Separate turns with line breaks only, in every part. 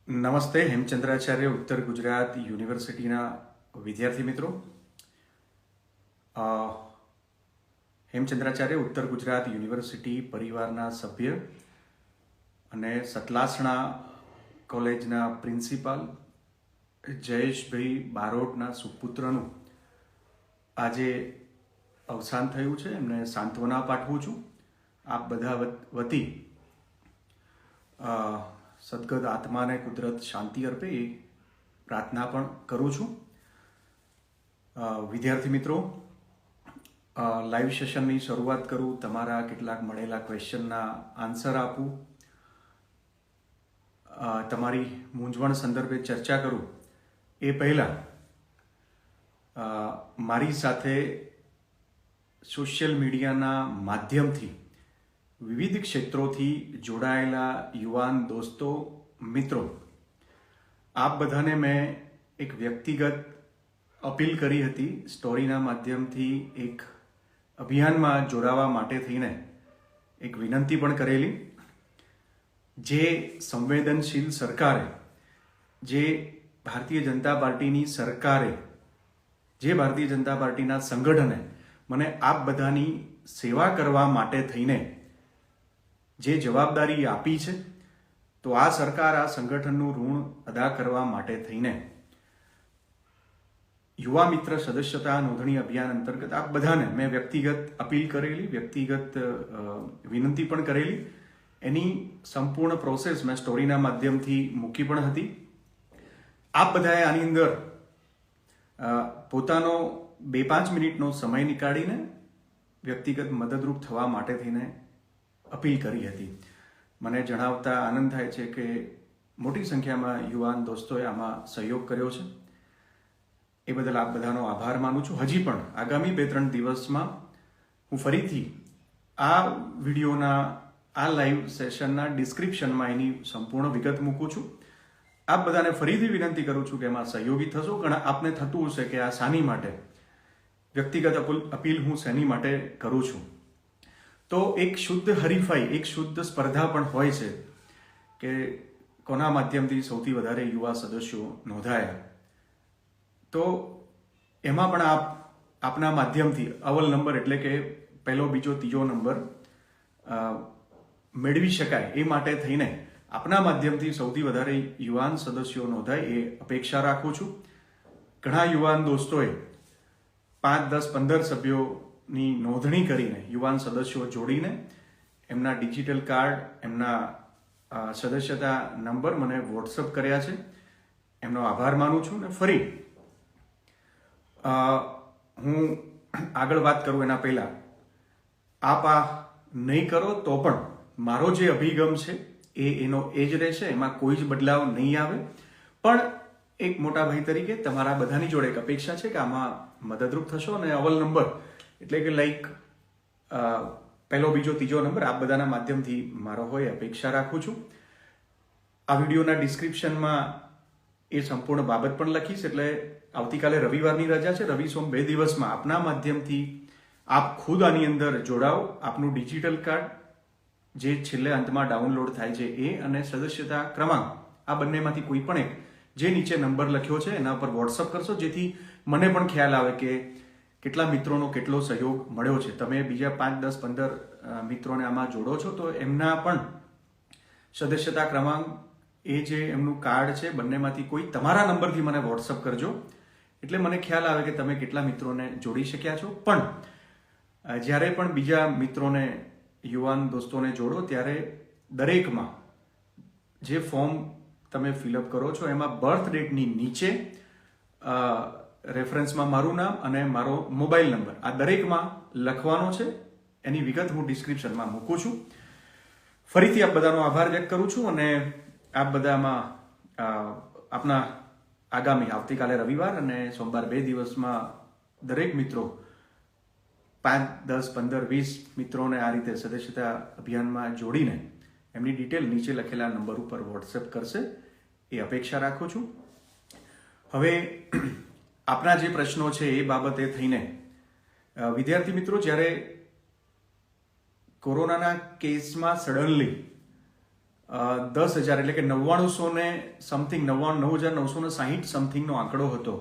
નમસ્તે. હેમચંદ્રાચાર્ય ઉત્તર ગુજરાત યુનિવર્સિટીના વિદ્યાર્થી મિત્રો. હેમચંદ્રાચાર્ય ઉત્તર ગુજરાત યુનિવર્સિટી પરિવારના સભ્ય અને સતલાસણા કોલેજના પ્રિન્સિપાલ જયેશભાઈ બારોટના સુપુત્રનું આજે અવસાન થયું છે. એમને સાંત્વના પાઠવું છું. આપ બધા વતી સદગત આત્માને કુદરત શાંતિ અર્પે એ પ્રાર્થના પણ કરું છું. વિદ્યાર્થી મિત્રો, લાઈવ સેશનની શરૂઆત કરું. તમારા કેટલાક મળેલા ક્વેશ્ચનના આન્સર આપું, તમારી મૂંઝવણ સંદર્ભે ચર્ચા કરું એ પહેલાં મારી સાથે સોશિયલ મીડિયાના માધ્યમથી વિવિધ ક્ષેત્રોથી જોડાયેલા યુવાન દોસ્તો, મિત્રો, આપ બધાને મેં એક વ્યક્તિગત અપીલ કરી હતી. સ્ટોરીના માધ્યમથી એક અભિયાનમાં જોડાવા માટે થઈને એક વિનંતી પણ કરેલી. જે સંવેદનશીલ સરકારે, જે ભારતીય જનતા પાર્ટીની સરકારે, જે ભારતીય જનતા પાર્ટીના સંગઠને મને આપ બધાની સેવા કરવા માટે થઈને જે જવાબદારી આપી છે, તો આ સરકાર આ સંગઠનનું ઋણ અદા કરવા માટે થઈને યુવા મિત્ર સદસ્યતા નોંધણી અભિયાન અંતર્ગત આપ બધાને મેં વ્યક્તિગત અપીલ કરેલી, વ્યક્તિગત વિનંતી પણ કરેલી. એની સંપૂર્ણ પ્રોસેસ મેં સ્ટોરીના માધ્યમથી મૂકી પણ હતી. આપ બધાએ આની અંદર પોતાનો 2-5 મિનિટનો સમય નીકાળીને વ્યક્તિગત મદદરૂપ થવા માટે થઈને અપીલ કરી હતી. મને જણાવતા આનંદ થાય છે કે મોટી સંખ્યામાં યુવાન દોસ્તોએ આમાં સહયોગ કર્યો છે. એ બદલ આપ બધાનો આભાર માનું છું. હજી પણ આગામી 2-3 દિવસમાં હું ફરીથી આ વિડીયોના, આ લાઈવ સેશનના ડિસ્ક્રિપ્શનમાં એની સંપૂર્ણ વિગત મૂકું છું. આપ બધાને ફરીથી વિનંતી કરું છું કે એમાં સહયોગી થશો. ઘણા આપને થતું હશે કે આ શાની માટે વ્યક્તિગત અપીલ હું શેની માટે કરું છું. તો એક શુદ્ધ હરીફાઈ, એક શુદ્ધ સ્પર્ધા પણ હોય છે કે કોના માધ્યમથી સૌથી વધારે યુવા સદસ્યો નોંધાયા. તો એમાં પણ આપના માધ્યમથી અવ્વલ નંબર એટલે કે પહેલો, બીજો, ત્રીજો નંબર મેળવી શકાય એ માટે થઈને આપના માધ્યમથી સૌથી વધારે યુવાન સદસ્યો નોંધાય એ અપેક્ષા રાખું છું. ઘણા યુવાન દોસ્તોએ 5, 10, 15 સભ્યોની નોંધણી કરીને, યુવાન સદસ્યો જોડીને એમના ડિજિટલ કાર્ડ, એમના સદસ્યતા નંબર મને વોટ્સઅપ કર્યા છે. એમનો આભાર માનું છું. ને ફરી હું આગળ વાત કરું એના પહેલાં, આપ આ નહીં કરો તો પણ મારો જે અભિગમ છે એનો એ જ રહેશે. એમાં કોઈ જ બદલાવ નહીં આવે. પણ એક મોટા ભાઈ તરીકે તમારા બધાની જોડે એક અપેક્ષા છે કે આમાં મદદરૂપ થશો. અને અવ્વલ નંબર એટલે કે લાઈક પહેલો, બીજો, ત્રીજો નંબર આપ બધાના માધ્યમથી મારો હોય અપેક્ષા રાખું છું. આ વિડીયોના ડિસ્ક્રિપ્શનમાં એ સંપૂર્ણ બાબત પણ લખીશ. એટલે આવતીકાલે રવિવારની રજા છે. રવિ, સોમ 2 દિવસમાં આપના માધ્યમથી આપ ખુદ આની અંદર જોડાઓ. આપનું ડિજિટલ કાર્ડ જે છેલ્લે અંતમાં ડાઉનલોડ થાય છે એ, અને સદસ્યતા ક્રમાંક, આ બંનેમાંથી કોઈ પણ એક જે નીચે નંબર લખ્યો છે એના પર વોટ્સઅપ કરશો, જેથી મને પણ ખ્યાલ આવે કે કેટલા મિત્રોનો કેટલો સહયોગ મળ્યો છે. તમે બીજા 5, 10, 15 મિત્રોને આમાં જોડો છો તો એમના પણ સદસ્યતા ક્રમાંક, એ જે એમનું કાર્ડ છે, બંનેમાંથી કોઈ તમારા નંબરથી મને વોટ્સઅપ કરજો. એટલે મને ખ્યાલ આવે કે તમે કેટલા મિત્રોને જોડી શક્યા છો. પણ જ્યારે પણ બીજા મિત્રોને, યુવાન દોસ્તોને જોડો ત્યારે દરેકમાં જે ફોર્મ તમે ફિલઅપ કરો છો એમાં બર્થ ડેટની નીચે રેફરન્સમાં મારું નામ અને મારો મોબાઈલ નંબર આ દરેકમાં લખવાનો છે. એની વિગત હું ડિસ્ક્રિપ્શનમાં મૂકું છું. ફરીથી આપ બધાનો આભાર વ્યક્ત કરું છું. અને આપ બધામાં આપના આગામી આવતીકાલે રવિવાર અને સોમવાર 2 દિવસમાં દરેક મિત્રો 5, 10, 15, 20 મિત્રોને આ રીતે સદસ્યતા અભિયાનમાં જોડીને એમની ડિટેલ નીચે લખેલા નંબર ઉપર વોટ્સએપ કરશે એ અપેક્ષા રાખું છું. હવે આપના જે પ્રશ્નો છે એ બાબતે થઈને, વિદ્યાર્થી મિત્રો, જ્યારે કોરોનાના કેસમાં સડનલી 10,000 એટલે કે 9900 સમથિંગ 99,960 સમથિંગનો આંકડો હતો.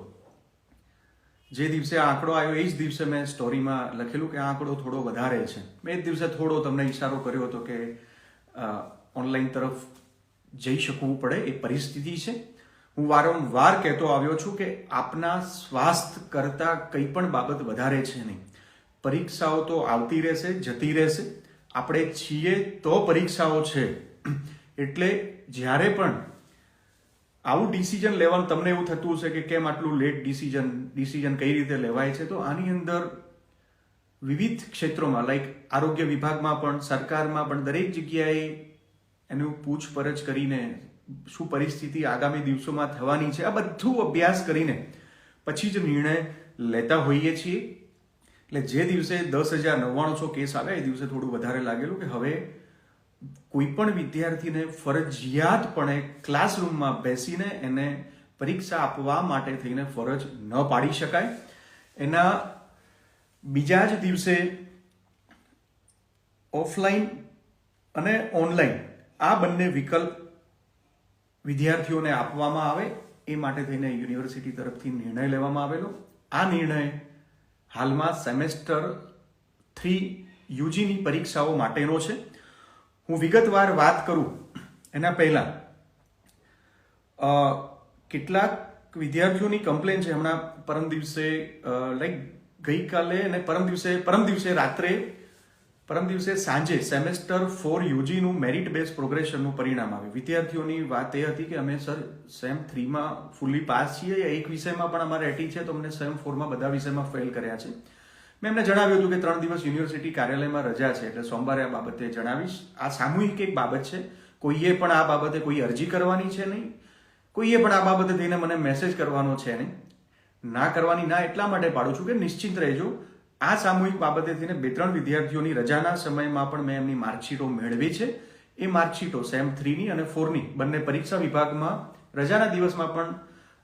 જે દિવસે આ આંકડો આવ્યો એ જ દિવસે મેં સ્ટોરીમાં લખેલું કે આ આંકડો થોડો વધારે છે. મેં એ જ દિવસે થોડો તમને ઈશારો કર્યો હતો કે ઓનલાઈન તરફ જઈ શકવું પડે એ પરિસ્થિતિ છે. હું વારંવાર કહેતો આવ્યો છું કે આપના સ્વાસ્થ્ય કરતાં કંઈ પણ બાબત વધારે છે નહીં. પરીક્ષાઓ તો આવતી રહેશે, જતી રહેશે. આપણે છીએ તો પરીક્ષાઓ છે. એટલે જ્યારે પણ આવું ડિસિઝન લેવાનું તમને એવું થતું હશે કે કેમ આટલું લેટ ડિસિઝન કઈ રીતે લેવાય છે, તો આની અંદર વિવિધ ક્ષેત્રોમાં લાઈક આરોગ્ય વિભાગમાં પણ, સરકારમાં પણ દરેક જગ્યાએ એનું પૂછપરછ કરીને શું પરિસ્થિતિ આગામી દિવસોમાં થવાની છે, આ બધું અભ્યાસ કરીને પછી જ નિર્ણય લેતા હોઈએ છીએ. એટલે જે દિવસે 10,999 કેસ આવ્યા એ દિવસે થોડું વધારે લાગેલું કે હવે કોઈ પણ વિદ્યાર્થીને ફરજિયાતપણે ક્લાસરૂમમાં બેસીને એને પરીક્ષા આપવા માટે થઈને ફરજ ન પાડી શકાય. એના બીજા જ દિવસે ઓફલાઈન અને ઓનલાઈન આ બંને વિકલ્પ વિદ્યાર્થીઓને આપવામાં આવે એ માટે થઈને યુનિવર્સિટી તરફથી નિર્ણય લેવામાં આવેલો. આ નિર્ણય હાલમાં સેમેસ્ટર 3 યુજીની પરીક્ષાઓ માટેનો છે. હું વિગતવાર વાત કરું એના પહેલા કેટલાક વિદ્યાર્થીઓની કમ્પ્લેન છે. હમણાં પરમ દિવસે લાઈક ગઈકાલે અને પરમ દિવસે સાંજે સેમેસ્ટર 4 યુજીનું મેરિટ બેઝ પ્રોગ્રેશનનું પરિણામ આવ્યું. વિદ્યાર્થીઓની વાત એ હતી કે અમે સર સેમ 3માં ફૂલી પાસ છીએ, એક વિષયમાં પણ અમારે એટી છે, તો અમને સેમ 4માં બધા વિષયમાં ફેલ કર્યા છે. મેં એમને જણાવ્યું હતું કે 3 દિવસ યુનિવર્સિટી કાર્યાલયમાં રજા છે, એટલે સોમવારે આ બાબતે જણાવીશ. આ સામૂહિક એક બાબત છે. કોઈએ પણ આ બાબતે કોઈ અરજી કરવાની છે નહીં, કોઈએ પણ આ બાબતે થઈને મને મેસેજ કરવાનો છે નહીં. ના કરવાની ના એટલા માટે પાડું છું કે નિશ્ચિત રહેજો. આ સામૂહિક બાબતે થઈને 2-3 વિદ્યાર્થીઓની રજાના સમયમાં પણ મેં એમની માર્કશીટો મેળવી છે. એ માર્કશીટો સેમ 3ની અને 4ની બંને પરીક્ષા વિભાગમાં રજાના દિવસમાં પણ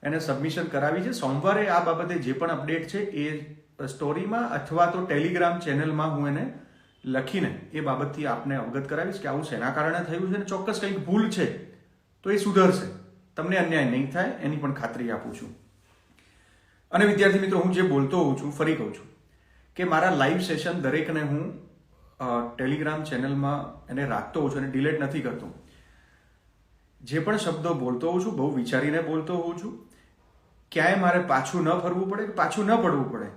એને સબમિશન કરાવી છે. સોમવારે આ બાબતે જે પણ અપડેટ છે એ સ્ટોરીમાં અથવા તો ટેલિગ્રામ ચેનલમાં હું એને લખીને એ બાબતથી આપને અવગત કરાવીશ કે આવું શેના કારણે થયું છે અને ચોક્કસ કંઈક ભૂલ છે તો એ સુધરશે. તમને અન્યાય નહીં થાય એની પણ ખાતરી આપું છું. અને વિદ્યાર્થી મિત્રો, હું જે બોલતો હોઉં છું ફરી કહું છું કે મારા લાઈવ સેશન દરેકને હું ટેલિગ્રામ ચેનલમાં એને રાખતો હોઉં છું અને ડિલેટ નથી કરતો. જે પણ શબ્દો બોલતો હોઉં છું બહુ વિચારીને બોલતો હોઉં છું. ક્યાંય મારે પાછું ન ફરવું પડે, પાછું ન પડવું પડે,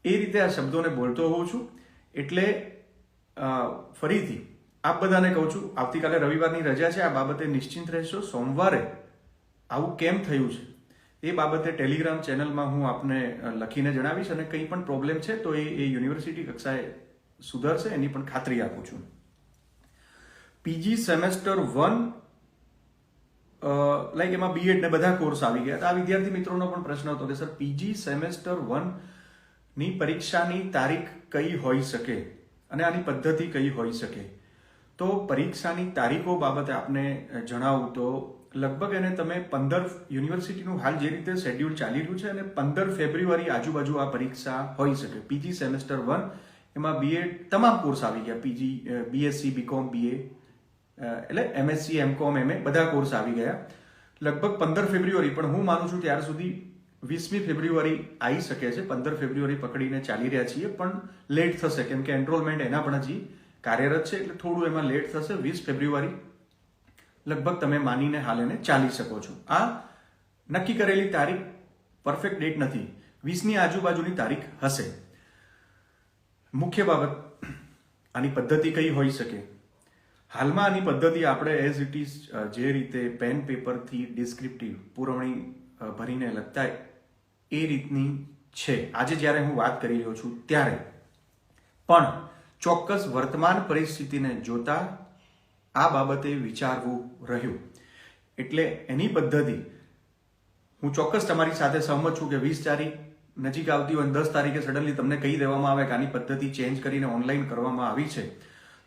એ રીતે આ શબ્દોને બોલતો હોઉં છું. એટલે ફરીથી આપ બધાને કહું છું, આવતીકાલે રવિવારની રજા છે, આ બાબતે નિશ્ચિંત રહેશો. સોમવારે આવું કેમ થયું છે એ બાબતે ટેલિગ્રામ ચેનલમાં હું આપને લખીને જણાવીશ અને કંઈ પણ પ્રોબ્લેમ છે તો એ યુનિવર્સિટી કક્ષાએ સુધરશે એની પણ ખાતરી આપું છું. પીજી સેમેસ્ટર 1 લાઈક એમાં બીએડ ને બધા કોર્સ આવી ગયા. તો આ વિદ્યાર્થી મિત્રોનો પણ પ્રશ્ન હતો કે સર પીજી સેમેસ્ટર 1ની પરીક્ષાની તારીખ કઈ હોઈ શકે અને આની પદ્ધતિ કઈ હોઈ શકે? તો પરીક્ષાની તારીખો બાબતે આપને જણાવું તો લગભગ એને તમે 15 યુનિવર્સિટીનું હાલ જે રીતે શેડ્યુલ ચાલી રહ્યું છે અને 15 ફેબ્રુઆરી આજુબાજુ આ પરીક્ષા હોઈ શકે. પીજી સેમેસ્ટર 1 એમાં બીએડ તમામ કોર્સ આવી ગયા. પીજી, બીએસસી, બીકોમ, બીએ એટલે એમએસસી, એમકોમ, એમએ બધા કોર્સ આવી ગયા લગભગ 15 ફેબ્રુઆરી. પણ હું માનું છું ત્યાર સુધી 20મી ફેબ્રુઆરી આવી શકે છે. 15 ફેબ્રુઆરી પકડીને ચાલી રહ્યા છીએ, પણ લેટ થશે કેમ કે એનરોલમેન્ટ એના પણ હજી કાર્યરત છે, એટલે થોડું એમાં લેટ થશે. 20 ફેબ્રુઆરી લગભગ તમે માનીને હાલ એને ચાલી શકો છો. આ નક્કી કરેલી તારીખ પરફેક્ટ ડેટ નથી, 20ની આજુબાજુની તારીખ હશે. મુખ્ય બાબત આની પદ્ધતિ કઈ હોઈ શકે? હાલમાં આની પદ્ધતિ આપણે એઝ ઇટ ઇઝ જે રીતે પેન પેપરથી ડિસ્ક્રિપ્ટિવ પુરવણી ભરીને લખતા એ રીતની છે આજે જ્યારે હું વાત કરી રહ્યો છું ત્યારે. પણ ચોક્કસ વર્તમાન પરિસ્થિતિને જોતા આ બાબતે વિચારવું રહ્યું. એટલે એની પદ્ધતિ હું ચોક્કસ તમારી સાથે સહમત છું કે 20 તારીખ નજીક આવતી હોય 10 તારીખે સડનલી તમને કહી દેવામાં આવે કે આની પદ્ધતિ ચેન્જ કરીને ઓનલાઈન કરવામાં આવી છે,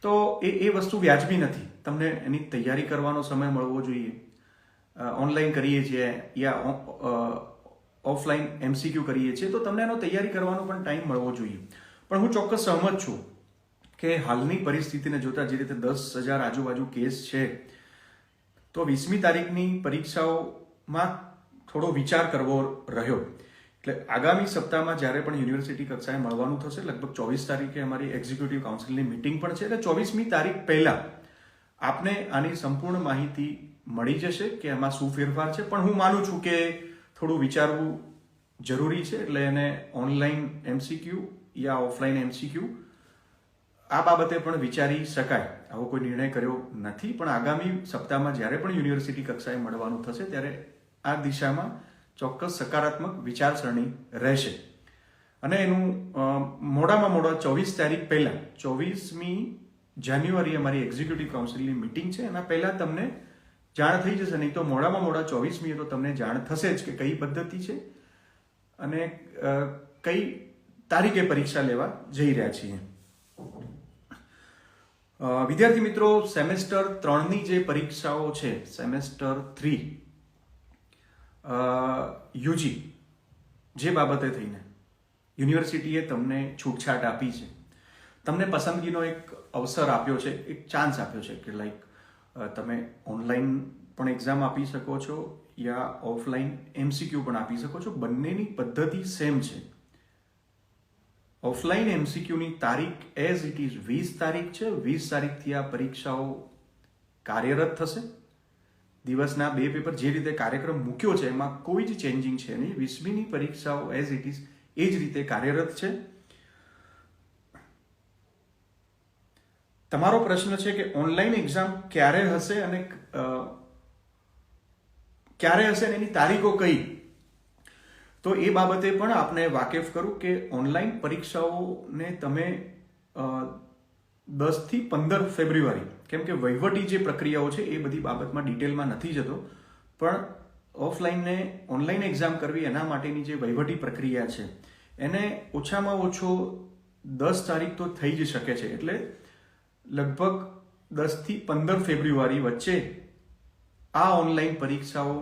તો એ વસ્તુ વ્યાજબી નથી. તમને એની તૈયારી કરવાનો સમય મળવો જોઈએ. ઓનલાઈન કરીએ છીએ યા ઓફલાઈન એમસીક્યુ કરીએ છીએ તો તમને એનો તૈયારી કરવાનો પણ ટાઈમ મળવો જોઈએ. પણ હું ચોક્કસ સહમત છું કે હાલની પરિસ્થિતિને જોતા જે રીતે 10,000 આજુબાજુ કેસ છે તો 20મી તારીખની પરીક્ષાઓમાં થોડો વિચાર કરવો રહ્યો. એટલે આગામી સપ્તાહમાં જ્યારે પણ યુનિવર્સિટી કક્ષાએ મળવાનું થશે, લગભગ 24 તારીખે અમારી એક્ઝિક્યુટિવ કાઉન્સિલની મિટિંગ પણ છે, એટલે 24મી તારીખ પહેલા આપને આની સંપૂર્ણ માહિતી મળી જશે કે એમાં શું ફેરફાર છે. પણ હું માનું છું કે થોડું વિચારવું જરૂરી છે, એટલે એને ઓનલાઈન MCQ યા ઓફલાઈન MCQ આ બાબતે પણ વિચારી શકાય. આવો કોઈ નિર્ણય કર્યો નથી, પણ આગામી સપ્તાહમાં જ્યારે પણ યુનિવર્સિટી કક્ષાએ મળવાનું થશે ત્યારે આ દિશામાં ચોક્કસ સકારાત્મક વિચારસરણી રહેશે. અને એનું મોડામાં મોડા 24 તારીખ પહેલા 24મી જાન્યુઆરી અમારી એક્ઝિક્યુટિવ કાઉન્સિલની મિટિંગ છે, એના પહેલા તમને જાણ થઈ જશે. નહીં તો મોડામાં મોડા 24મીએ તો તમને જાણ થશે જ કે કઈ પદ્ધતિ છે અને કઈ તારીખે પરીક્ષા લેવા જઈ રહ્યા છીએ. વિદ્યાર્થી મિત્રો, સેમેસ્ટર 3ની જે પરીક્ષાઓ છે, સેમેસ્ટર 3 યુજી, જે બાબતે થઈને યુનિવર્સિટીએ તમને છૂટછાટ આપી છે, તમને પસંદગીનો એક અવસર આપ્યો છે, એક ચાન્સ આપ્યો છે કે લાઈક તમે ઓનલાઈન પણ એક્ઝામ આપી શકો છો યા ઓફલાઈન MCQ પણ આપી શકો છો. બંનેની પદ્ધતિ સેમ છે. ઓફલાઈન MCQની તારીખ એઝ ઇટ ઇઝ 20 તારીખ છે. 20 તારીખથી આ પરીક્ષાઓ કાર્યરત થશે. દિવસના 2 પેપર જે રીતે કાર્યક્રમ મૂક્યો છે એમાં કોઈ જ ચેન્જિંગ છે નહીં. 20મીની પરીક્ષાઓ એઝ ઇટ ઇઝ એ જ રીતે કાર્યરત છે. તમારો પ્રશ્ન છે કે ઓનલાઈન એક્ઝામ ક્યારે હશે અને એની તારીખો કઈ? તો એ બાબતે પણ આપને વાકેફ કરું કે ઓનલાઈન પરીક્ષાઓને તમે 10 થી 15 ફેબ્રુઆરી, કેમ કે વહીવટી જે પ્રક્રિયાઓ છે એ બધી બાબતમાં ડિટેલમાં નથી જતો, પણ ઓફલાઈનને ઓનલાઈન એક્ઝામ કરવી એના માટેની જે વહીવટી પ્રક્રિયા છે એને ઓછામાં ઓછો 10 તારીખ તો થઈ જ શકે છે. એટલે લગભગ 10 થી 15 ફેબ્રુઆરી વચ્ચે આ ઓનલાઈન પરીક્ષાઓ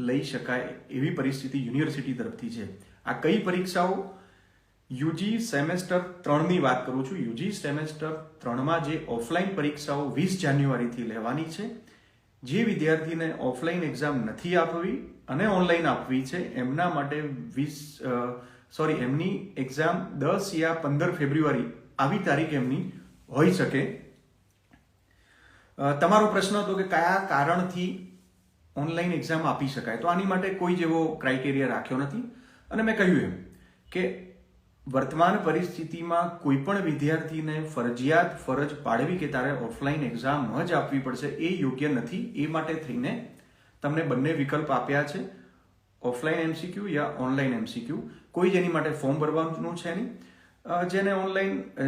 લઈ શકાય એવી પરિસ્થિતિ યુનિવર્સિટી તરફથી છે. આ કઈ પરીક્ષાઓ? યુજી સેમેસ્ટર 3ની વાત કરું છું. યુજી સેમેસ્ટર 3માં જે ઓફલાઈન પરીક્ષાઓ 20 જાન્યુઆરીથી લેવાની છે, જે વિદ્યાર્થીને ઓફલાઈન એક્ઝામ નથી આપવી અને ઓનલાઈન આપવી છે એમના માટે એમની એક્ઝામ 10 યા 15 ફેબ્રુઆરી આવી તારીખ એમની હોઈ શકે. તમારો પ્રશ્ન હતો કે કયા કારણથી ઓનલાઈન એક્ઝામ આપી શકાય. તો આની માટે કોઈ જેવો ક્રાઇટેરિયા રાખ્યો નથી. અને મેં કહ્યું એમ કે વર્તમાન પરિસ્થિતિમાં કોઈ પણ વિદ્યાર્થીને ફરજિયાત ફરજ પાડવી કે તારે ઓફલાઈન એક્ઝામ જ આપવી પડશે એ યોગ્ય નથી. એ માટે થઈને તમને બંને વિકલ્પ આપ્યા છે, ઓફલાઈન MCQ યા ઓનલાઈન MCQ. કોઈ જેની માટે ફોર્મ ભરવાનું છે નહીં.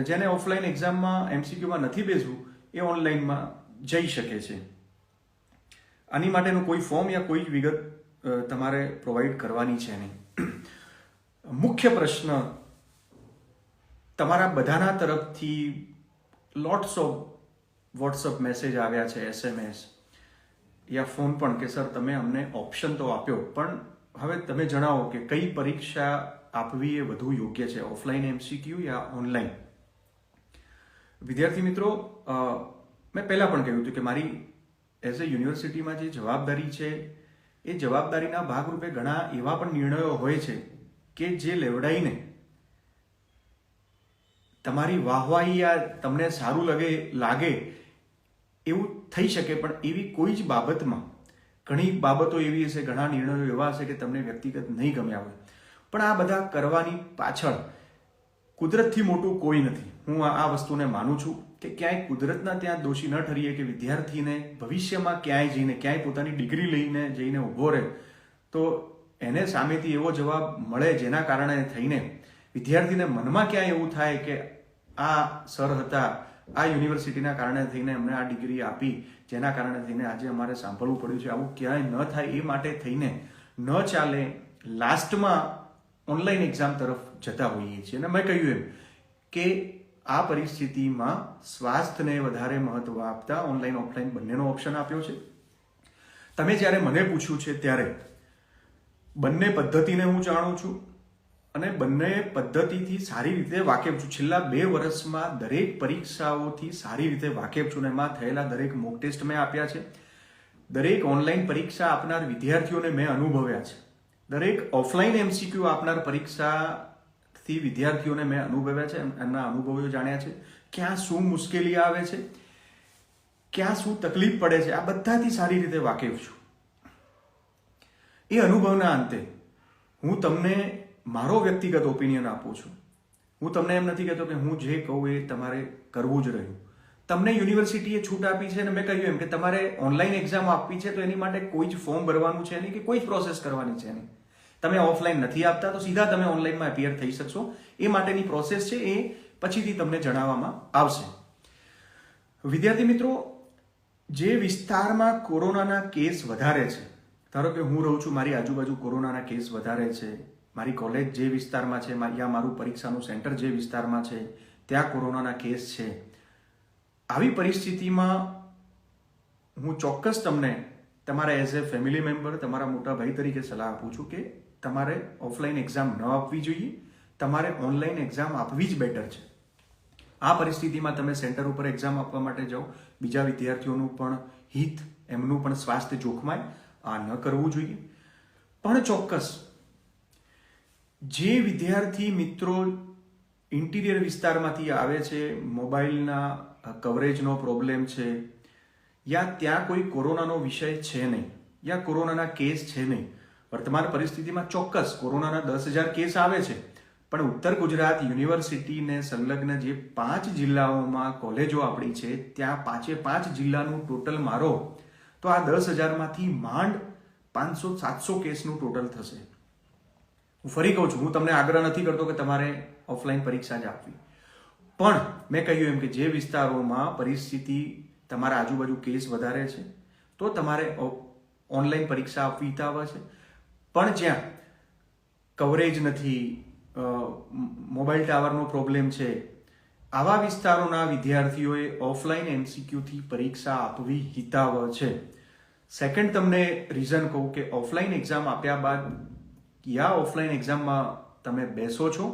જેને ઓફલાઈન એક્ઝામમાં MCQમાં નથી બેસવું એ ઓનલાઈનમાં જઈ શકે છે. આની માટેનું કોઈ ફોર્મ યા કોઈ વિગત તમારે પ્રોવાઈડ કરવાની છે નહીં. મુખ્ય પ્રશ્ન તમારા બધાના તરફથી લોટ્સ ઓફ વોટ્સઅપ મેસેજ આવ્યા છે, SMS યા ફોન પણ, કે સર તમે અમને ઓપ્શન તો આપ્યો, પણ હવે તમે જણાવો કે કઈ પરીક્ષા આપવી એ વધુ યોગ્ય છે, ઓફલાઈન MCQ યા ઓનલાઈન? વિદ્યાર્થી મિત્રો, મેં પહેલાં પણ કહ્યું હતું કે મારી એઝ એ યુનિવર્સિટીમાં જે જવાબદારી છે એ જવાબદારીના ભાગરૂપે ઘણા એવા પણ નિર્ણયો હોય છે કે જે લેવડાઈને તમારી વાહવાહી યા તમને સારું લાગે એવું થઈ શકે, પણ એવી કોઈ જ બાબતમાં ઘણી બાબતો એવી હશે, ઘણા નિર્ણયો એવા હશે કે તમને વ્યક્તિગત નહીં ગમ્યા હોય. પણ આ બધા કરવાની પાછળ કુદરતથી મોટું કોઈ નથી. હું આ વસ્તુને માનું છું કે ક્યાંય કુદરતના ત્યાં દોષી ન ઠરીએ કે વિદ્યાર્થીને ભવિષ્યમાં ક્યાંય પોતાની ડિગ્રી લઈને જઈને ઊભો રહે તો એને સામેથી એવો જવાબ મળે જેના કારણે થઈને વિદ્યાર્થીને મનમાં ક્યાંય એવું થાય કે આ સર હતા, આ યુનિવર્સિટીના કારણે થઈને અમને આ ડિગ્રી આપી, જેના કારણે થઈને આજે અમારે સાંભળવું પડ્યું છે. આવું ક્યાંય ન થાય એ માટે થઈને ન ચાલે, લાસ્ટમાં ઓનલાઈન એક્ઝામ તરફ જતા હોઈએ છીએ. અને મેં કહ્યું એમ કે આ પરિસ્થિતિમાં સ્વાસ્થ્યને વધારે મહત્વ આપતા ઓનલાઈન ઓફલાઈન બંનેનો ઓપ્શન આપ્યો છે. તમે જ્યારે મને પૂછ્યું છે ત્યારે બંને પદ્ધતિને હું જાણું છું અને બંને પદ્ધતિથી સારી રીતે વાકેફ છું. છેલ્લા 2 વર્ષમાં દરેક પરીક્ષાઓથી સારી રીતે વાકેફ છું. એમાં થયેલા દરેક મોક ટેસ્ટ મેં આપ્યા છે. દરેક ઓનલાઈન પરીક્ષા આપનાર વિદ્યાર્થીઓને મેં અનુભવ્યા છે. દરેક ઓફલાઈન એમસીક્યુ આપનાર પરીક્ષાથી વિદ્યાર્થીઓને મેં અનુભવ્યા છે, એમના અનુભવો જાણ્યા છે. ક્યાં શું મુશ્કેલી આવે છે, ક્યાં શું તકલીફ પડે છે, આ બધાથી સારી રીતે વાકેફ છું. એ અનુભવના અંતે હું તમને મારો વ્યક્તિગત ઓપિનિયન આપું છું. હું તમને એમ નથી કહેતો કે હું જે કહું એ તમારે કરવું જ રહ્યું. તમને યુનિવર્સિટીએ છૂટ આપી છે અને મેં કહ્યું એમ કે તમારે ઓનલાઈન એક્ઝામ આપવી છે તો એની માટે કોઈ જ ફોર્મ ભરવાનું છે નહીં કે કોઈ જ પ્રોસેસ કરવાની છે નહીં. તમે ઓફલાઈન નથી આપતા તો સીધા તમે ઓનલાઈનમાં એપિયર થઈ શકશો. એ માટેની પ્રોસેસ છે એ પછીથી તમને જણાવવામાં આવશે. વિદ્યાર્થી મિત્રો, જે વિસ્તારમાં કોરોનાના કેસ વધારે છે, ધારો કે હું રહું છું, મારી આજુબાજુ કોરોનાના કેસ વધારે છે, મારી કોલેજ જે વિસ્તારમાં છે યા મારું પરીક્ષાનું સેન્ટર જે વિસ્તારમાં છે ત્યાં કોરોનાના કેસ છે, આવી પરિસ્થિતિમાં હું ચોક્કસ તમને તમારા એઝ એ ફેમિલી મેમ્બર, તમારા મોટા ભાઈ તરીકે સલાહ આપું છું કે તમારે ઓફલાઈન એક્ઝામ ન આપવી જોઈએ. તમારે ઓનલાઈન એક્ઝામ આપવી જ બેટર છે. આ પરિસ્થિતિમાં તમે સેન્ટર ઉપર એક્ઝામ આપવા માટે જાઓ, બીજા વિદ્યાર્થીઓનું પણ હિત, એમનું પણ સ્વાસ્થ્ય જોખમાય, આ ન કરવું જોઈએ. પણ ચોક્કસ જે વિદ્યાર્થી મિત્રો ઇન્ટિરિયર વિસ્તારમાંથી આવે છે, મોબાઈલના કવરેજનો પ્રોબ્લેમ છે, યા ત્યાં કોઈ કોરોનાનો વિષય છે નહીં, યા કોરોનાના કેસ છે નહીં. વર્તમાન પરિસ્થિતિમાં ચોક્કસ કોરોનાના 10,000 કેસ આવે છે, પણ ઉત્તર ગુજરાત યુનિવર્સિટીને સંલગ્ન જે 5 જિલ્લાઓમાં કોલેજો આપણી છે ત્યાં 5 જિલ્લાનું ટોટલ મારો તો આ 10,000માંથી માંડ 500-700 કેસનું ટોટલ થશે. હું ફરી કહું છું, હું તમને આગ્રહ નથી કરતો કે તમારે ઓફલાઈન પરીક્ષા જ આપવી, પણ મેં કહ્યું એમ કે જે વિસ્તારોમાં પરિસ્થિતિ તમારા આજુબાજુ કેસ વધારે છે તો તમારે ઓનલાઈન પરીક્ષા આપવી હિતાવહ છે. પણ જ્યાં કવરેજ નથી, મોબાઈલ ટાવરનો પ્રોબ્લેમ છે, આવા વિસ્તારોના વિદ્યાર્થીઓએ ઓફલાઈન એમસીક્યુથી પરીક્ષા આપવી હિતાવહ છે. સેકન્ડ તમને રીઝન કહું કે ઓફલાઈન એક્ઝામ આપ્યા બાદ યા ઓફલાઈન એક્ઝામમાં તમે બેસો છો,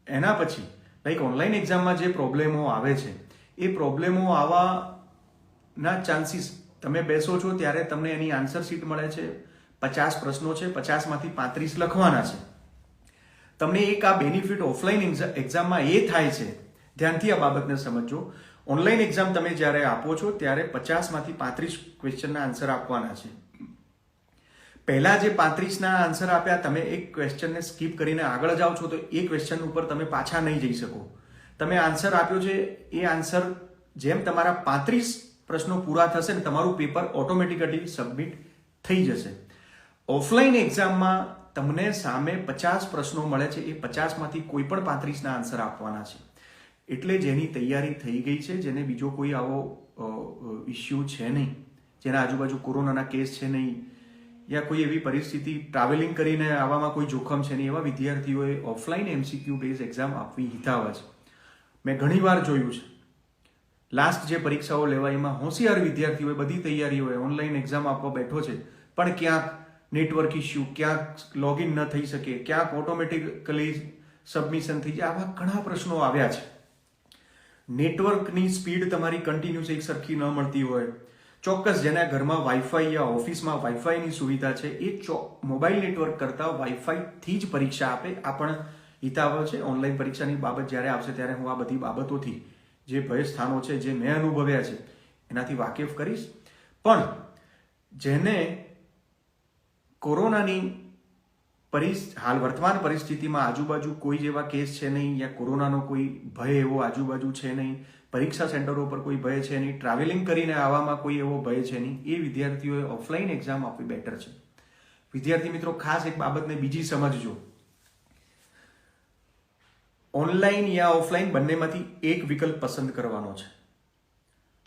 એના પછી લાઈક ઓનલાઈન એક્ઝામમાં જે પ્રોબ્લેમો આવે છે એ પ્રોબ્લેમો આવવાના ચાન્સીસ, તમે બેસો છો ત્યારે તમને એની આન્સર શીટ મળે છે, 50 પ્રશ્નો છે, 50માંથી 35 લખવાના છે. તમને એક આ બેનિફિટ ઓફલાઈન એક્ઝામમાં એ થાય છે, ધ્યાનથી આ બાબતને સમજો. ઓનલાઈન એક્ઝામ તમે જ્યારે આપો છો ત્યારે 50માંથી 35 ક્વેશ્ચનના આન્સર આપવાના છે. પહેલા જે 35ના આન્સર આપ્યા, તમે એક ક્વેશ્ચનને સ્કીપ કરીને આગળ જાઓ છો તો એ ક્વેશ્ચન ઉપર તમે પાછા નહીં જઈ શકો. તમે આન્સર આપ્યો છે એ આન્સર જેમ તમારા 35 પ્રશ્નો પૂરા થશે ને તમારું પેપર ઓટોમેટિકલી સબમિટ થઈ જશે. ઓફલાઈન એક્ઝામમાં તમને સામે 50 પ્રશ્નો મળે છે, એ 50માંથી કોઈ પણ 35ના આન્સર આપવાના છે. એટલે જેની તૈયારી થઈ ગઈ છે, જેને બીજો કોઈ આવો ઇસ્યુ છે નહીં, જેના આજુબાજુ કોરોનાના કેસ છે નહીં, યા કોઈ એવી પરિસ્થિતિ ટ્રાવેલિંગ કરીને આવવામાં કોઈ જોખમ છે નહીં, એવા વિદ્યાર્થીઓએ ઓફલાઈન એમસીક્યુ બેઝ એક્ઝામ આપવી હિતાવહ છે. મેં ઘણીવાર જોયું છે, લાસ્ટ જે પરીક્ષાઓ લેવાય એમાં હોશિયાર વિદ્યાર્થીઓએ બધી તૈયારીઓએ ઓનલાઈન એક્ઝામ આપવા બેઠો છે, પણ ક્યાંક નેટવર્ક ઇસ્યુ, ક્યાંક લોગિન ન થઈ શકે, ક્યાંક ઓટોમેટિકલી સબમિશન થઈ જાય, આવા ઘણા પ્રશ્નો આવ્યા છે. નેટવર્કની સ્પીડ તમારી કન્ટિન્યુઅસ એક સરખી ન મળતી હોય, ચોક્કસ જેના ઘરમાં વાઈફાઈ યા ઓફિસમાં વાઈફાઈની સુવિધા છે એ મોબાઈલ નેટવર્ક કરતાં વાઈફાઈથી જ પરીક્ષા આપે, આ પણ હિતાવહ છે. ઓનલાઈન પરીક્ષાની બાબત જ્યારે આવશે ત્યારે હું આ બધી બાબતોથી, જે ભય સ્થાનો છે, જે મેં અનુભવ્યા છે, એનાથી વાકેફ કરીશ. પણ જેને કોરોનાની હાલ વર્તમાન પરિસ્થિતિમાં આજુબાજુ કોઈ જેવા કેસ છે નહીં, યા કોરોનાનો કોઈ ભય એવો આજુબાજુ છે નહીં, પરીક્ષા સેન્ટરો પર કોઈ ભય છે નહીં, ટ્રાવેલિંગ કરીને આવવામાં કોઈ એવો ભય છે નહીં, એ વિદ્યાર્થીઓએ ઓફલાઈન એક્ઝામ આપવી બેટર છે. વિદ્યાર્થી મિત્રો, ખાસ એક બાબતને બીજી સમજજો, ઓનલાઈન યા ઓફલાઈન બંનેમાંથી એક વિકલ્પ પસંદ કરવાનો છે.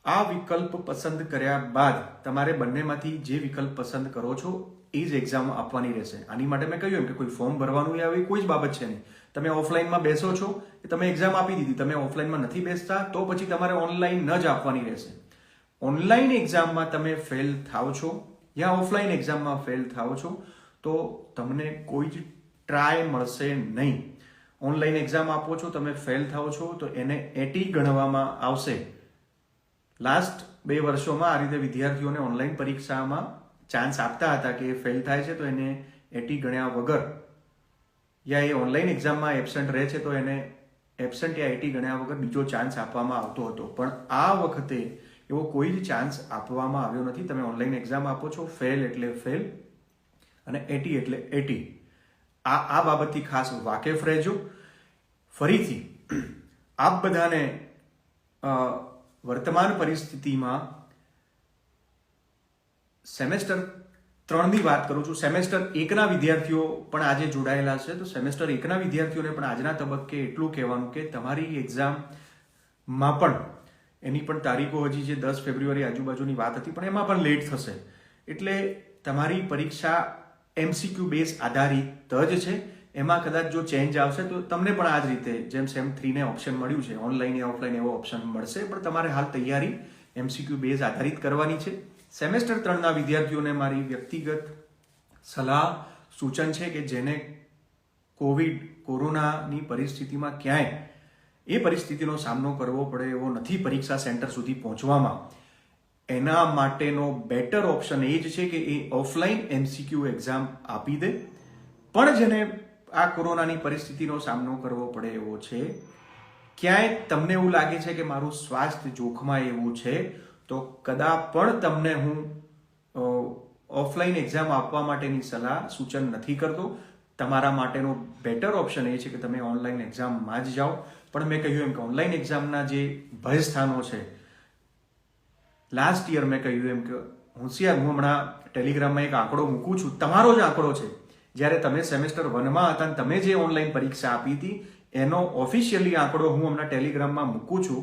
આ વિકલ્પ પસંદ કર્યા બાદ તમારે બંનેમાંથી જે વિકલ્પ પસંદ કરો છો એ જ એક્ઝામ આપવાની રહેશે. આની માટે મેં કહ્યું એમ કે કોઈ ફોર્મ ભરવાનું આવી કોઈ જ બાબત છે નહીં. તમે ઓફલાઈનમાં બેસો છો કે તમે એક્ઝામ આપી દીધી, તમે ઓફલાઈનમાં નથી બેસતા તો પછી તમારે ઓનલાઈન જ આપવાની રહેશે. ઓનલાઈન એક્ઝામમાં તમે ફેલ થાવ છો યા ઓફલાઈન એક્ઝામમાં ફેલ થાવ છો તો તમને કોઈ જ ટ્રાય મળશે નહીં. ઓનલાઈન એક્ઝામ આપો છો, તમે ફેલ થાવ છો તો એને એટી ગણવામાં આવશે. લાસ્ટ 2 વર્ષોમાં આ રીતે વિદ્યાર્થીઓને ઓનલાઈન પરીક્ષામાં ચાન્સ આપતા હતા કે ફેલ થાય છે તો એને એટી ગણ્યા વગર યા એ ઓનલાઈન એક્ઝામમાં એબસન્ટ રહે છે તો એને એબસન્ટ યા એટી ગણ્યા વગર બીજો ચાન્સ આપવામાં આવતો હતો. પણ આ વખતે એવો કોઈ જ ચાન્સ આપવામાં આવ્યો નથી. તમે ઓનલાઈન એક્ઝામ આપો છો, ફેલ એટલે ફેલ અને એટી એટલે એટી. આ બાબતથી ખાસ વાકેફ રહેજો. ફરીથી આપ બધાને વર્તમાન પરિસ્થિતિમાં સેમેસ્ટર 3ની વાત કરું છું. સેમેસ્ટર 1ના વિદ્યાર્થીઓ પણ આજે જોડાયેલા છે, તો સેમેસ્ટર 1ના વિદ્યાર્થીઓને પણ આજના તબક્કે એટલું કહેવાનું કે તમારી એક્ઝામમાં પણ એની પણ તારીખો હજી જે 10 ફેબ્રુઆરી આજુબાજુની વાત હતી પણ એમાં પણ લેટ થશે. એટલે તમારી પરીક્ષા MCQ બેઝ આધારિત જ છે. એમાં કદાચ જો ચેન્જ આવશે તો તમને પણ આ જ રીતે જેમ સેમ 3ને ઓપ્શન મળ્યું છે, ઓનલાઈન યા ઓફલાઈન એવો ઓપ્શન મળશે. પણ તમારે હાલ તૈયારી MCQ બેઝ આધારિત કરવાની છે. સેમેસ્ટર 3ના વિદ્યાર્થીઓને મારી વ્યક્તિગત સલાહ સૂચન છે કે જેને કોરોનાની પરિસ્થિતિમાં ક્યાંય એ પરિસ્થિતિનો સામનો કરવો પડે એવો નથી પરીક્ષા સેન્ટર સુધી પહોંચવામાં, એના માટેનો બેટર ઓપ્શન એ જ છે કે એ ઓફલાઈન MCQ એક્ઝામ આપી દે. પણ જેને આ કોરોનાની પરિસ્થિતિનો સામનો કરવો પડે એવો છે, ક્યાંય તમને એવું લાગે છે કે મારું સ્વાસ્થ્ય જોખમાય એવું છે, તો કદાચ પણ તમને હું ઓફલાઈન એક્ઝામ આપવા માટેની સલાહ સૂચન નથી કરતો. તમારા માટેનો બેટર ઓપ્શન એ છે કે તમે ઓનલાઈન એક્ઝામમાં જ જાઓ. પણ મેં કહ્યું એમ કે ઓનલાઈન એક્ઝામના જે ભયસ્થાનો છે, લાસ્ટ યર મેં કહ્યું એમ કે હોશિયાર, હું હમણાં ટેલિગ્રામમાં એક આંકડો મૂકું છું, તમારો જ આંકડો છે. જ્યારે તમે સેમેસ્ટર 1માં હતા તમે જે ઓનલાઈન પરીક્ષા આપી હતી એનો ઓફિશિયલી આંકડો હું હમણાં ટેલિગ્રામમાં મૂકું છું.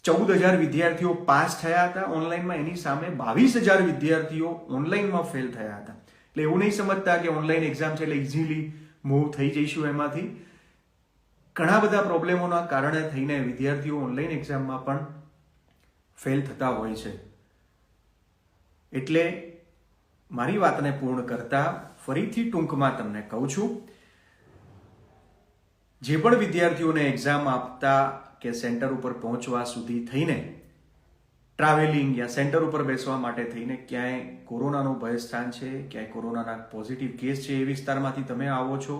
14,000 વિદ્યાર્થીઓ પાસ થયા હતા ઓનલાઈનમાં, એની સામે 22,000 વિદ્યાર્થીઓ ઓનલાઈનમાં ફેલ થયા હતા. એટલે એવું નહીં સમજતા કે ઓનલાઈન એક્ઝામ છે એટલે ઇઝીલી મૂવ થઈ જઈશું એમાંથી. ઘણા બધા પ્રોબ્લેમોના કારણે થઈને વિદ્યાર્થીઓ ઓનલાઈન એક્ઝામમાં પણ ફેલ થતા હોય છે. એટલે મારી વાતને પૂર્ણ કરતા ફરીથી ટૂંકમાં તમને કહું છું, જે પણ વિદ્યાર્થીઓને એક્ઝામ આપતા કે સેન્ટર ઉપર પહોંચવા સુધી થઈને ટ્રાવેલિંગ યા સેન્ટર ઉપર બેસવા માટે થઈને ક્યાંય કોરોનાનું ભયસ્થાન છે, ક્યાંય કોરોનાના પોઝિટિવ કેસ છે એ વિસ્તારમાંથી તમે આવો છો,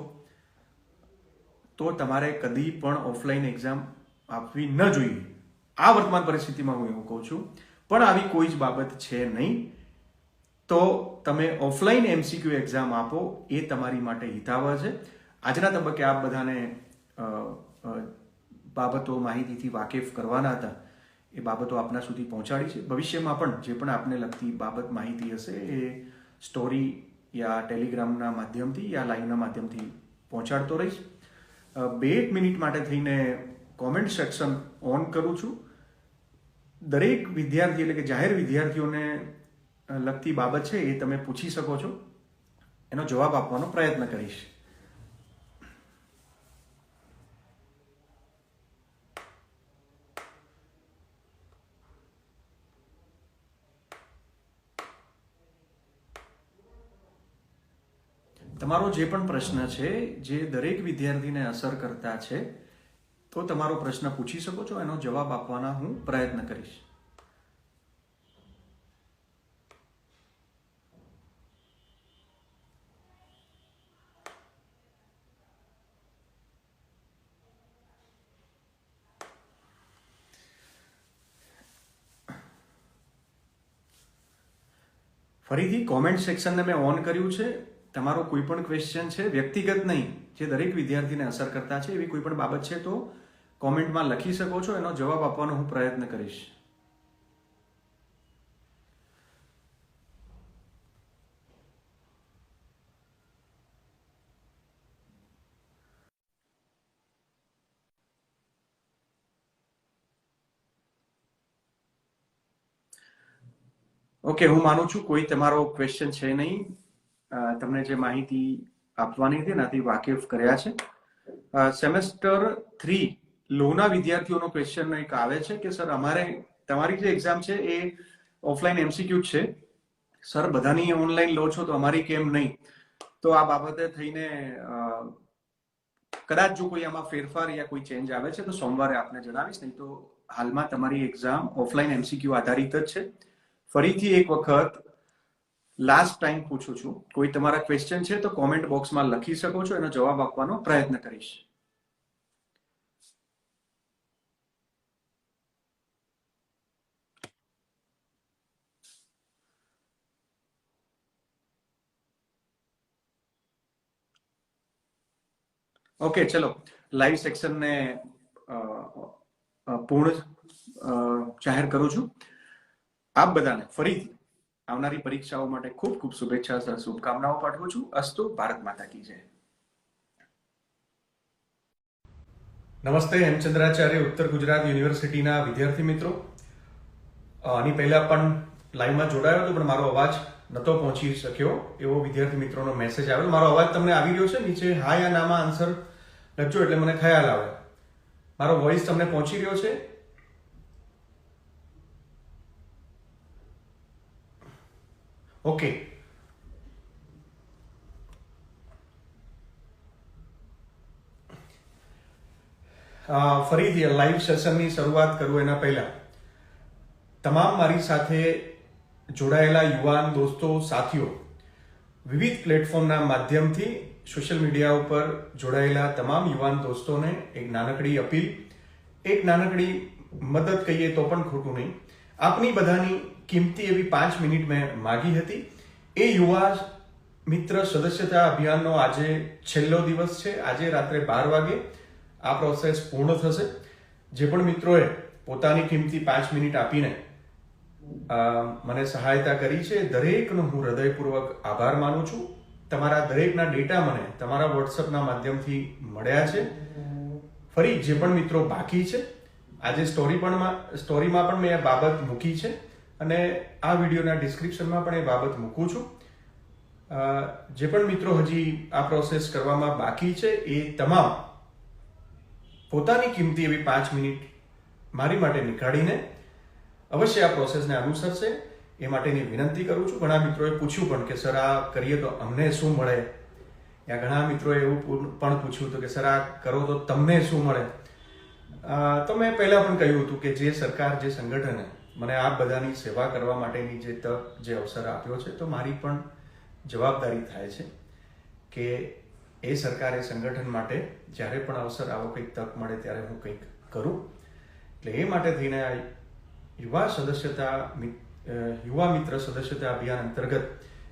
તો તમારે કદી પણ ઓફલાઈન એક્ઝામ આપવી ન જોઈએ. આ વર્તમાન પરિસ્થિતિમાં હું એવું કહું છું. પણ આવી કોઈ જ બાબત છે નહીં, તો તમે ઓફલાઈન MCQ એક્ઝામ આપો, એ તમારી માટે હિતાવહ છે. આજના તબક્કે આપ બધાને બાબતો માહિતીથી વાકેફ કરવાના હતા, એ બાબતો આપના સુધી પહોંચાડી છે. ભવિષ્યમાં પણ જે પણ આપને લગતી બાબત માહિતી હશે એ સ્ટોરી યા ટેલિગ્રામના માધ્યમથી યા લાઈવના માધ્યમથી પહોંચાડતો રહીશ. 2 મિનિટ માટે થઈને કોમેન્ટ સેક્શન ઓન કરું છું. દરેક વિદ્યાર્થી એટલે કે જાહેર વિદ્યાર્થીઓને લગતી બાબત છે એ તમે પૂછી શકો છો, એનો જવાબ આપવાનો પ્રયત્ન કરીશ. તમારો જે પણ પ્રશ્ન છે જે દરેક વિદ્યાર્થીને અસર કરતા છે, તો તમારો પ્રશ્ન પૂછી શકો છો, એનો જવાબ આપવાના હું પ્રયત્ન કરીશ. ફરીથી કોમેન્ટ સેક્શનને મેં ઓન કર્યું છે. તમારો કોઈ પણ ક્વેશ્ચન છે, વ્યક્તિગત નહીં, જે દરેક વિદ્યાર્થીને અસર કરતા છે એવી કોઈ પણ બાબત છે તો કોમેન્ટમાં લખી શકો છો, એનો જવાબ આપવાનો હું પ્રયત્ન કરીશ. ઓકે, હું માનું છું કોઈ તમારો ક્વેશ્ચન છે નહીં. તમને જે માહિતી આપવાની હતી એનાથી વાકેફ કર્યા છે. સેમેસ્ટર 3 લોના વિદ્યાર્થીઓનો ક્વેશ્ચન એક આવે છે કે સર અમારે તમારી જે એક્ઝામ છે એ ઓફલાઈન MCQ છે સર, બધાની ઓનલાઈન લો છો તો અમારી કેમ નહીં? તો આ બાબતે થઈને કદાચ જો કોઈ આમાં ફેરફાર યા કોઈ ચેન્જ આવે છે તો સોમવારે આપને જણાવીશ, નહીં તો હાલમાં તમારી એક્ઝામ ઓફલાઈન MCQ આધારિત જ છે. ફરીથી એક વખત લાસ્ટ ટાઈમ પૂછું છું, કોઈ તમારા ક્વેશ્ચન છે તો કોમેન્ટ બોક્સમાં લખી શકો છો, એનો જવાબ આપવાનો પ્રયત્ન કરીશ. ઓકે, ચલો લાઈવ સેક્શનને પૂર્ણ જાહેર કરું છું. આપ બધાને ફરીથી આવનારી પરીક્ષાઓ માટે ખૂબ ખૂબ શુભેચ્છા શુભકામનાઓ પાઠવું છું. અસ્તુ, ભારત માતા કી જય. નમસ્તે, હેમચંદ્રાચાર્ય, ઉત્તર ગુજરાત યુનિવર્સિટીના વિદ્યાર્થી મિત્રો. આની પહેલા પણ લાઈવમાં જોડાયો હતો, પણ મારો અવાજ નતો પહોંચી શક્યો એવો વિદ્યાર્થી મિત્રોનો મેસેજ આવ્યો. મારો અવાજ તમને આવી રહ્યો છે? નીચે હા યા નામાં આન્સર લખજો એટલે મને ખ્યાલ આવે. મારો વોઇસ તમને પહોંચી રહ્યો છે? ઓકે, ફરીથી લાઈવ સેશનની શરૂઆત કરું એના પહેલા તમામ મારી સાથે જોડાયેલા યુવાન દોસ્તો, સાથીઓ, વિવિધ પ્લેટફોર્મના માધ્યમથી સોશિયલ મીડિયા ઉપર જોડાયેલા તમામ યુવાન દોસ્તોને એક નાનકડી અપીલ, એક નાનકડી મદદ કહીએ તો પણ ખોટું નહીં. આપની બધાની કિંમતી એવી 5 મિનિટ મેં માગી હતી. એ યુવા મિત્ર સદસ્યતા અભિયાનનો આજે છેલ્લો દિવસ છે. આજે રાત્રે 12 વાગે આ પ્રોસેસ પૂર્ણ થશે. જે પણ મિત્રોએ પોતાની કિંમતી 5 મિનિટ આપીને મને સહાયતા કરી છે, દરેકનો હું હૃદયપૂર્વક આભાર માનું છું. તમારા દરેકના ડેટા મને તમારા વોટ્સઅપના માધ્યમથી મળ્યા છે. ફરી જે પણ મિત્રો બાકી છે, આજે સ્ટોરીમાં પણ મેં એ બાબત મૂકી છે અને આ વિડીયોના ડિસ્ક્રિપ્શનમાં પણ એ બાબત મૂકું છું. જે પણ મિત્રો હજી આ પ્રોસેસ કરવામાં બાકી છે એ તમામ પોતાની કિંમતી એવી 5 મિનિટ મારી માટે નીકાળીને અવશ્ય આ પ્રોસેસને અનુસરશે એ માટેની વિનંતી કરું છું. ઘણા મિત્રોએ પૂછ્યું પણ કે સર આ કરીએ તો અમને શું મળે, યા ઘણા મિત્રોએ એવું પણ પૂછ્યું હતું કે સર આ કરો તો તમને શું મળે. તો મેં પહેલા પણ કહ્યું હતું કે જે સરકાર, જે સંગઠને મને આ બધાની સેવા કરવા માટેની જે તક, જે અવસર આપ્યો છે, તો મારી પણ જવાબદારી થાય છે કે એ સરકાર, એ સંગઠન માટે જ્યારે પણ અવસર, આવો કંઈક તક મળે ત્યારે હું કંઈક કરું. એટલે એ માટે થઈને આ યુવા મિત્ર સદસ્યતા અભિયાન અંતર્ગત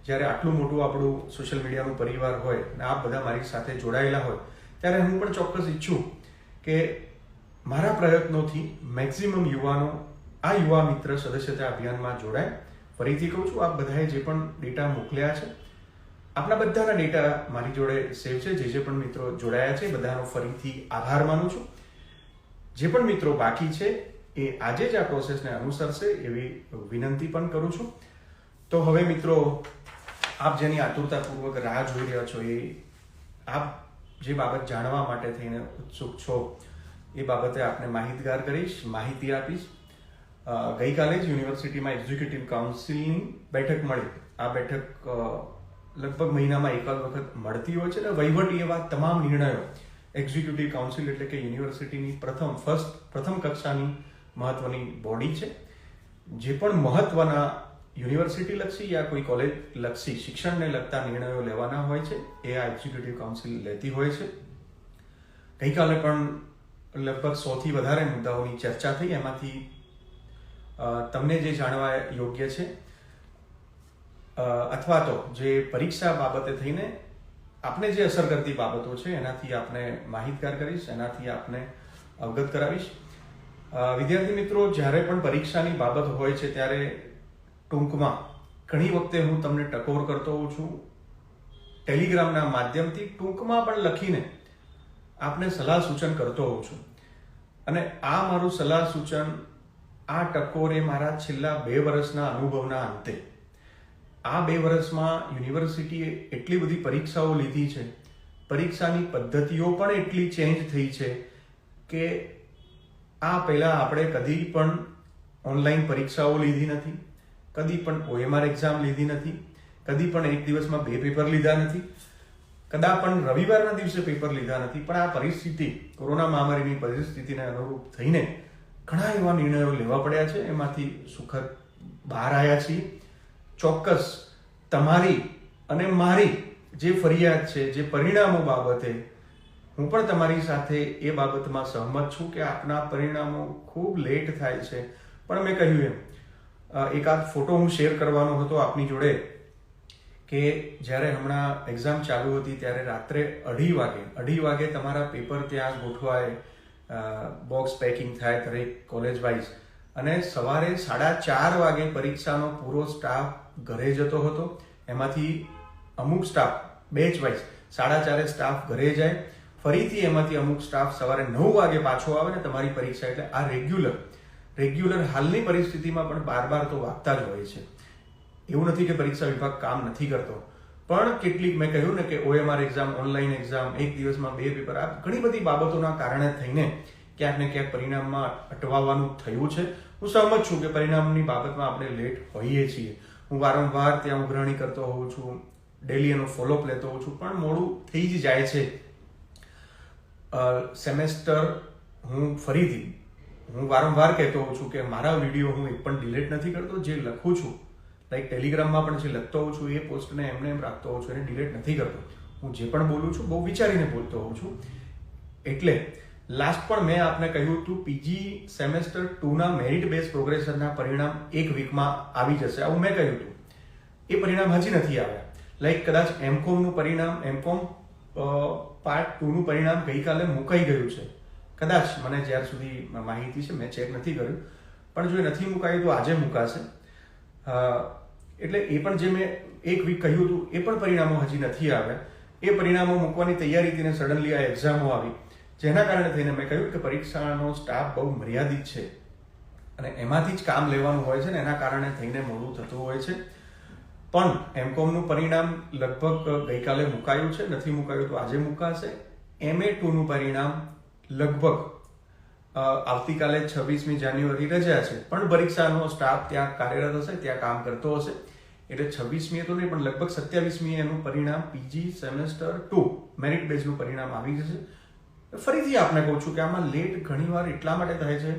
જ્યારે આટલું મોટું આપણું સોશિયલ મીડિયાનું પરિવાર હોય અને આપ બધા મારી સાથે જોડાયેલા હોય, ત્યારે હું પણ ચોક્કસ ઈચ્છું કે મારા પ્રયત્નોથી મેક્સિમમ યુવાનો આ યુવા મિત્ર સદસ્યતા અભિયાનમાં જોડાય. ફરીથી કહું છું, આપ બધાએ જે પણ ડેટા મોકલ્યા છે, આપણા બધાના ડેટા મારી જોડે સેવ છે. જે પણ મિત્રો જોડાયા છે બધાનો ફરીથી આભાર માનું છું. જે પણ મિત્રો બાકી છે એ આજે જ આ પ્રોસેસને અનુસરશે એવી વિનંતી પણ કરું છું. તો હવે મિત્રો, આપ જેની આતુરતાપૂર્વક રાહ જોઈ રહ્યા છો, એ આપ જે બાબત જાણવા માટે થઈને ઉત્સુક છો એ બાબતે આપને માહિતગાર કરીશ, માહિતી આપીશ. ગઈકાલે જ યુનિવર્સિટીમાં એક્ઝિક્યુટિવ કાઉન્સિલની બેઠક મળી. આ બેઠક લગભગ મહિનામાં એકાદ વખત મળતી હોય છે અને વહીવટી એવા તમામ નિર્ણયો, એક્ઝિક્યુટિવ કાઉન્સિલ એટલે કે યુનિવર્સિટીની પ્રથમ કક્ષાની મહત્વની બોડી છે. જે પણ મહત્વના યુનિવર્સિટી લક્ષી યા કોઈ કોલેજ લક્ષી શિક્ષણને લગતા નિર્ણયો લેવાના હોય છે એ આ એક્ઝિક્યુટિવ કાઉન્સિલ લેતી હોય છે. ગઈકાલે પણ લગભગ 100થી વધારે મુદ્દાઓની ચર્ચા થઈ. એમાંથી તમને જે જાણવા યોગ્ય છે અથવા તો જે પરીક્ષા બાબતે થઈને આપને જે અસર કરતી બાબતો છે એનાથી આપને માહિતગાર કરીશ, એનાથી આપને અવગત કરાવીશ. વિદ્યાર્થી મિત્રો, જ્યારે પણ પરીક્ષાની બાબત હોય છે ત્યારે ટૂંકમાં ઘણી વખતે હું તમને ટકોર કરતો હોઉં છું, ટેલિગ્રામના માધ્યમથી ટૂંકમાં પણ લખીને આપને સલાહ સૂચન કરતો હોઉં છું. અને આ મારું સલાહ સૂચન, આ ટકોર એ મારા છેલ્લા 2 વર્ષના અનુભવના અંતે, આ 2 વર્ષમાં યુનિવર્સિટીએ એટલી બધી પરીક્ષાઓ લીધી છે, પરીક્ષાની પદ્ધતિઓ પણ એટલી ચેન્જ થઈ છે કે આ પહેલા આપણે કદી પણ ઓનલાઈન પરીક્ષાઓ લીધી નથી, કદી પણ OMR એક્ઝામ લીધી નથી, કદી પણ એક દિવસમાં 2 પેપર લીધા નથી, કદા પણ રવિવારના દિવસે પેપર લીધા નથી. પણ આ પરિસ્થિતિ, કોરોના મહામારીની પરિસ્થિતિને અનુરૂપ થઈને ઘણા એવા નિર્ણયો લેવા પડ્યા છે, એમાંથી સુખદ બહાર આવ્યા છીએ. ચોક્કસ તમારી અને મારી જે ફરિયાદ છે, જે પરિણામો બાબતે હું પણ તમારી સાથે એ બાબતમાં સહમત છું કે આપના પરિણામો ખૂબ લેટ થાય છે. પણ મેં કહ્યું એમ એકાદ ફોટો હું શેર કરવાનો હતો આપની જોડે કે જ્યારે હમણાં એક્ઝામ ચાલુ હતી ત્યારે રાત્રે 2:30 વાગે તમારા પેપર ત્યાં ગોઠવાય, બોક્સ પેકિંગ થાય દરેક કોલેજ વાઇઝ, અને સવારે 4:30 વાગે પરીક્ષાનો પૂરો સ્ટાફ ઘરે જતો હતો. એમાંથી અમુક સ્ટાફ બેચ વાઇઝ 4:30 સ્ટાફ ઘરે જાય, ફરીથી એમાંથી અમુક સ્ટાફ સવારે 9 વાગે પાછો આવે ને તમારી પરીક્ષા. એટલે આ રેગ્યુલર હાલની પરિસ્થિતિમાં પણ બાર તો વાગતા જ હોય છે. એવું નથી કે પરીક્ષા વિભાગ કામ નથી કરતો, પણ કેટલીક મેં કહ્યું ને કે OMR એક્ઝામ, ઓનલાઈન એક્ઝામ, એક દિવસમાં 2 પેપર, આ ઘણી બધી બાબતોના કારણે થઈને ક્યાંક ને ક્યાંક પરિણામમાં અટવાવાનું થયું છે. હું સહમત છું કે પરિણામની બાબતમાં આપણે લેટ હોઈએ છીએ. હું વારંવાર ત્યાં ઉઘરાણી કરતો હોઉં છું, ડેલી એનો ફોલોઅપ લેતો હોઉં છું, પણ મોડું થઈ જ જાય છે. સેમેસ્ટર હું વારંવાર કહેતો હોઉં છું કે મારા વિડીયો હું એક પણ ડિલીટ નથી કરતો. જે લખું છું, લાઈક ટેલિગ્રામમાં પણ જે લખતો હોઉં છું એ પોસ્ટને એમ રાખતો હોઉં છું, એને ડિલીટ નથી કરતો. હું જે પણ બોલું છું બહુ વિચારીને બોલતો હોઉં છું. એટલે લાસ્ટ પણ મેં આપને કહ્યું હતું પીજી સેમેસ્ટર 2ના મેરિટ બેઝ પ્રોગ્રેશનના પરિણામ એક વીકમાં આવી જશે, આવું મેં કહ્યું હતું. એ પરિણામ હજી નથી આવ્યા. લાઈક કદાચ એમકોમનું પરિણામ, એમકોમ પાર્ટ 2નું પરિણામ ગઈકાલે મુકાઈ ગયું છે કદાચ, મને જ્યાર સુધી માહિતી છે, મેં ચેક નથી કર્યું, પણ જો એ નથી મુકાયું તો આજે મુકાશે. એટલે એ પણ જે મેં એક વીક કહ્યું હતું એ પણ પરિણામો હજી નથી આવ્યા. એ પરિણામો મૂકવાની તૈયારી થઈને સડનલી આ એક્ઝામો આવી, જેના કારણે થઈને મેં કહ્યું કે પરીક્ષાનો સ્ટાફ બહુ મર્યાદિત છે અને એમાંથી જ કામ લેવાનું હોય છે ને એના કારણે થઈને મોડું થતું હોય છે. પણ એમકોમનું પરિણામ લગભગ ગઈકાલે મુકાયું છે, નથી મુકાયું તો આજે મુકાશે. MA2નું પરિણામ લગભગ આવતીકાલે 26મી જાન્યુઆરી રજા છે, પણ પરીક્ષાનો સ્ટાફ ત્યાં કાર્યરત હશે, ત્યાં કામ કરતો હશે. એટલે 26મીએ તો નહીં પણ લગભગ 27મીએ એનું પરિણામ પીજી સેમેસ્ટર 2 મેરિટ બેઝનું પરિણામ આવી જશે. ફરીથી આપને કહું છું કે આમાં લેટ ઘણીવાર એટલા માટે થાય છે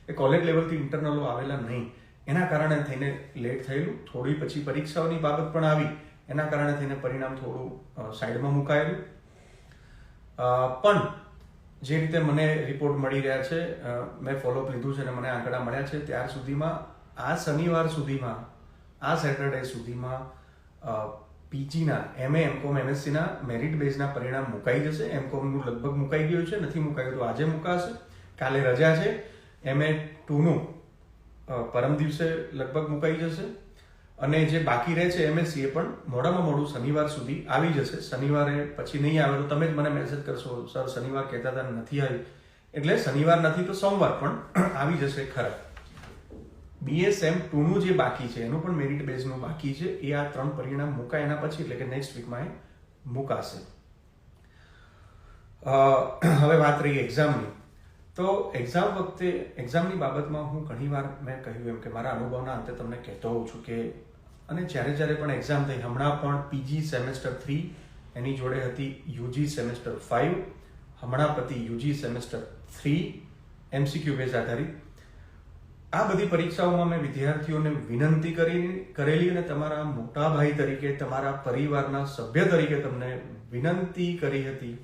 કે કોલેજ લેવલથી ઇન્ટરનલો આવેલા નહીં, એના કારણે થઈને લેટ થયેલું. થોડી પછી પરીક્ષાઓની બાબત પણ આવી, એના કારણે થઈને પરિણામ થોડું સાઈડમાં મુકાયેલું. પણ જે રીતે મને રિપોર્ટ મળી રહ્યા છે, મેં ફોલોઅપ લીધું છે અને મને આંકડા મળ્યા છે, ત્યાર સુધીમાં આ શનિવાર સુધીમાં, આ સેટરડે સુધીમાં પીજીના MA, MCOM, MSCના મેરિટ બેઝના પરિણામ મુકાઈ જશે. એમકોમનું લગભગ મુકાઈ ગયું છે, નથી મુકાયું તો આજે મુકાશે. કાલે રજા છે. MA2નું પરમ દિવસે લગભગ મુકાઈ જશે અને જે બાકી રહે છે MSc એ પણ મોડામાં મોડું શનિવાર સુધી આવી જશે. શનિવારે પછી નહીં આવે તો તમે જ મને મેસેજ કરશો, સર શનિવાર કહેતા હતા નથી આવી, એટલે શનિવાર નથી તો સોમવાર પણ આવી જશે ખરા. BSM2નું જે બાકી છે એનું પણ મેરિટ બેઝનું બાકી છે. એ આ 3 પરિણામ મુકાય એના પછી, એટલે કે નેક્સ્ટ વીકમાં એ મુકાશે. હવે વાત રહી એક્ઝામની, તો એક્ઝામ વખતે એક્ઝામની બાબતમાં હું ઘણીવાર મેં કહ્યું એમ કે મારા અનુભવના અંતે તમને કહેતો હોઉં છું કે, અને જ્યારે પણ એક્ઝામ થઈ, હમણાં પણ પીજી સેમેસ્ટર 3 એની જોડે હતી UG સેમેસ્ટર 5, હમણાં પછી UG સેમેસ્ટર 3 MCQ બેઝ આધારિત. આ બધી પરીક્ષાઓમાં મેં વિદ્યાર્થીઓને વિનંતી કરેલી અને તમારા મોટા ભાઈ તરીકે, તમારા પરિવારના સભ્ય તરીકે તમને વિનંતી કરી હતી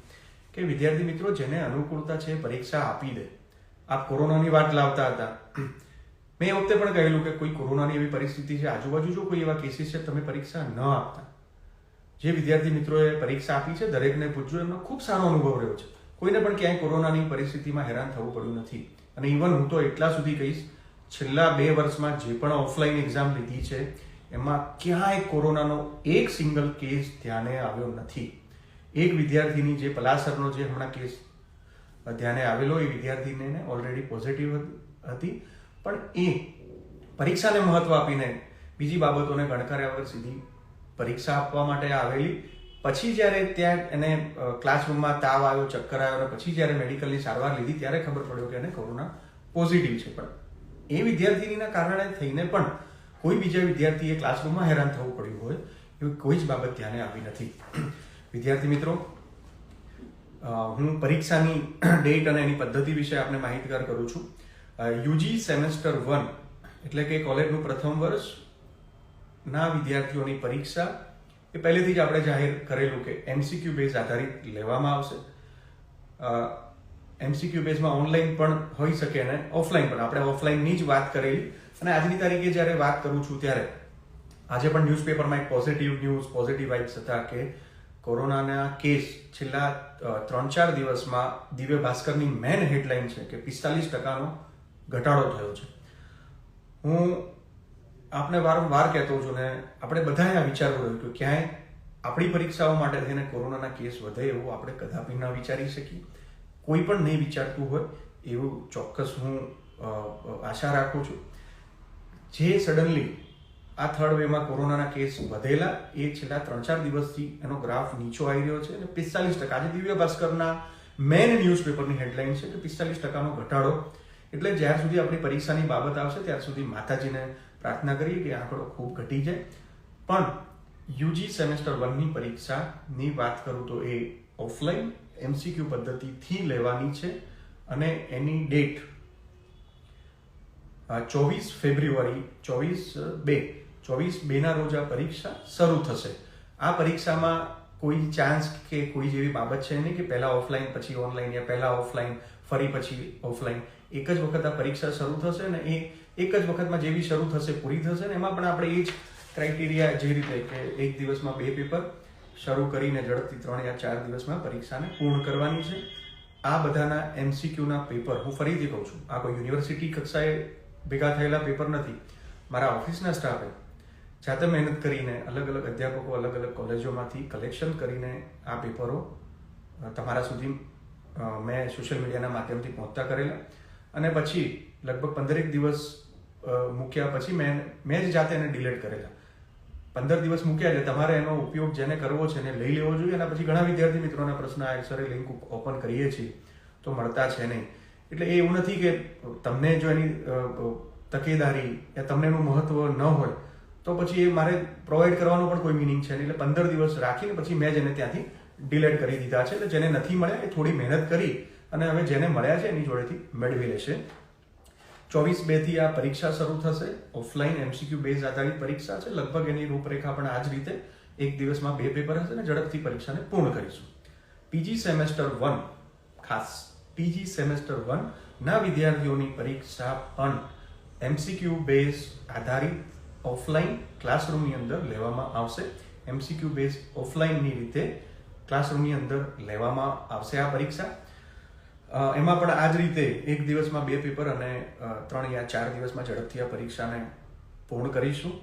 કે વિદ્યાર્થી મિત્રો જેને અનુકૂળતા છે પરીક્ષા આપી દે. આપ કોરોનાની વાત લાવતા હતા, મેં એ વખતે પણ કહેલું કે કોઈ કોરોનાની એવી પરિસ્થિતિ છે, આજુબાજુ જો કોઈ એવા કેસીસ છે, તમે પરીક્ષા ન આપતા. જે વિદ્યાર્થી મિત્રોએ પરીક્ષા આપી છે દરેકને પૂછજો, એમનો ખૂબ સારો અનુભવ રહ્યો છે. કોઈને પણ ક્યાંય કોરોનાની પરિસ્થિતિમાં હેરાન થવું પડ્યું નથી. અને ઇવન હું તો એટલા સુધી કહીશ, છેલ્લા 2 વર્ષમાં જે પણ ઓફલાઈન એક્ઝામ લીધી છે એમાં ક્યાંય કોરોનાનો એક સિંગલ કેસ ધ્યાને આવ્યો નથી. એક વિદ્યાર્થીની જે પલાસરનો જે હમણાં કેસ ધ્યાને આવેલો, એ વિદ્યાર્થીને ઓલરેડી પોઝિટિવ હતી, પણ એ પરીક્ષાને મહત્વ આપીને બીજી બાબતોને ગણકાર્યા વગર સીધી પરીક્ષા આપવા માટે આવેલી. પછી જ્યારે ત્યાં એને ક્લાસરૂમમાં તાવ આવ્યો, ચક્કર આવ્યો અને પછી જ્યારે મેડિકલની સારવાર લીધી ત્યારે ખબર પડ્યો કે એને કોરોના પોઝિટિવ છે. પણ એ વિદ્યાર્થીનીના કારણે થઈને પણ કોઈ બીજા વિદ્યાર્થીએ ક્લાસરૂમમાં હેરાન થવું પડ્યું હોય એવી કોઈ જ બાબત ધ્યાને આવી નથી. વિદ્યાર્થી મિત્રો, હું પરીક્ષાની ડેટ અને એની પદ્ધતિ વિશે આપને માહિતગાર કરું છું. યુજી સેમેસ્ટર 1 એટલે કે કોલેજનું પ્રથમ વર્ષના વિદ્યાર્થીઓની પરીક્ષા એ પહેલેથી જ આપણે જાહેર કરેલું કે એમસીક્યુ બેઝ આધારિત લેવામાં આવશે. એમસીક્યુ બેઝમાં ઓનલાઈન પણ હોઈ શકે અને ઓફલાઈન પણ. આપણે ઓફલાઈનની જ વાત કરેલી અને આજની તારીખે જ્યારે વાત કરું છું ત્યારે આજે પણ ન્યૂઝપેપરમાં એક પોઝિટિવ વાઇબ્સ હતા કે કોરોનાના કેસ છેલ્લા 3-4 દિવસમાં દિવ્ય ભાસ્કરની મેન હેડલાઇન છે કે 45% ઘટાડો થયો છે. હું આપને વારંવાર કહેતો છું ને આપણે બધાએ આ વિચારવું રહ્યું કે ક્યાંય આપણી પરીક્ષાઓ માટે થઈને કોરોનાના કેસ વધે એવું આપણે કદાપી ન વિચારી શકીએ. કોઈ પણ નહીં વિચારતું હોય એવું ચોક્કસ હું આશા રાખું છું. જે સડનલી આ થર્ડ વેમાં કોરોનાના કેસ વધેલા એ છેલ્લા 3-4 દિવસથી એનો ગ્રાફ નીચો આવી રહ્યો છે અને 45%. આજે દિવ્ય ભાસ્કરના મેન ન્યૂઝપેપરની હેડલાઇન છે કે 45%નો ઘટાડો. એટલે જ્યાર સુધી આપણી પરીક્ષાની બાબત આવશે ત્યાર સુધી માતાજીને પ્રાર્થના કરીએ કે આંકડો ખૂબ ઘટી જાય. પણ યુજી સેમેસ્ટર 1ની પરીક્ષાની વાત કરું તો એ ઓફલાઈન એમસીક્યુ પદ્ધતિથી લેવાની છે અને એની ડેટ 24 ફેબ્રુઆરી 24/2ના રોજ આ પરીક્ષા શરૂ થશે. આ પરીક્ષામાં કોઈ ચાન્સ કે કોઈ જેવી બાબત છે નહીં કે પહેલા ઓફલાઈન પછી ઓનલાઈન યા પહેલા ઓફલાઈન ફરી પછી ઓફલાઈન. એક જ વખત આ પરીક્ષા શરૂ થશે અને એ એક જ વખતમાં જેવી શરૂ થશે પૂરી થશે ને એમાં પણ આપણે એ જ ક્રાઇટેરિયા જે રીતે કે એક દિવસમાં 2 પેપર શરૂ કરીને ઝડપથી 3 યા 4 દિવસમાં પરીક્ષાને પૂર્ણ કરવાની છે. આ બધાના એમસીક્યુના પેપર હું ફરીથી કહું છું, આ કોઈ યુનિવર્સિટી કક્ષાએ ભેગા થયેલા પેપર નથી. મારા ઓફિસના સ્ટાફે જાતે મહેનત કરીને અલગ અલગ અધ્યાપકો અલગ અલગ કોલેજોમાંથી કલેક્શન કરીને આ પેપરો તમારા સુધી મેં સોશિયલ મીડિયાના માધ્યમથી પહોંચતા કરેલા અને પછી લગભગ 15 દિવસ મૂક્યા પછી મેં જ જાતે એને ડિલીટ કરેલા. 15 દિવસ મૂક્યા એટલે તમારે એનો ઉપયોગ જેને કરવો છે એને લઈ લેવો જોઈએ. એના પછી ઘણા વિદ્યાર્થી મિત્રોના પ્રશ્ન આવે, સર લિંક ઓપન કરીએ છીએ તો મળતા છે નહીં. એટલે એ એવું નથી કે તમને જો એની તકેદારી યા તમને એનું મહત્વ ન હોય તો પછી એ મારે પ્રોવાઈડ કરવાનો પણ કોઈ મિનિંગ છે નહીં. એટલે 15 દિવસ રાખીને પછી મેં જ એને ત્યાંથી ડિલીટ કરી દીધા છે. એટલે જેને નથી મળ્યા એ થોડી મહેનત કરી અને હવે જેને મળ્યા છે એની જોડેથી મેળવી લેશે. 24/2થી આ પરીક્ષા શરૂ થશે. ઓફલાઈન એમસીક્યુ બેઝ આધારિત પરીક્ષા છે. લગભગ એની રૂપરેખા પણ આ જ રીતે એક દિવસમાં 2 પેપર હશે અને ઝડપથી પરીક્ષાને પૂર્ણ કરીશું. પીજી સેમેસ્ટર 1 ખાસ પીજી સેમેસ્ટર 1ના વિદ્યાર્થીઓની પરીક્ષા પણ એમસીક્યુ બેઝ આધારિત ઓફલાઈન ક્લાસરૂમની અંદર લેવામાં આવશે. એમસીક્યુ બેઝ ઓફલાઈનની રીતે ક્લાસરૂમની અંદર લેવામાં આવશે આ પરીક્ષા. એમાં પણ આ જ રીતે એક દિવસમાં 2 પેપર અને 3 યા 4 દિવસમાં ઝડપથી આ પરીક્ષાને પૂર્ણ કરીશું.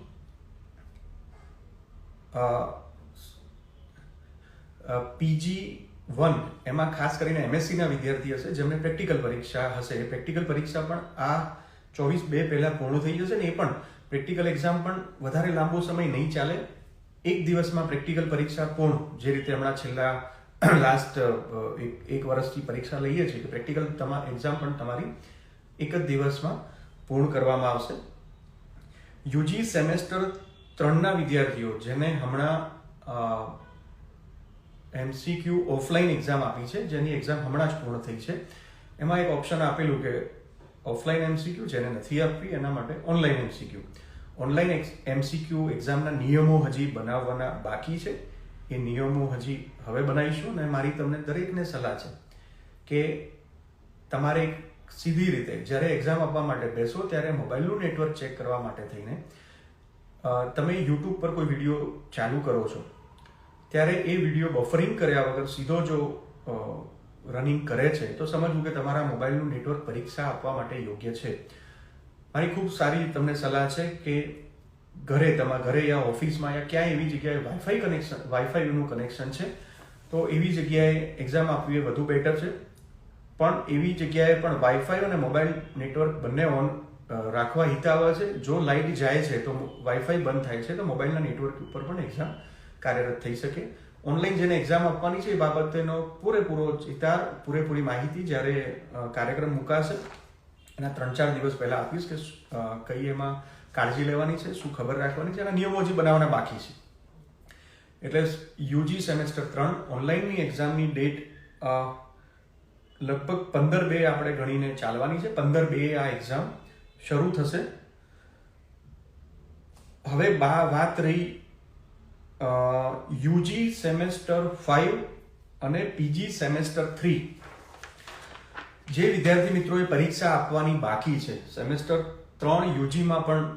PG1 એમાં ખાસ કરીને એમએસસીના વિદ્યાર્થી હશે જેમને પ્રેક્ટિકલ પરીક્ષા હશે. એ પ્રેક્ટિકલ પરીક્ષા પણ આ 24/2 પહેલા પૂર્ણ થઈ જશે ને એ પણ પ્રેક્ટિકલ એક્ઝામ પણ વધારે લાંબો સમય નહીં ચાલે. એક દિવસમાં પ્રેક્ટિકલ પરીક્ષા પૂર્ણ, જે રીતે હમણાં છેલ્લા લાસ્ટ એક વર્ષથી પરીક્ષા લઈએ છીએ કે પ્રેક્ટિકલ એક્ઝામ પણ તમારી એક જ દિવસમાં પૂર્ણ કરવામાં આવશે. યુજી સેમેસ્ટર 3ના વિદ્યાર્થીઓ જેને હમણાં એમસીક્યુ ઓફલાઈન એક્ઝામ આપી છે, જેની એક્ઝામ હમણાં જ પૂર્ણ થઈ છે, એમાં એક ઓપ્શન આપેલું કે ઓફલાઈન એમસીક્યુ જેને નથી આપવી એના માટે ઓનલાઈન એમસીક્યુ. ઓનલાઈન એમસીક્યુ એક્ઝામના નિયમો હજી બનાવવાના બાકી છે. એ નિયમો હજી હવે બનાવીશું અને મારી તમને દરેકને સલાહ છે કે તમારે સીધી રીતે જ્યારે એક્ઝામ આપવા માટે બેસો ત્યારે મોબાઈલનું નેટવર્ક ચેક કરવા માટે થઈને તમે યુટ્યુબ પર કોઈ વિડીયો ચાલુ કરો છો ત્યારે એ વિડીયો બફરિંગ કર્યા વગર સીધો જો રનિંગ કરે છે તો સમજવું કે તમારા મોબાઈલનું નેટવર્ક પરીક્ષા આપવા માટે યોગ્ય છે. મારી ખૂબ સારી તમને સલાહ છે કે ઘરે યા ઓફિસમાં યા ક્યાંય એવી જગ્યાએ વાઈફાઈનું કનેક્શન છે તો એવી જગ્યાએ એક્ઝામ આપવી એ વધુ બેટર છે. પણ એવી જગ્યાએ પણ વાઈફાઈ અને મોબાઈલ નેટવર્ક બંને ઓન રાખવા હિતાવહ છે. જો લાઇટ જાય છે તો વાઈફાઈ બંધ થાય છે તો મોબાઈલના નેટવર્ક ઉપર પણ એક્ઝામ કાર્યરત થઈ શકે. ઓનલાઈન જેને એક્ઝામ આપવાની છે એ બાબતેનો પૂરેપૂરી માહિતી જ્યારે કાર્યક્રમ મુકાશે એના 3-4 દિવસ પહેલા આપીશ કે કઈ એમાં કાળજી લેવાની છે, શું ખબર રાખવાની છે, એના નિયમો હજી બનાવવાના બાકી છે. એટલે યુજી સેમેસ્ટર 3 ઓનલાઈનની એક્ઝામની ડેટ લગભગ 15/2 આપણે ગણીને ચાલવાની છે. 15/2 આ એક્ઝામ શરૂ થશે. હવે વાત રહી યુજી સેમેસ્ટર 5 અને પીજી સેમેસ્ટર 3. જે વિદ્યાર્થી મિત્રોએ પરીક્ષા આપવાની બાકી છે, સેમેસ્ટર 3 યુજીમાં પણ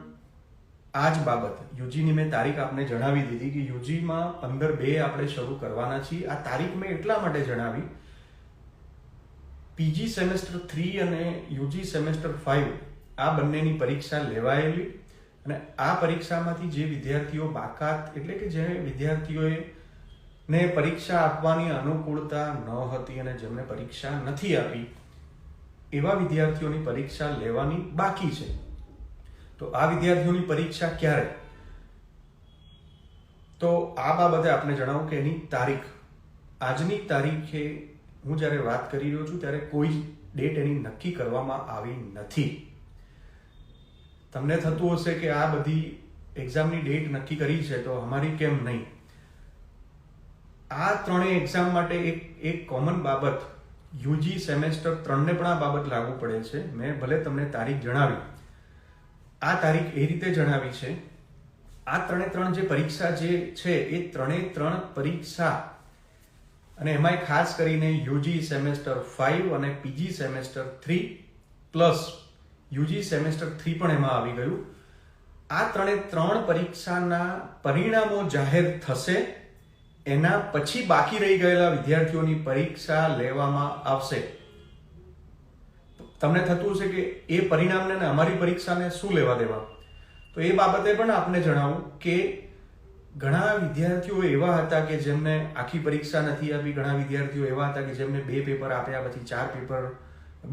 આ જ બાબત, યુજીની મેં તારીખ આપને જણાવી દીધી કે યુજીમાં 15/2 આપણે શરૂ કરવાના છીએ. આ તારીખ મેં એટલા માટે જણાવી, પીજી સેમેસ્ટર 3 અને યુજી સેમેસ્ટર 5 આ બંનેની પરીક્ષા લેવાયેલી અને આ પરીક્ષામાંથી જે વિદ્યાર્થીઓ બાકાત, એટલે કે જે વિદ્યાર્થીઓએ ને પરીક્ષા આપવાની અનુકૂળતા ન હતી અને જેમને પરીક્ષા નથી આપી, એવા વિદ્યાર્થીઓની પરીક્ષા લેવાની બાકી છે. તો આ વિદ્યાર્થીઓની પરીક્ષા ક્યારે, તો આ બાબતે આપણે જણાવું કે એની તારીખ, આજની તારીખે હું જ્યારે વાત કરી રહ્યો છું ત્યારે કોઈ ડેટ એની નક્કી કરવામાં આવી નથી. તમને થતું હશે કે આ બધી એક્ઝામની ડેટ નક્કી કરી છે તો અમારી કેમ નહીં. આ ત્રણેય એક્ઝામ માટે એક કોમન બાબત, યુજી સેમેસ્ટર 3 ને પણ આ બાબત લાગુ પડે છે. મેં ભલે તમને તારીખ જણાવી, આ તારીખ એ રીતે જણાવી છે, આ 3 જે પરીક્ષા જે છે એ 3 પરીક્ષા, અને એમાંય ખાસ કરીને યુજી સેમેસ્ટર 5 અને PG semester 3 plus UG semester 3 પણ એમાં આવી ગયું. આ 3 પરીક્ષાના પરિણામો જાહેર થશે, એના પછી બાકી રહી ગયેલા વિદ્યાર્થીઓની પરીક્ષા લેવામાં આવશે. તમને થતું હશે કે એ પરિણામને ને અમારી પરીક્ષાને શું લેવા દેવા, તો એ બાબતે પણ આપને જણાવું કે ઘણા વિદ્યાર્થીઓ એવા હતા કે જેમને આખી પરીક્ષા નથી આપી, ઘણા વિદ્યાર્થીઓ એવા હતા કે જેમને 2 પેપર આપ્યા પછી 4 પેપર,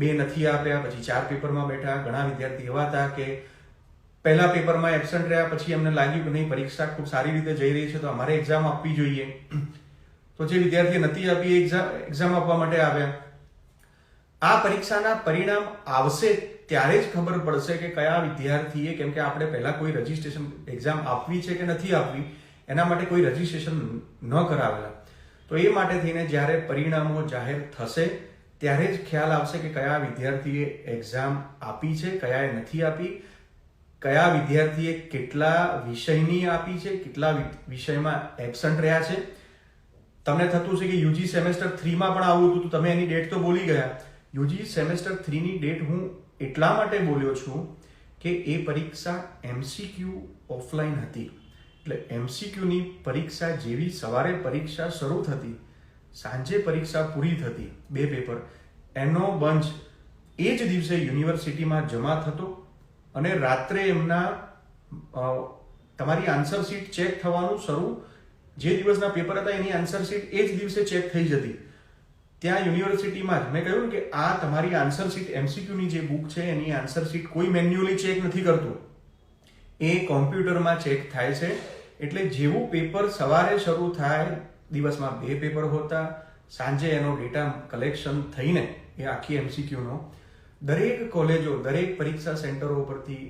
2 નથી આપ્યા પછી 4 પેપરમાં બેઠા. ઘણા વિદ્યાર્થી એવા હતા કે પહેલા પેપરમાં એબસન્ટ રહ્યા, પછી એમને લાગ્યું કે નહીં પરીક્ષા ખૂબ સારી રીતે જઈ રહી છે તો અમારે એક્ઝામ આપવી જોઈએ. તો જે વિદ્યાર્થી નથી આપી એક્ઝામ આપવા માટે આવ્યા. આ પરીક્ષાના પરિણામ આવશે ત્યારે જ ખબર પડશે કે કયા વિદ્યાર્થીએ, કેમ કે આપણે પહેલા કોઈ રજીસ્ટ્રેશન એક્ઝામ આપવી છે કે નથી આપવી એના માટે કોઈ રજીસ્ટ્રેશન ન કરાવેલા. તો એ માટે થઈને જ્યારે પરિણામો જાહેર થશે ત્યારે જ ખ્યાલ આવશે કે કયા વિદ્યાર્થીએ એક્ઝામ આપી છે, કયાએ નથી આપી, કયા વિદ્યાર્થીએ કેટલા વિષયની આપી છે, કેટલા વિષયમાં એબસન્ટ રહ્યા છે. તમને થતું છે કે યુજી સેમેસ્ટર 3માં પણ આવું હતું તો તમે એની ડેટ તો બોલી ગયા. યુજી સેમેસ્ટર 3ની ડેટ હું એટલા માટે બોલ્યો છું કે એ પરીક્ષા એમસીક્યુ ઓફલાઈન હતી. એટલે એમસીક્યુની પરીક્ષા જેવી સવારે પરીક્ષા શરૂ થતી, સાંજે પરીક્ષા પૂરી થતી, 2 પેપર, એનો બંચ એ જ દિવસે યુનિવર્સિટીમાં જમા થતો અને રાત્રે એમના તમારી આન્સર શીટ ચેક થવાનું શરૂ, જે દિવસના પેપર હતા એની આન્સર શીટ એ જ દિવસે ચેક થઈ જતી ત્યાં યુનિવર્સિટીમાં જ. મેં કહ્યું કે આ તમારી આન્સર શીટ, એમસીક્યુની જે બુક છે એની આન્સર શીટ કોઈ મેન્યુઅલી ચેક નથી કરતું, એ કોમ્પ્યુટરમાં ચેક થાય છે. એટલે જેવું પેપર સવારે શરૂ થાય, દિવસમાં 2 પેપર હોતા, સાંજે એનો ડેટા કલેક્શન થઈને એ આખી એમસીક્યુનો દરેક કોલેજો, દરેક પરીક્ષા સેન્ટરો પરથી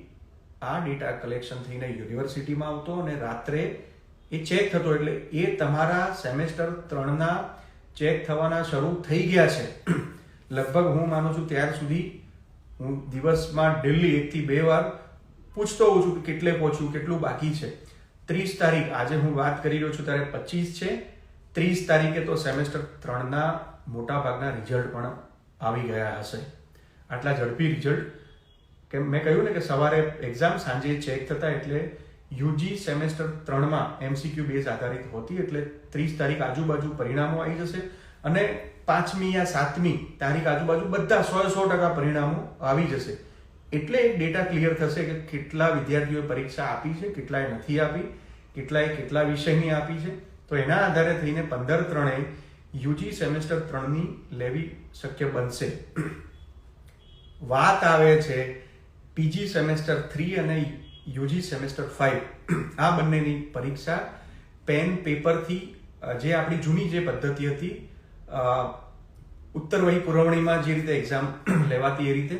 આ ડેટા કલેક્શન થઈને યુનિવર્સિટીમાં આવતો અને રાત્રે એ ચેક થતો. એટલે એ તમારા સેમેસ્ટર 3ના ચેક થવાના શરૂ થઈ ગયા છે. લગભગ હું માનું છું ત્યાર સુધી હું દિવસમાં ડેલી 1 થી 2 વાર પૂછતો હોઉં છું કે કેટલે પહોંચ્યું, કેટલું બાકી છે. 30 તારીખ, આજે હું વાત કરી રહ્યો છું ત્યારે 25 છે, 30 તારીખે તો સેમેસ્ટર 3ના મોટા ભાગના રિઝલ્ટ પણ આવી ગયા હશે. આટલા ઝડપી રિઝલ્ટ, કે મેં કહ્યું ને કે સવારે એક્ઝામ, સાંજે ચેક થતા. એટલે યુજી સેમેસ્ટર 3માં એમસીક્યુ બેઝ આધારિત હોતી. એટલે 30 તારીખ આજુબાજુ પરિણામો આવી જશે અને 5મી યા 7મી તારીખ આજુબાજુ બધા 100% પરિણામો આવી જશે. એટલે એક ડેટા ક્લિયર થશે કે કેટલા વિદ્યાર્થીઓએ પરીક્ષા આપી છે, કેટલાએ નથી આપી, કેટલાએ કેટલા વિષયની આપી છે. તો એના આધારે થઈને 15/3 યુજી સેમેસ્ટર 3ની લેવી શક્ય બનશે. વાત આવે છે પીજી સેમેસ્ટર 3 અને યુજી સેમેસ્ટર 5 આ બંનેની પરીક્ષા પેન પેપરથી, જે આપણી જૂની જે પદ્ધતિ હતી ઉત્તર વહી પુરવણીમાં જે રીતે એક્ઝામ લેવાતી એ રીતે,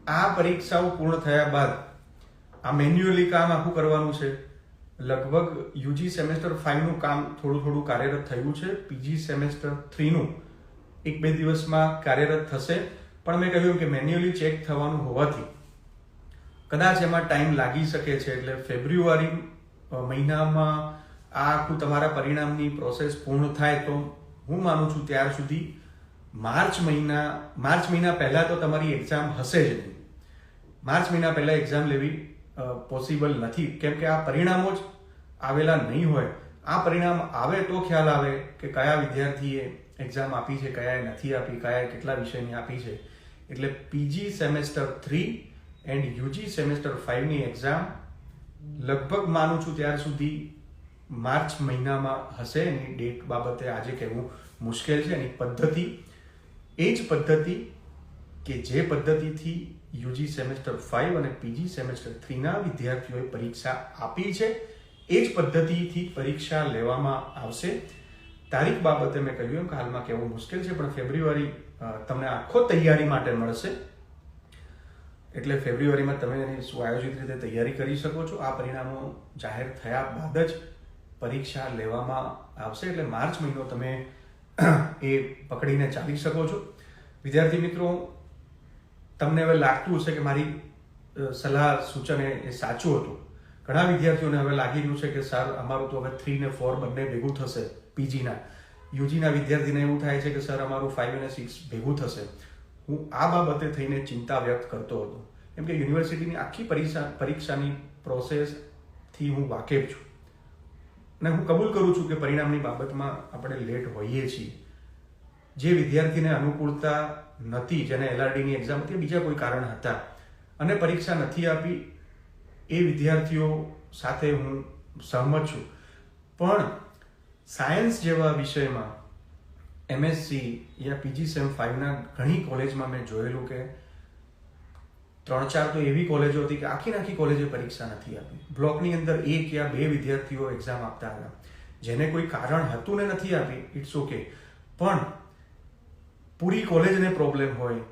આ પરીક્ષાઓ પૂર્ણ થયા બાદ આ મેન્યુઅલી કામ આખું કરવાનું છે. લગભગ યુજી સેમેસ્ટર 5નું કામ થોડું કાર્યરત થયું છે. પીજી સેમેસ્ટર 3નું 1-2 દિવસમાં કાર્યરત થશે, પણ મેં કહ્યું કે મેન્યુઅલી ચેક થવાનું હોવાથી કદાચ એમાં ટાઈમ લાગી શકે છે. એટલે ફેબ્રુઆરી મહિનામાં આ આખું તમારા પરિણામની પ્રોસેસ પૂર્ણ થાય તો હું માનું છું ત્યાર સુધી માર્ચ મહિના પહેલાં તો તમારી એક્ઝામ હશે જ નહીં. માર્ચ મહિના પહેલાં એક્ઝામ લેવી પોસિબલ નથી, કેમ કે આ પરિણામો જ આવેલા નહીં હોય. આ પરિણામ આવે તો ખ્યાલ આવે કે કયા વિદ્યાર્થીએ એક્ઝામ આપી છે, કયાએ નથી આપી, કયાએ કેટલા વિષયની આપી છે. એટલે PG semester 3 and UG semester 5ની એક્ઝામ લગભગ માનું છું ત્યાર સુધી માર્ચ મહિનામાં હશે. એની ડેટ બાબતે આજે કહેવું મુશ્કેલ છે. એની પદ્ધતિ એ જ પદ્ધતિ કે જે પદ્ધતિથી યુજી સેમેસ્ટર 5 અને પીજી સેમેસ્ટર 3ના વિદ્યાર્થીઓએ પરીક્ષા આપી છે, એ જ પદ્ધતિથી પરીક્ષા લેવામાં આવશે. તારીખ બાબતે મેં કહ્યું એમ કે હાલમાં કહેવું મુશ્કેલ છે, પણ ફેબ્રુઆરી તમને આખો તૈયારી માટે મળશે. એટલે ફેબ્રુઆરીમાં તમે એની સુઆયોજિત રીતે તૈયારી કરી શકો છો. આ પરિણામો જાહેર થયા બાદ જ પરીક્ષા લેવામાં આવશે. એટલે માર્ચ મહિનો તમે એ પકડીને ચાલી શકો છો. વિદ્યાર્થી મિત્રો, તમને હવે લાગતું હશે કે મારી સલાહ સૂચન એ સાચું હતું. ઘણા વિદ્યાર્થીઓને હવે લાગી રહ્યું છે કે સર અમારું તો હવે 3 ને 4 બંને ભેગું થશે પીજીના. યુજીના વિદ્યાર્થીને એવું થાય છે કે સર અમારું 5 અને 6 ભેગું થશે. હું આ બાબતે થઈને ચિંતા વ્યક્ત કરતો હતો, કેમ કે યુનિવર્સિટીની આખી પરીક્ષાની પ્રોસેસથી હું વાકેફ છું અને હું કબૂલ કરું છું કે પરિણામની બાબતમાં આપણે લેટ હોઈએ છીએ. જે વિદ્યાર્થીને અનુકૂળતા નથી, જેને એલઆરડીની એક્ઝામ હતી, બીજા કોઈ કારણ હતા અને પરીક્ષા નથી આપી, એ વિદ્યાર્થીઓ સાથે હું સહમત છું. પણ સાયન્સ જેવા વિષયમાં એમએસસી યા પીજી સેમ 5ના ઘણી કોલેજમાં મેં જોયેલું કે 3-4 તો એવી કોલેજો હતી કે આખી કોલેજે પરીક્ષા નથી આપી. બ્લોકની અંદર 1 યા 2 વિદ્યાર્થીઓ એક્ઝામ આપતા હતા, જેને કોઈ કારણ હતું ને નથી આપી, ઇટ્સ ઓકે. પણ પૂરી કોલેજને પ્રોબ્લેમ હોય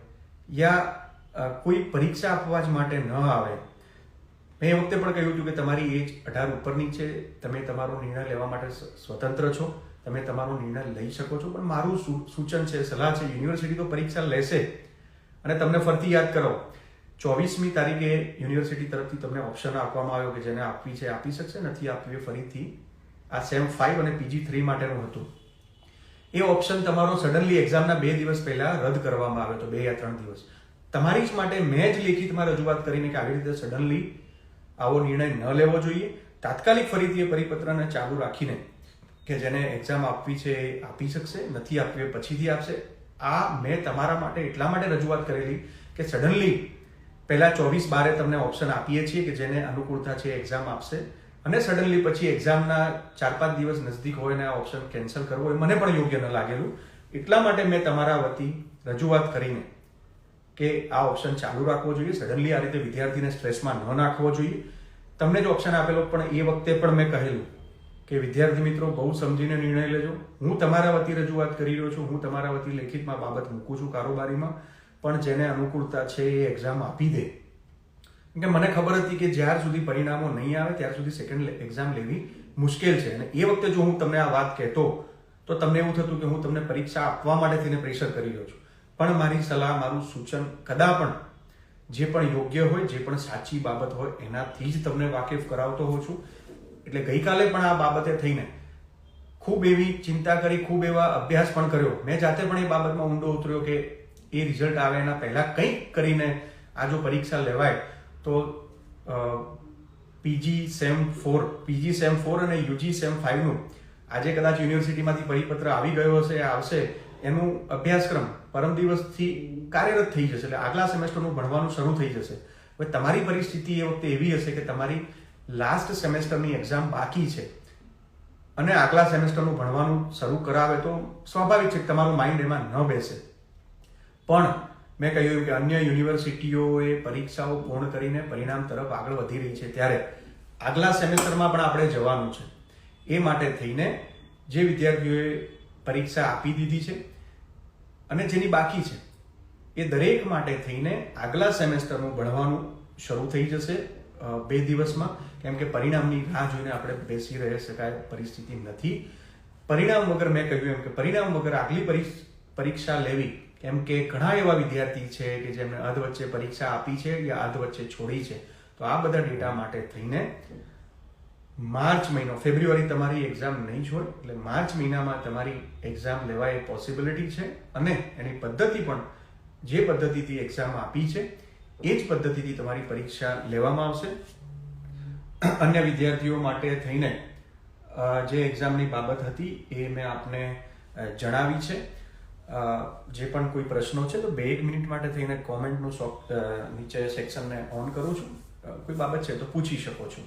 યા કોઈ પરીક્ષા આપવા જ માટે ન આવે. મેં એ વખતે પણ કહ્યું હતું કે તમારી એજ 18 ઉપરની છે, તમે તમારો નિર્ણય લેવા માટે સ્વતંત્ર છો, તમે તમારો નિર્ણય લઈ શકો છો. પણ મારું સૂચન છે, સલાહ છે, યુનિવર્સિટી તો પરીક્ષા લેશે. અને તમને ફરતી યાદ કરો, 24મી તારીખે યુનિવર્સિટી તરફથી તમને ઓપ્શન આપવામાં આવ્યો કે જેને આપવી છે આપી શકશે, નથી આપવી ફરીથી આ સેમ 5 અને પીજી 3 માટેનું હતું. એ ઓપ્શન તમારો સડનલી એક્ઝામના 2 દિવસ પહેલા રદ કરવામાં આવ્યો હતો, 2 યા 3 દિવસ. તમારી જ માટે મેં જ લેખિતમાં રજૂઆત કરીને કે આવી રીતે સડનલી આવો નિર્ણય ન લેવો જોઈએ. તાત્કાલિક ફરીથી એ પરિપત્રને ચાલુ રાખીને કે જેને એક્ઝામ આપવી છે એ આપી શકશે, નથી આપવી પછીથી આપશે. આ મેં તમારા માટે એટલા માટે રજૂઆત કરેલી કે સડનલી પહેલા 24/12 તમને ઓપ્શન આપીએ છીએ કે જેને અનુકૂળતા છે એક્ઝામ આપશે, અને સડનલી પછી એક્ઝામના 4-5 દિવસ નજદીક હોય ને આ ઓપ્શન કેન્સલ કરવો એ મને પણ યોગ્ય ન લાગેલું. એટલા માટે મેં તમારા વતી રજૂઆત કરીને કે આ ઓપ્શન ચાલુ રાખવો જોઈએ. સડનલી આ રીતે વિદ્યાર્થીને સ્ટ્રેસમાં ન નાખવો જોઈએ. તમને જ ઓપ્શન આપેલો, પણ એ વખતે પણ મેં કહેલું કે વિદ્યાર્થી મિત્રો બહુ સમજીને નિર્ણય લેજો. હું તમારા વતી રજૂઆત કરી રહ્યો છું, હું તમારા વતી લેખિતમાં બાબત મૂકું છું કારોબારીમાં, પણ જેને અનુકૂળતા છે એ એક્ઝામ આપી દે. કે મને ખબર હતી કે જ્યાર સુધી પરિણામો નહીં આવે ત્યાર સુધી સેકન્ડ એક્ઝામ લેવી મુશ્કેલ છે. અને એ વખતે જો હું તમને આ વાત કહેતો તો તમને એવું થતું કે હું તમને પરીક્ષા આપવા માટે થઈને પ્રેશર કરી રહ્યો છું. પણ મારી સલાહ, મારું સૂચન કદા પણ જે પણ યોગ્ય હોય, જે પણ સાચી બાબત હોય એનાથી જ તમને વાકેફ કરાવતો હોઉં છું. એટલે ગઈકાલે પણ આ બાબતે થઈને ખૂબ એવી ચિંતા કરી, ખૂબ એવા અભ્યાસ પણ કર્યો. મેં જાતે પણ એ બાબતમાં ઊંડો ઉતર્યો કે એ રિઝલ્ટ આવે એના પહેલા કંઈક કરીને આ જો પરીક્ષા લેવાય તો પીજી સેમ 4 અને યુજી સેમ 5નું આજે કદાચ યુનિવર્સિટીમાંથી પરિપત્ર આવી ગયો હશે, આવશે, એનું અભ્યાસક્રમ પરમ દિવસથી કાર્યરત થઈ જશે. એટલે આગલા સેમેસ્ટરનું ભણવાનું શરૂ થઈ જશે. હવે તમારી પરિસ્થિતિ એ વખતે એવી હશે કે તમારી લાસ્ટ સેમેસ્ટરની એક્ઝામ બાકી છે અને આગલા સેમેસ્ટરનું ભણવાનું શરૂ કરાવે તો સ્વાભાવિક છે કે તમારું માઇન્ડ એમાં ન બેસે. પણ મેં કહ્યું કે અન્ય યુનિવર્સિટીઓએ પરીક્ષાઓ પૂર્ણ કરીને પરિણામ તરફ આગળ વધી રહી છે, ત્યારે આગલા સેમેસ્ટરમાં પણ આપણે જવાનું છે. એ માટે થઈને જે વિદ્યાર્થીઓએ પરીક્ષા આપી દીધી છે અને જેની બાકી છે એ દરેક માટે થઈને આગલા સેમેસ્ટરનું ભણવાનું શરૂ થઈ જશે 2 દિવસમાં. કેમ કે પરિણામની રાહ જોઈને આપણે બેસી રહી શકાય પરિસ્થિતિ નથી. પરિણામ વગર, મેં કહ્યું એમ કે પરિણામ વગર આગલી પરીક્ષા લેવી, કેમ કે ઘણા એવા વિદ્યાર્થી છે કે જેમણે અધ વચ્ચે પરીક્ષા આપી છે યા અધ વચ્ચે છોડી છે. તો આ બધા ડેટા માટે થઈને માર્ચ મહિનો, ફેબ્રુઆરી તમારી એક્ઝામ નહીં જ હોય, એટલે માર્ચ મહિનામાં તમારી એક્ઝામ લેવાય એ પોસિબિલિટી છે. અને એની પદ્ધતિ પણ જે પદ્ધતિથી એક્ઝામ આપી છે એ જ પદ્ધતિથી તમારી પરીક્ષા લેવામાં આવશે. અન્ય વિદ્યાર્થીઓ માટે થઈને જે એક્ઝામની બાબત હતી એ મેં આપને જણાવી છે. જે પણ કોઈ પ્રશ્નો છે તો 2-1 મિનિટ માટે થઈને કોમેન્ટનું નીચે સેક્શનને ઓન કરું છું. કોઈ બાબત છે તો પૂછી શકો છો.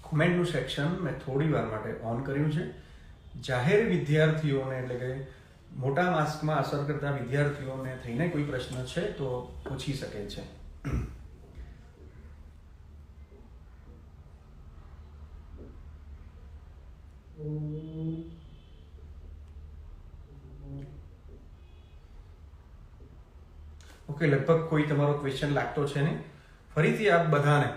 કોમેન્ટનું સેક્શન મેં થોડી વાર માટે ઓન કર્યું છે. જાહેર વિદ્યાર્થીઓને એટલે કે મોટા માર્ક્સમાં અસર કરતા વિદ્યાર્થીઓને થઈને કોઈ પ્રશ્ન છે તો પૂછી શકે છે. ઓકે, લગભગ કોઈ તમારો ક્વેશ્ચન લાગતો છે નહીં. ફરીથી આપ બધાને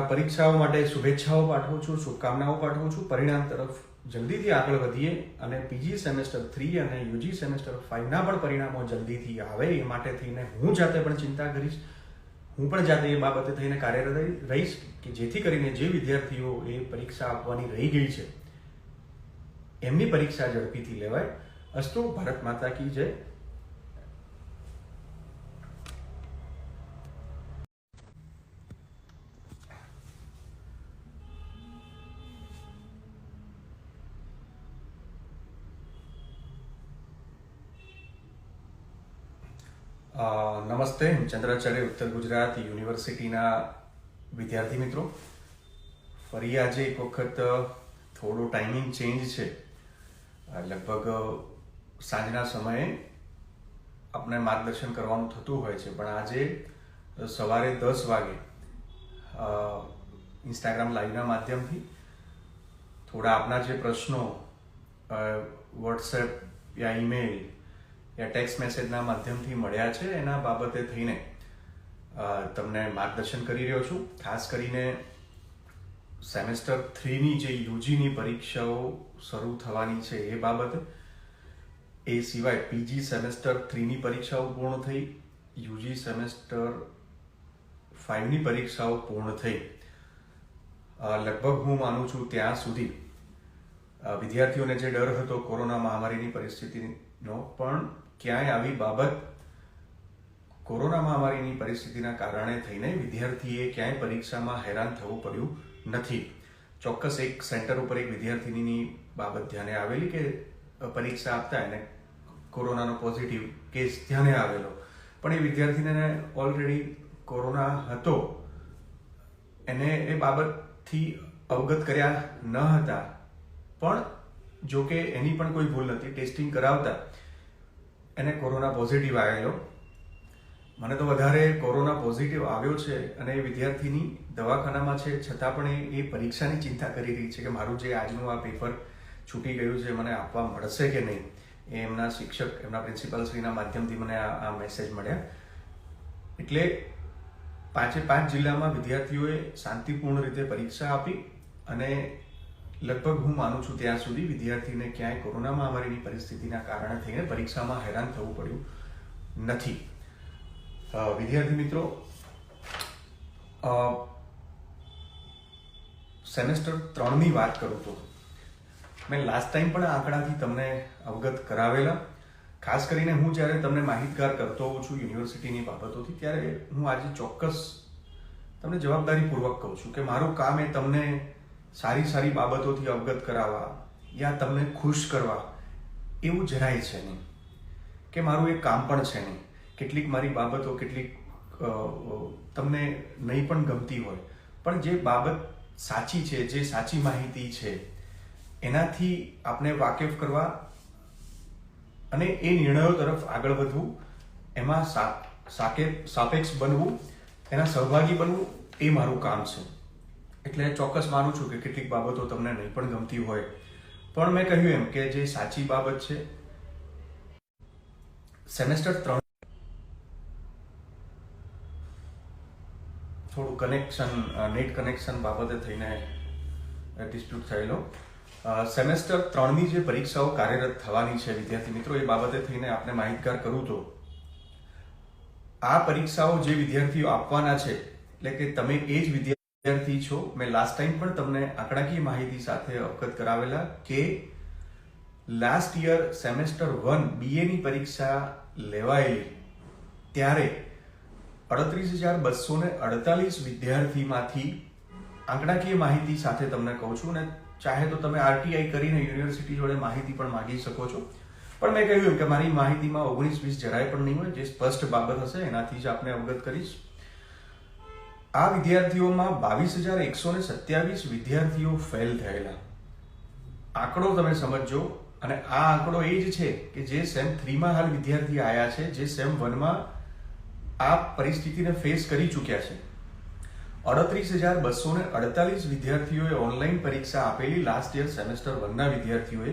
પરીક્ષાઓ માટે શુભેચ્છાઓ પાઠવું છું, શુભકામનાઓ પાઠવું છું. પરિણામ તરફ જલ્દીથી આગળ વધીએ અને પીજી સેમેસ્ટર 3 અને યુજી સેમેસ્ટર 5ના પણ પરિણામો જલ્દીથી આવે એ માટે થઈને હું જાતે પણ ચિંતા કરીશ. હું પણ જાતે એ બાબતે થઈને કાર્યરત રહીશ કે જેથી કરીને જે વિદ્યાર્થીઓ એ પરીક્ષા આપવાની રહી ગઈ છે એમની પરીક્ષા ઝડપીથી લેવાય. અસ્તુ. ભારત માતા કી જય. નમસ્તે. ચંદ્રાચાર્ય ઉત્તર ગુજરાત યુનિવર્સિટીના વિદ્યાર્થી મિત્રો, ફરી આજે એક વખત થોડો ટાઈમિંગ ચેન્જ છે. લગભગ સાંજના સમયે આપણે માર્ગદર્શન કરવાનું થતું હોય છે, પણ આજે સવારે 10 વાગે ઇન્સ્ટાગ્રામ લાઈવના માધ્યમથી થોડા આપના જે પ્રશ્નો વોટ્સએપ યા ઈમેલ યા ટેક્સ્ટ મેસેજના માધ્યમથી મળ્યા છે એના બાબતે થઈને તમને માર્ગદર્શન કરી રહ્યો છું. ખાસ કરીને સેમેસ્ટર 3ની જે યુજીની પરીક્ષાઓ શરૂ થવાની છે એ બાબતે, એ સિવાય પીજી સેમેસ્ટર 3ની પરીક્ષાઓ પૂર્ણ થઈ, યુજી સેમેસ્ટર 5ની પરીક્ષાઓ પૂર્ણ થઈ. લગભગ હું માનું છું ત્યાં સુધી વિદ્યાર્થીઓને જે ડર હતો કોરોના મહામારીની પરિસ્થિતિનો, પણ ક્યાંય આવી બાબત કોરોના મહામારીની પરિસ્થિતિના કારણે થઈને વિદ્યાર્થીએ ક્યાંય પરીક્ષામાં હેરાન થવું પડ્યું નથી. ચોક્કસ એક સેન્ટર ઉપર એક વિદ્યાર્થીની બાબત ધ્યાને આવેલી કે પરીક્ષા આપતા એને કોરોનાનો પોઝિટિવ કેસ ધ્યાને આવેલો, પણ એ વિદ્યાર્થીને ઓલરેડી કોરોના હતો, એને એ બાબતથી અવગત કર્યા ન હતા. પણ જો કે એની પણ કોઈ ભૂલ નથી. ટેસ્ટિંગ કરાવતા એને કોરોના પોઝિટિવ આવેલો. મને તો વધારે કોરોના પોઝિટિવ આવ્યો છે અને એ વિદ્યાર્થીની દવાખાનામાં છે, છતાં પણ એ પરીક્ષાની ચિંતા કરી રહી છે કે મારું જે આજનું આ પેપર છૂટી ગયું છે મને આપવા મળશે કે નહીં. એ એમના શિક્ષક, એમના પ્રિન્સિપાલશ્રીના માધ્યમથી મને આ મેસેજ મળ્યા. એટલે 5 જિલ્લામાં વિદ્યાર્થીઓએ શાંતિપૂર્ણ રીતે પરીક્ષા આપી અને લગભગ હું માનું છું ત્યાં સુધી વિદ્યાર્થીને ક્યાંય કોરોના મહામારીની પરિસ્થિતિના કારણે થઈને પરીક્ષામાં હેરાન થવું પડ્યું નથી. વિદ્યાર્થી મિત્રો, સેમેસ્ટર 3ની વાત કરું તો મેં લાસ્ટ ટાઈમ પણ આંકડાથી તમને અવગત કરાવેલા. ખાસ કરીને હું જ્યારે તમને માહિતગાર કરતો હોઉં છું યુનિવર્સિટીની બાબતોથી, ત્યારે હું આજે ચોક્કસ તમને જવાબદારીપૂર્વક કહું છું કે મારું કામ એ તમને સારી બાબતોથી અવગત કરાવવા યા તમને ખુશ કરવા એવું જરાય છે નહીં, કે મારું એક કામ પણ છે નહીં. કેટલીક મારી બાબતો કેટલીક તમને નહીં પણ ગમતી હોય, પણ જે બાબત સાચી છે, જે સાચી માહિતી છે એનાથી આપને વાકેફ કરવા અને એ નિર્ણયો તરફ આગળ વધવું, એમાં સાપેક્ષ બનવું, એના સહભાગી બનવું, એ મારું કામ છે. એટલે ચોક્કસ માનું છું કે કેટલીક બાબતો તમને નહીં પણ ગમતી હોય, પણ મેં કહ્યું એમ કે જે સાચી બાબત છે, સેમેસ્ટર 3 થોડું કનેક્શન, નેટ કનેક્શન બાબતે થઈને ડિસ્પ્યુટ થયેલો. સેમેસ્ટર 3ની જે પરીક્ષાઓ કાર્યરત થવાની છે વિદ્યાર્થી મિત્રો, એ બાબતે થઈને આપણે માહિતગાર કરું તો આ પરીક્ષાઓ જે વિદ્યાર્થીઓ આપવાના છે, એટલે કે તમે એ જ વિદ્યાર્થી છો, મેં લાસ્ટ ટાઈમ પણ તમને આંકડાકીય માહિતી સાથે અવગત કરાવેલા કે લાસ્ટ યર સેમેસ્ટર 1 BA ની પરીક્ષા લેવાયેલી ત્યારે 38,248 વિદ્યાર્થીમાંથી આંકડાકીય માહિતી સાથે તમને કહું છું, ને ચાહે તો તમે RTI કરીને યુનિવર્સિટી જોડે માહિતી પણ માંગી શકો છો. પણ મેં કહ્યું કે મારી માહિતીમાં 19-20 જરાય પણ નહીં હોય, જે સ્પષ્ટ બાબત હશે એનાથી જ આપને અવગત કરીશ. આ વિદ્યાર્થીઓમાં 22,127 વિદ્યાર્થીઓ ફેલ થયેલા. આંકડો તમે સમજો, અને આ આંકડો એ જ છે કે જે સેમ 3માં હાલ વિદ્યાર્થી આવ્યા છે, જે સેમ 1માં આ પરિસ્થિતિને ફેસ કરી ચૂક્યા છે. 38,248 વિદ્યાર્થીઓએ ઓનલાઈન પરીક્ષા આપેલી લાસ્ટ યર સેમેસ્ટર 1ના વિદ્યાર્થીઓએ.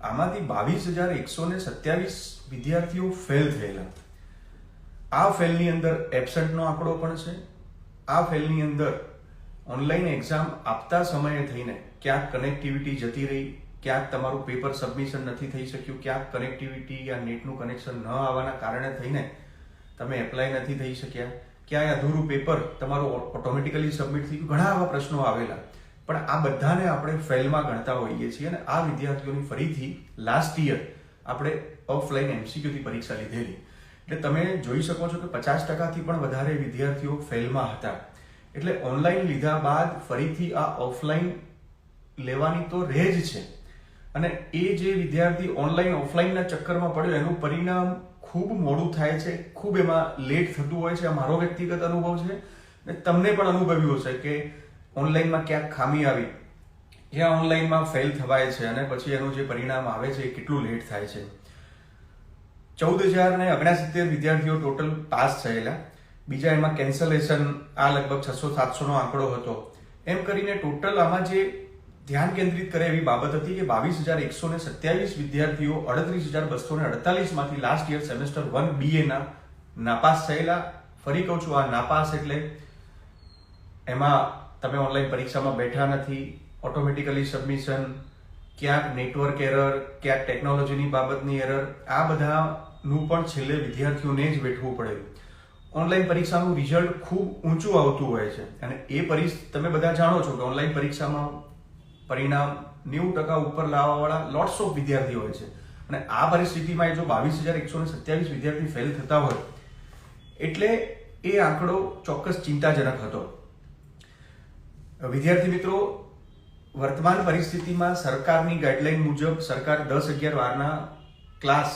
આમાંથી 22,127 વિદ્યાર્થીઓ ફેલ થયેલા. આ ફેલની અંદર એબસેન્ટનો આંકડો પણ છે. આ ફેલની અંદર ઓનલાઈન એક્ઝામ આપતા સમયે થઈને ક્યાંક કનેક્ટિવિટી જતી રહી, ક્યાંક તમારું પેપર સબમિશન નથી થઈ શક્યું, ક્યાંક કનેક્ટિવિટી યા નેટનું કનેક્શન ન આવવાના કારણે થઈને તમે એપ્લાય નથી થઈ શક્યા, ક્યાંય અધૂરું પેપર તમારું ઓટોમેટિકલી સબમિટ થઈ ગયું. ઘણા આવા પ્રશ્નો આવેલા, પણ આ બધાને આપણે ફેલમાં ગણતા હોઈએ છીએ. અને આ વિદ્યાર્થીઓની ફરીથી લાસ્ટ યર આપણે ઓફલાઈન MCQ થી પરીક્ષા લીધેલી, એટલે તમે જોઈ શકો છો કે 50%થી પણ વધારે વિદ્યાર્થીઓ ફેલમાં હતા. એટલે ઓનલાઈન લીધા બાદ ફરીથી આ ઓફલાઈન લેવાની તો રહે જ છે. અને એ જે વિદ્યાર્થી ઓનલાઈન ઓફલાઈનના ચક્કરમાં પડ્યો એનું પરિણામ ખૂબ મોડું થાય છે, ખૂબ એમાં લેટ થતું હોય છે. આ મારો વ્યક્તિગત અનુભવ છે, ને તમને પણ અનુભવ્યું હશે કે ઓનલાઈનમાં ક્યાંક ખામી આવી, જ્યાં ઓનલાઈનમાં ફેલ થવાય છે અને પછી એનું જે પરિણામ આવે છે એ કેટલું લેટ થાય છે. 14,069 વિદ્યાર્થીઓ ટોટલ પાસ થયેલા. બીજા એમાં કેન્સલેશન આ લગભગ 600-700 નો આંકડો હતો. એમ કરીને ટોટલ આમાં જે ધ્યાન કેન્દ્રિત કરે એવી બાબત હતી કે 22,127 વિદ્યાર્થીઓ 38,248 માંથી લાસ્ટ યર સેમેસ્ટર 1 BA ના નાપાસ થયેલા. ફરી કહું છું, આ નાપાસ એટલે એમાં તમે ઓનલાઈન પરીક્ષામાં બેઠા નથી, ઓટોમેટિકલી સબમિશન, ક્યાંક નેટવર્ક એરર, ક્યાંક ટેકનોલોજીની બાબતની એરર, આ બધાનું પણ છેલ્લે વિદ્યાર્થીઓને જ વેઠવું પડેલું. ઓનલાઈન પરીક્ષાનું રિઝલ્ટ ખૂબ ઊંચું આવતું હોય છે, અને એ તમે બધા જાણો છો કે ઓનલાઈન પરીક્ષામાં પરિણામ 90% ઉપર લાવવાવાળા લોટ્સ ઓફ વિદ્યાર્થીઓ હોય છે. અને આ પરિસ્થિતિમાં જો 22,127 વિદ્યાર્થી ફેલ થતા હોય એટલે એ આંકડો ચોક્કસ ચિંતાજનક હતો. વિદ્યાર્થી મિત્રો, વર્તમાન પરિસ્થિતિમાં સરકારની ગાઈડલાઈન મુજબ સરકાર 10, 11, 12ના ક્લાસ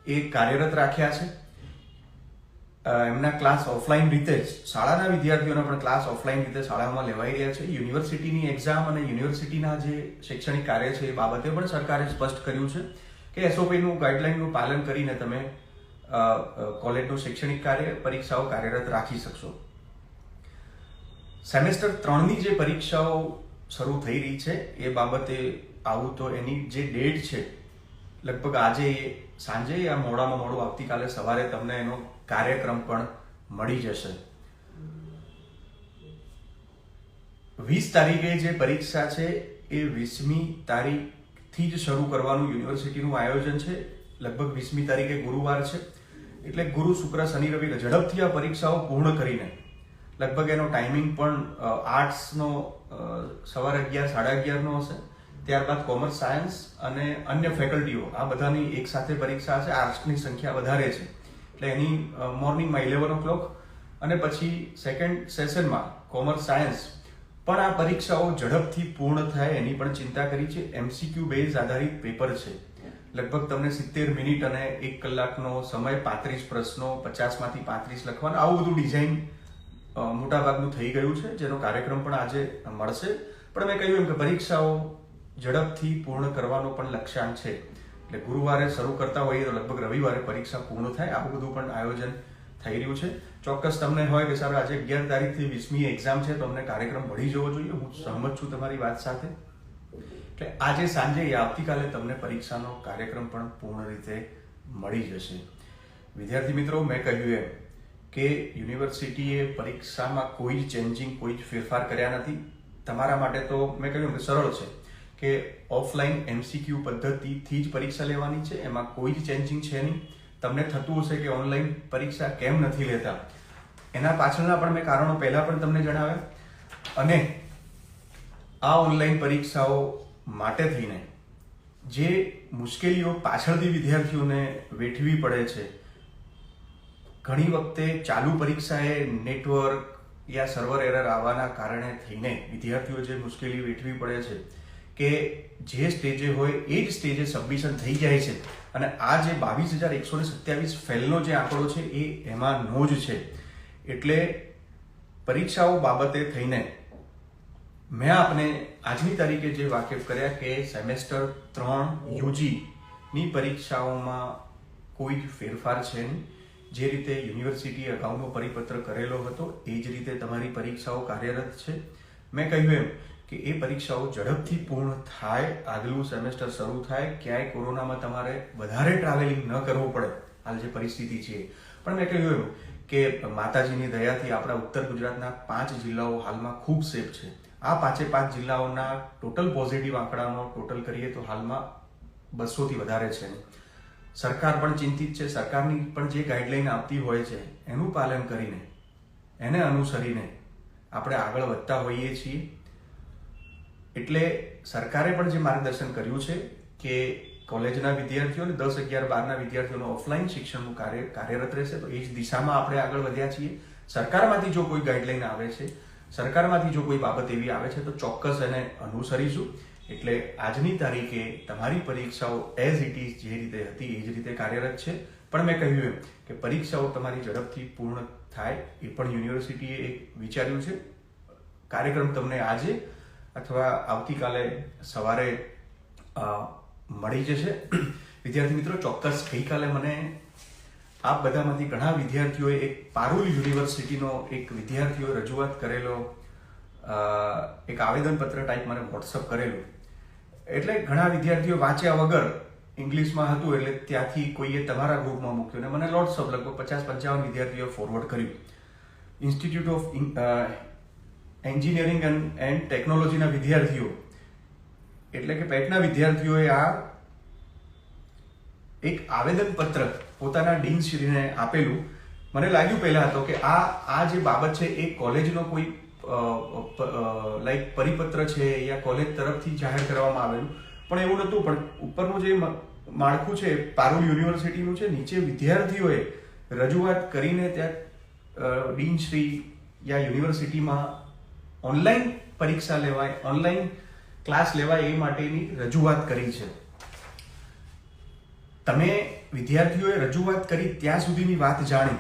એ કાર્યરત રાખ્યા છે. એમના ક્લાસ ઓફલાઈન રીતે જ, શાળાના વિદ્યાર્થીઓના પણ ક્લાસ ઓફલાઈન રીતે શાળામાં લેવાઈ રહ્યા છે. યુનિવર્સિટીની એક્ઝામ અને યુનિવર્સિટીના જે શૈક્ષણિક કાર્ય છે એ બાબતે પણ સરકારે સ્પષ્ટ કર્યું છે કે SOPનું ગાઈડલાઈનનું પાલન કરીને તમે કોલેજનું શૈક્ષણિક કાર્ય, પરીક્ષાઓ કાર્યરત રાખી શકશો. સેમેસ્ટર 3ની જે પરીક્ષાઓ શરૂ થઈ રહી છે એ બાબતે આવું તો એની જે ડેટ છે લગભગ આજે સાંજે યા મોડામાં મોડું આવતીકાલે સવારે તમને એનો કાર્યક્રમ પણ મળી જશે. 20 તારીખે જે પરીક્ષા છે એ 20મી તારીખથી જ શરૂ કરવાનું યુનિવર્સિટીનું આયોજન છે. લગભગ 20મી તારીખે ગુરુવાર છે, એટલે ગુરુ, શુક્ર, શનિ, રવિ ઝડપથી આ પરીક્ષાઓ પૂર્ણ કરીને લગભગ એનો ટાઈમિંગ પણ આર્ટ્સનો સવારે 11, 11:30 હશે. ત્યારબાદ કોમર્સ, સાયન્સ અને અન્ય ફેકલ્ટીઓ આ બધાની એક સાથે પરીક્ષા હશે. આર્ટ્સની સંખ્યા વધારે છે એટલે એની મોર્નિંગમાં 11 o'clock, અને પછી સેકન્ડ સેશનમાં કોમર્સ, સાયન્સ પણ આ પરીક્ષાઓ ઝડપથી પૂર્ણ થાય એની પણ ચિંતા કરી છે. MCQ બેઝ આધારિત પેપર છે. લગભગ તમને 70 મિનિટ અને 1 કલાકનો સમય, 35 પ્રશ્નો, 50માંથી 35 લખવાના, આવું બધું ડિઝાઇન મોટાભાગનું થઈ ગયું છે, જેનો કાર્યક્રમ પણ આજે મળશે. પણ મેં કહ્યું એમ કે પરીક્ષાઓ ઝડપથી પૂર્ણ કરવાનો પણ લક્ષ્યાંક છે, એટલે ગુરુવારે શરૂ કરતા હોઈએ તો લગભગ રવિવારે પરીક્ષા પૂર્ણ થાય, આવું બધું પણ આયોજન થઈ રહ્યું છે. ચોક્કસ તમને હોય કે સાહેબ આજે 11 તારીખથી 20મી એક્ઝામ છે તો અમને કાર્યક્રમ મળી જવો જોઈએ, હું સહમત છું તમારી વાત સાથે. એટલે આજે સાંજે યા આવતીકાલે તમને પરીક્ષાનો કાર્યક્રમ પણ પૂર્ણ રીતે મળી જશે. વિદ્યાર્થી મિત્રો, મેં કહ્યું એમ કે યુનિવર્સિટીએ પરીક્ષામાં કોઈ જ ચેન્જિંગ, કોઈ જ ફેરફાર કર્યા નથી. તમારા માટે તો મેં કહ્યું કે સરળ છે કે ઓફલાઈન MCQ પદ્ધતિથી જ પરીક્ષા લેવાની છે, એમાં કોઈ જ ચેન્જિંગ છે નહીં. તમને થતું હશે કે ઓનલાઈન પરીક્ષા કેમ નથી લેતા, એના પાછળના પણ મેં કારણો પહેલા પણ તમને જણાવ્યા. અને આ ઓનલાઈન પરીક્ષાઓ માટે થઈને જે મુશ્કેલીઓ પાછળથી વિદ્યાર્થીઓને વેઠવી પડે છે, ઘણી વખતે ચાલુ પરીક્ષાએ નેટવર્ક યા સર્વર એરર આવવાના કારણે થઈને વિદ્યાર્થીઓ જે મુશ્કેલી વેઠવી પડે છે કે જે સ્ટેજે હોય એ જ સ્ટેજે સબમિશન થઈ જાય છે. અને આ જે 22,127 ફેલનો જે આંકડો છે એ એમાંનો જ છે. એટલે પરીક્ષાઓ બાબતે થઈને મેં આપને આજની તારીખે જે વાકેફ કર્યા કે સેમેસ્ટર 3 UGની પરીક્ષાઓમાં કોઈ જ ફેરફાર છે નહીં. જે રીતે યુનિવર્સિટીએ અગાઉનો પરિપત્ર કરેલો હતો એ જ રીતે તમારી પરીક્ષાઓ કાર્યરત છે. મેં કહ્યું એમ કે એ પરીક્ષાઓ ઝડપથી પૂર્ણ થાય, આગલું સેમેસ્ટર શરૂ થાય, ક્યાંય કોરોનામાં તમારે વધારે ટ્રાવેલિંગ ન કરવું પડે હાલ જે પરિસ્થિતિ છે. પણ મેં કહ્યું એમ કે માતાજીની દયાથી આપણા ઉત્તર ગુજરાતના 5 જિલ્લાઓ હાલમાં ખૂબ સેફ છે. આ 5 જિલ્લાઓના ટોટલ પોઝિટિવ આંકડાનો ટોટલ કરીએ તો હાલમાં 200થી વધારે છે. સરકાર પણ ચિંતિત છે. સરકારની પણ જે ગાઈડલાઈન આપતી હોય છે એનું પાલન કરીને, એને અનુસરીને આપણે આગળ વધતા હોઈએ છીએ. એટલે સરકારે પણ જે માર્ગદર્શન કર્યું છે કે કોલેજના વિદ્યાર્થીઓ અને 10, 11, 12ના વિદ્યાર્થીઓનું ઓફલાઈન શિક્ષણનું કાર્યરત રહેશે. તો એ જ દિશામાં આપણે આગળ વધ્યા છીએ. સરકારમાંથી જો કોઈ ગાઈડલાઈન આવે છે, સરકારમાંથી જો કોઈ બાબત એવી આવે છે તો ચોક્કસ એને અનુસરીશું. એટલે આજની તારીખે તમારી પરીક્ષાઓ એઝ ઇટ ઇઝ જે રીતે હતી એ જ રીતે કાર્યરત છે. પણ મેં કહ્યું એમ કે પરીક્ષાઓ તમારી ઝડપથી પૂર્ણ થાય એ પણ યુનિવર્સિટીએ એક વિચાર્યું છે. કાર્યક્રમ તમને આજે અથવા આવતીકાલે સવારે મળી જશે. વિદ્યાર્થી મિત્રો, ચોક્કસ ગઈકાલે મને આપ બધામાંથી ઘણા વિદ્યાર્થીઓએ એક પારુલ યુનિવર્સિટીનો એક વિદ્યાર્થીઓએ રજૂઆત કરેલો એક આવેદનપત્ર ટાઈપ મને વોટ્સઅપ કરેલું. એટલે ઘણા વિદ્યાર્થીઓ વાંચ્યા વગર, ઇંગ્લિશમાં હતું એટલે ત્યાંથી કોઈએ તમારા ગ્રુપમાં મૂક્યું અને મને લોટ્સ ઓફ લગભગ 50-55 વિદ્યાર્થીઓએ ફોરવર્ડ કર્યું. ઇન્સ્ટિટ્યૂટ ઓફ એન્જિનિયરિંગ એન્ડ ટેકનોલોજીના વિદ્યાર્થીઓ, એટલે કે પેટના વિદ્યાર્થીઓએ આ એક આવેદનપત્ર પોતાના ડીનશ્રીને આપેલું. મને લાગ્યું પહેલા હતો કે આ જે બાબત છે એ કોલેજનો કોઈ લાઈક પરિપત્ર છે યા કોલેજ તરફથી જાહેર કરવામાં આવેલું, પણ એવું નહોતું. પણ ઉપરનું જે માળખું છે પારુલ યુનિવર્સિટીનું છે, નીચે વિદ્યાર્થીઓએ રજૂઆત કરીને ત્યાં ડીનશ્રી યા યુનિવર્સિટીમાં ઓનલાઈન પરીક્ષા લેવાય, ઓનલાઈન ક્લાસ લેવાય એ માટેની રજૂઆત કરી છે. તમે વિદ્યાર્થીઓએ રજૂઆત કરી ત્યાં સુધીની વાત જાણી,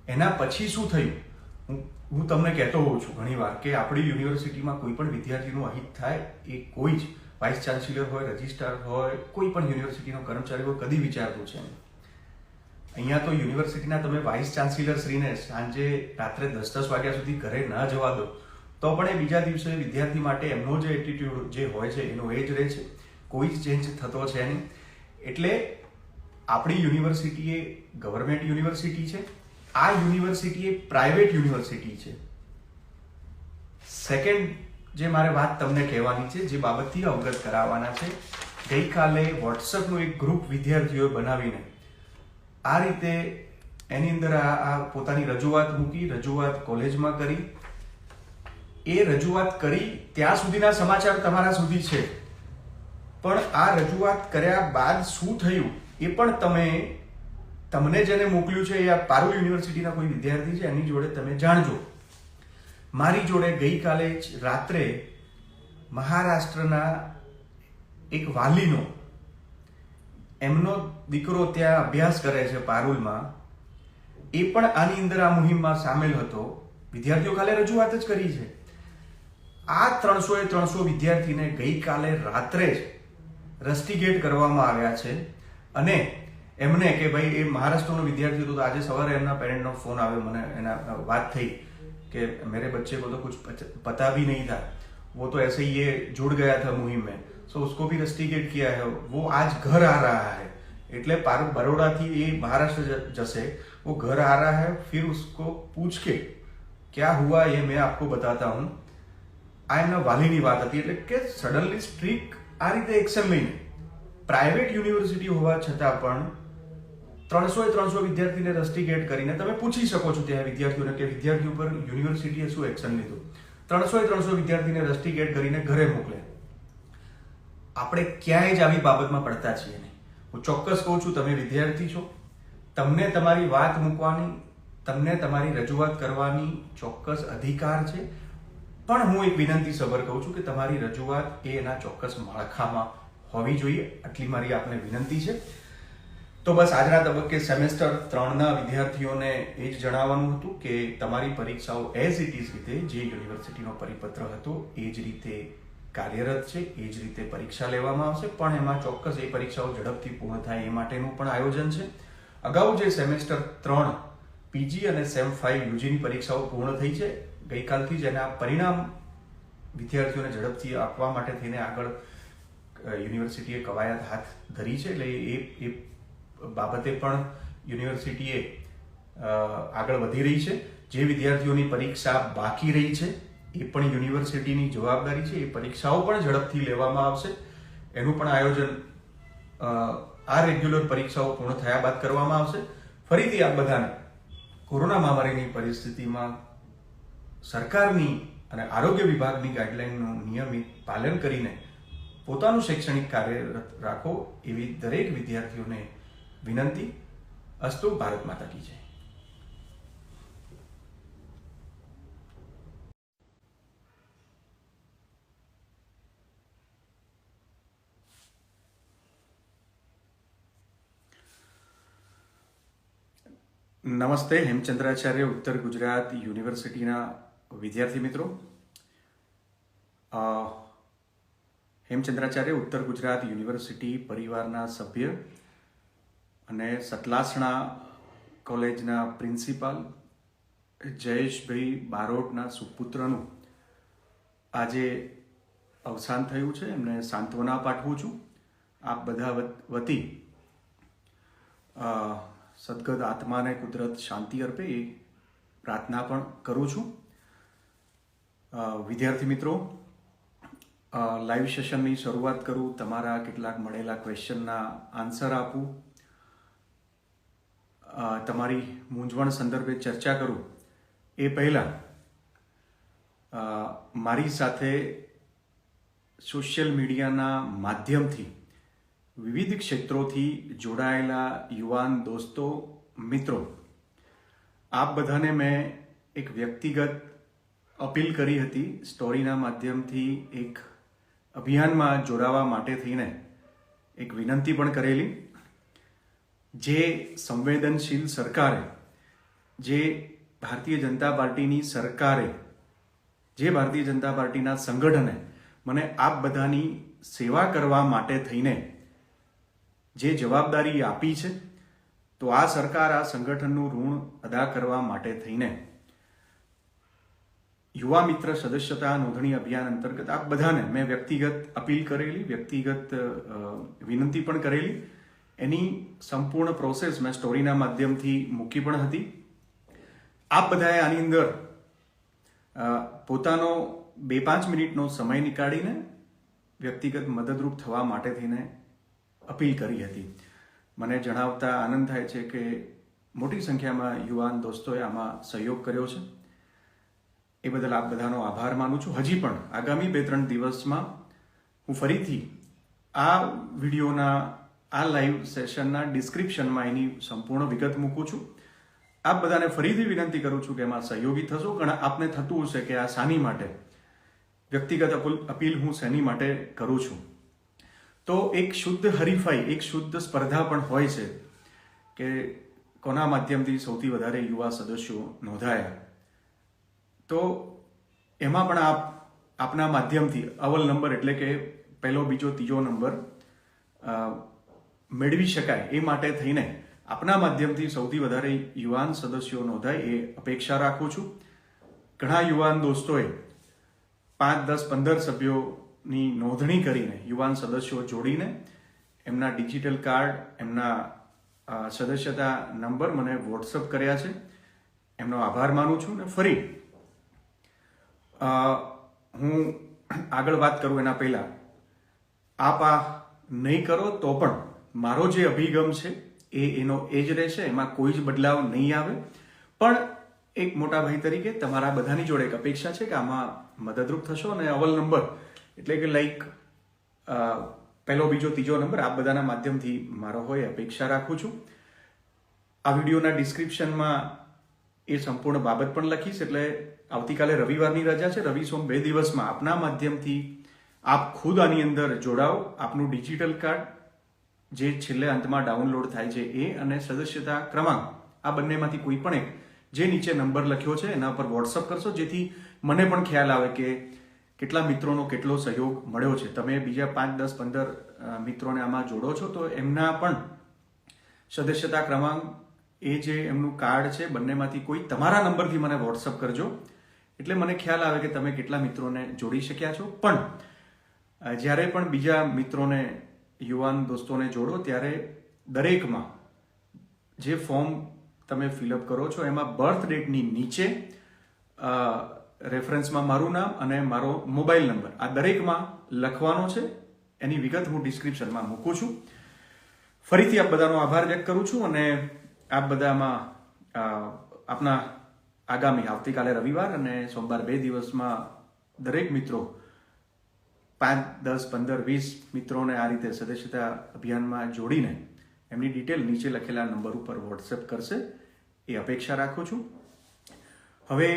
એના પછી શું થયું હું તમને કહેતો હોઉં છું ઘણી વાર કે આપણી યુનિવર્સિટીમાં કોઈ પણ વિદ્યાર્થીનું અહિત થાય એ કોઈ જ વાઇસ ચાન્સેલર હોય, રજિસ્ટ્રાર હોય, કોઈ પણ યુનિવર્સિટીનો કર્મચારી હોય કદી વિચારતું છે. અહીંયા તો યુનિવર્સિટીના તમે વાઇસ ચાન્સેલર શ્રીને સાંજે રાત્રે 10-10 વાગ્યા સુધી ઘરે ન જવા દો તો પણ એ બીજા દિવસે વિદ્યાર્થી માટે એમનો જે એટીટ્યુડ જે હોય છે એનો એ જ રહે છે. કોઈ જ ચેન્જ થતો છે નહીં. એટલે આપણી યુનિવર્સિટી એ ગવર્મેન્ટ યુનિવર્સિટી છે. આ યુનિવર્સિટી એ પ્રાઇવેટ યુનિવર્સિટી છે. સેકન્ડ જે મારે વાત તમને કહેવાની છે, જે બાબતથી અવગત કરાવવાના છે, ગઈકાલે વોટ્સઅપનું એક ગ્રુપ વિદ્યાર્થીઓએ બનાવીને આ રીતે એની અંદર આ પોતાની રજૂઆત મૂકી, રજૂઆત કોલેજમાં કરી. એ રજૂઆત કરી ત્યાં સુધીના સમાચાર તમારા સુધી છે. પણ આ રજૂઆત કર્યા બાદ શું થયું એ પણ તમને જેને મોકલ્યું છે એ આ પારુલ યુનિવર્સિટીના કોઈ વિદ્યાર્થી છે એની જોડે તમે જાણજો. મારી જોડે ગઈકાલે જ રાત્રે મહારાષ્ટ્રના એક વાલીનો, એમનો દીકરો ત્યાં અભ્યાસ કરે છે પારુલમાં, એ પણ આની અંદર આ મુહિમમાં સામેલ હતો. વિદ્યાર્થીઓ કાલે રજૂઆત જ કરી છે. આ 300 વિદ્યાર્થીને ગઈકાલે રાત્રે જ રસ્ટિગેટ કરવામાં આવ્યા છે. અને એમને કે ભાઈ એ મહારાષ્ટ્રનો વિદ્યાર્થી હતો, આજે સવારે એમના પેરેન્ટનો ફોન આવ્યો, મને એના વાત થઈ કે મેરે બચ્चे को तो कुछ पता भी नहीं था, वो तो ऐसे ही ये जुड़ गया था मुहिम में, सो उसको भी रस्टिकेट किया है, वो आज घर आ रहा है, એટલે બરોડાથી એ મહારાष्ट्र जैसे वो घर आ रहा है, फिर उसको पूछ के क्या हुआ ये मैं आपको बताता हूँ। આ એમના વાલીની વાત હતી, એટલે કે સડનલી સ્ટ્રીક આ રીતે એક્શન લઈને પ્રાઇવેટ યુનિવર્સિટી હોવા છતાં પણ 300 વિદ્યાર્થીને રસ્ટિકેટ કરીને તમે પૂછી શકો છો ત્યાં વિદ્યાર્થીઓને કે વિદ્યાર્થીઓ પર યુનિવર્સિટીએ શું એક્શન લીધું। 300 વિદ્યાર્થીને રસ્ટિકેટ કરીને ઘરે મોકલે। આપણે ક્યાંય જ આવી બાબતમાં પડતા છીએ નહીં। હું ચોક્કસ કહું છું, તમે વિદ્યાર્થી છો, તમને તમારી વાત મૂકવાની, તમને તમારી રજૂઆત કરવાની ચોક્કસ અધિકાર છે, પણ હું એક વિનંતી સભર કહું છું કે તમારી રજૂઆત એ એના ચોક્કસ માળખામાં હોવી જોઈએ, આટલી મારી આપને વિનંતી છે। તો બસ આજના તબક્કે સેમેસ્ટર 3ના વિદ્યાર્થીઓને એ જ જણાવવાનું હતું કે તમારી પરીક્ષાઓ એઝ ઇટ ઇઝ રીતે જે યુનિવર્સિટીનો પરિપત્ર હતો એ જ રીતે કાર્યરત છે, એ જ રીતે પરીક્ષા લેવામાં આવશે, પણ એમાં ચોક્કસ એ પરીક્ષાઓ ઝડપથી પૂર્ણ થાય એ માટેનું પણ આયોજન છે। અગાઉ જે સેમેસ્ટર 3 પીજી અને સેમ 5 યુજીની પરીક્ષાઓ પૂર્ણ થઈ છે, ગઈકાલથી જ એના પરિણામ વિદ્યાર્થીઓને ઝડપથી આપવા માટે થઈને આગળ યુનિવર્સિટીએ કવાયત હાથ ધરી છે, એટલે એ બાબતે પણ યુનિવર્સિટીએ આગળ વધી રહી છે। જે વિદ્યાર્થીઓની પરીક્ષા બાકી રહી છે એ પણ યુનિવર્સિટીની જવાબદારી છે, એ પરીક્ષાઓ પણ ઝડપથી લેવામાં આવશે, એનું પણ આયોજન આ રેગ્યુલર પરીક્ષાઓ પૂર્ણ થયા બાદ કરવામાં આવશે। ફરીથી આ બધાને કોરોના મહામારીની પરિસ્થિતિમાં સરકારની અને આરોગ્ય વિભાગની ગાઈડલાઈનનું નિયમિત પાલન કરીને પોતાનું શૈક્ષણિક કાર્ય રાખો એવી દરેક વિદ્યાર્થીઓને વિનંતી। અસ્તુ, ભારત માતા કી જય। નમસ્તે, હેમચંદ્રાચાર્ય ઉત્તર ગુજરાત યુનિવર્સિટીના વિદ્યાર્થી મિત્રો। હેમચંદ્રાચાર્ય ઉત્તર ગુજરાત યુનિવર્સિટી પરિવારના સભ્ય અને સતલાસણા કોલેજના પ્રિન્સિપાલ જયેશભાઈ બારોટના સુપુત્રનું આજે અવસાન થયું છે, એમને સાંત્વના પાઠવું છું। આપ બધા વતી સદગત આત્માને કુદરત શાંતિ અર્પે એ પ્રાર્થના પણ કરું છું। વિદ્યાર્થી મિત્રો, લાઈવ સેશનની શરૂઆત કરું, તમારા કેટલાક મળેલા ક્વેશ્ચનના આન્સર આપું, તમારી મૂંઝવણ સંદર્ભે ચર્ચા કરું એ પહેલાં મારી સાથે સોશિયલ મીડિયાના માધ્યમથી વિવિધ ક્ષેત્રોથી જોડાયેલા યુવાન દોસ્તો, મિત્રો, આપ બધાને મેં એક વ્યક્તિગત અપીલ કરી હતી, સ્ટોરીના માધ્યમથી એક અભિયાનમાં જોડાવા માટે થઈને એક વિનંતી પણ કરેલી। જે સંવેદનશીલ સરકારે, જે ભારતીય જનતા પાર્ટીની સરકારે, જે ભારતીય જનતા પાર્ટીના સંગઠને મને આપ બધાની સેવા કરવા માટે થઈને જે જવાબદારી આપી છે, તો આ સરકાર આ સંગઠનનું ઋણ અદા કરવા માટે થઈને યુવા મિત્ર સદસ્યતા નોંધણી અભિયાન અંતર્ગત આપ બધાને મેં વ્યક્તિગત અપીલ કરેલી, વ્યક્તિગત વિનંતી પણ કરેલી। એની સંપૂર્ણ પ્રોસેસ મેં સ્ટોરીના માધ્યમથી મૂકી પણ હતી। આપ બધાએ આની અંદર પોતાનો 2-5 મિનિટનો સમય નીકાળીને વ્યક્તિગત મદદરૂપ થવા માટે થઈને અપીલ કરી હતી। મને જણાવતા આનંદ થાય છે કે મોટી સંખ્યામાં યુવાન દોસ્તોએ આમાં સહયોગ કર્યો છે, એ બદલ આપ બધાનો આભાર માનું છું। હજી પણ આગામી 2-3 દિવસમાં હું ફરીથી આ વિડીયોના આ લાઈવ સેશનના ડિસ્ક્રિપ્શનમાં એની સંપૂર્ણ વિગત મૂકું છું। આપ બધાને ફરીથી વિનંતી કરું છું કે એમાં સહયોગી થશો। ઘણા આપને થતું હશે કે આ શાની માટે વ્યક્તિગત અપીલ હું શેની માટે કરું છું, તો એક શુદ્ધ હરીફાઈ, એક શુદ્ધ સ્પર્ધા પણ હોય છે કે કોના માધ્યમથી સૌથી વધારે યુવા સદસ્યો નોંધાયા, તો એમાં પણ આપના માધ્યમથી અવ્વલ નંબર એટલે કે પહેલો, બીજો, ત્રીજો નંબર મેળવી શકાય એ માટે થઈને આપના માધ્યમથી સૌથી વધારે યુવાન સદસ્યો નોંધાય એ અપેક્ષા રાખું છું। ઘણા યુવાન દોસ્તોએ 5, 10, 15 સભ્યો ની નોંધણી કરીને યુવાન સદસ્યો જોડીને એમના ડિજિટલ કાર્ડ, એમના સદસ્યતા નંબર મને વોટ્સઅપ કર્યા છે. એમનો આભાર માનું છું. ને ફરી હું આગળ વાત કરું એના પહેલા આપ આ નહીં કરો તો પણ મારો જે અભિગમ છે એનો એ જ રહેશે. એમાં કોઈ જ બદલાવ નહીં આવે. પણ એક મોટા ભાઈ તરીકે તમારા બધાની જોડે એક અપેક્ષા છે કે આમાં મદદરૂપ થશો. અને અવ્વલ નંબર એટલે કે લાઈક પહેલો, બીજો, ત્રીજો નંબર આ બધાના માધ્યમથી મારો હોય અપેક્ષા રાખું છું. આ વિડીયોના ડિસ્ક્રિપ્શનમાં એ સંપૂર્ણ બાબત પણ લખીશ. એટલે આવતીકાલે રવિવારની રજા છે. રવિ સોમ 2 દિવસમાં આપના માધ્યમથી આપ ખુદ આની અંદર જોડાઓ. આપનું ડિજિટલ કાર્ડ જે છેલ્લે અંતમાં ડાઉનલોડ થાય છે એ અને સદસ્યતા ક્રમાંક આ બંનેમાંથી કોઈ પણ એક જે નીચે નંબર લખ્યો છે એના પર વોટ્સઅપ કરશો, જેથી મને પણ ખ્યાલ આવે કે કેટલા મિત્રોનો કેટલો સહયોગ મળ્યો છે. તમે બીજા 5, 10, 15 મિત્રોને આમાં જોડો છો તો એમના પણ સદસ્યતા ક્રમાંક એ જે એમનું કાર્ડ છે બંનેમાંથી કોઈ તમારા નંબરથી મને વોટ્સઅપ કરજો. એટલે મને ખ્યાલ આવે કે તમે કેટલા મિત્રોને જોડી શક્યા છો. પણ જ્યારે પણ બીજા મિત્રોને, યુવાન દોસ્તોને જોડો ત્યારે દરેકમાં જે ફોર્મ તમે ફિલઅપ કરો છો એમાં બર્થ ડેટની નીચે રેફરન્સમાં મારું નામ અને મારો મોબાઈલ નંબર આ દરેકમાં લખવાનો છે. એની વિગત હું ડિસ્ક્રિપ્શનમાં મૂકું છું. ફરીથી આપ બધાનો આભાર વ્યક્ત કરું છું. અને આપ બધામાં આપના આગામી આવતીકાલે રવિવાર અને સોમવાર 2 દિવસમાં દરેક મિત્રો 5, 10, 15, 20 મિત્રોને આ રીતે સદસ્યતા અભિયાનમાં જોડીને એમની ડિટેલ નીચે લખેલા નંબર ઉપર વોટ્સએપ કરશે એ અપેક્ષા રાખું છું. હવે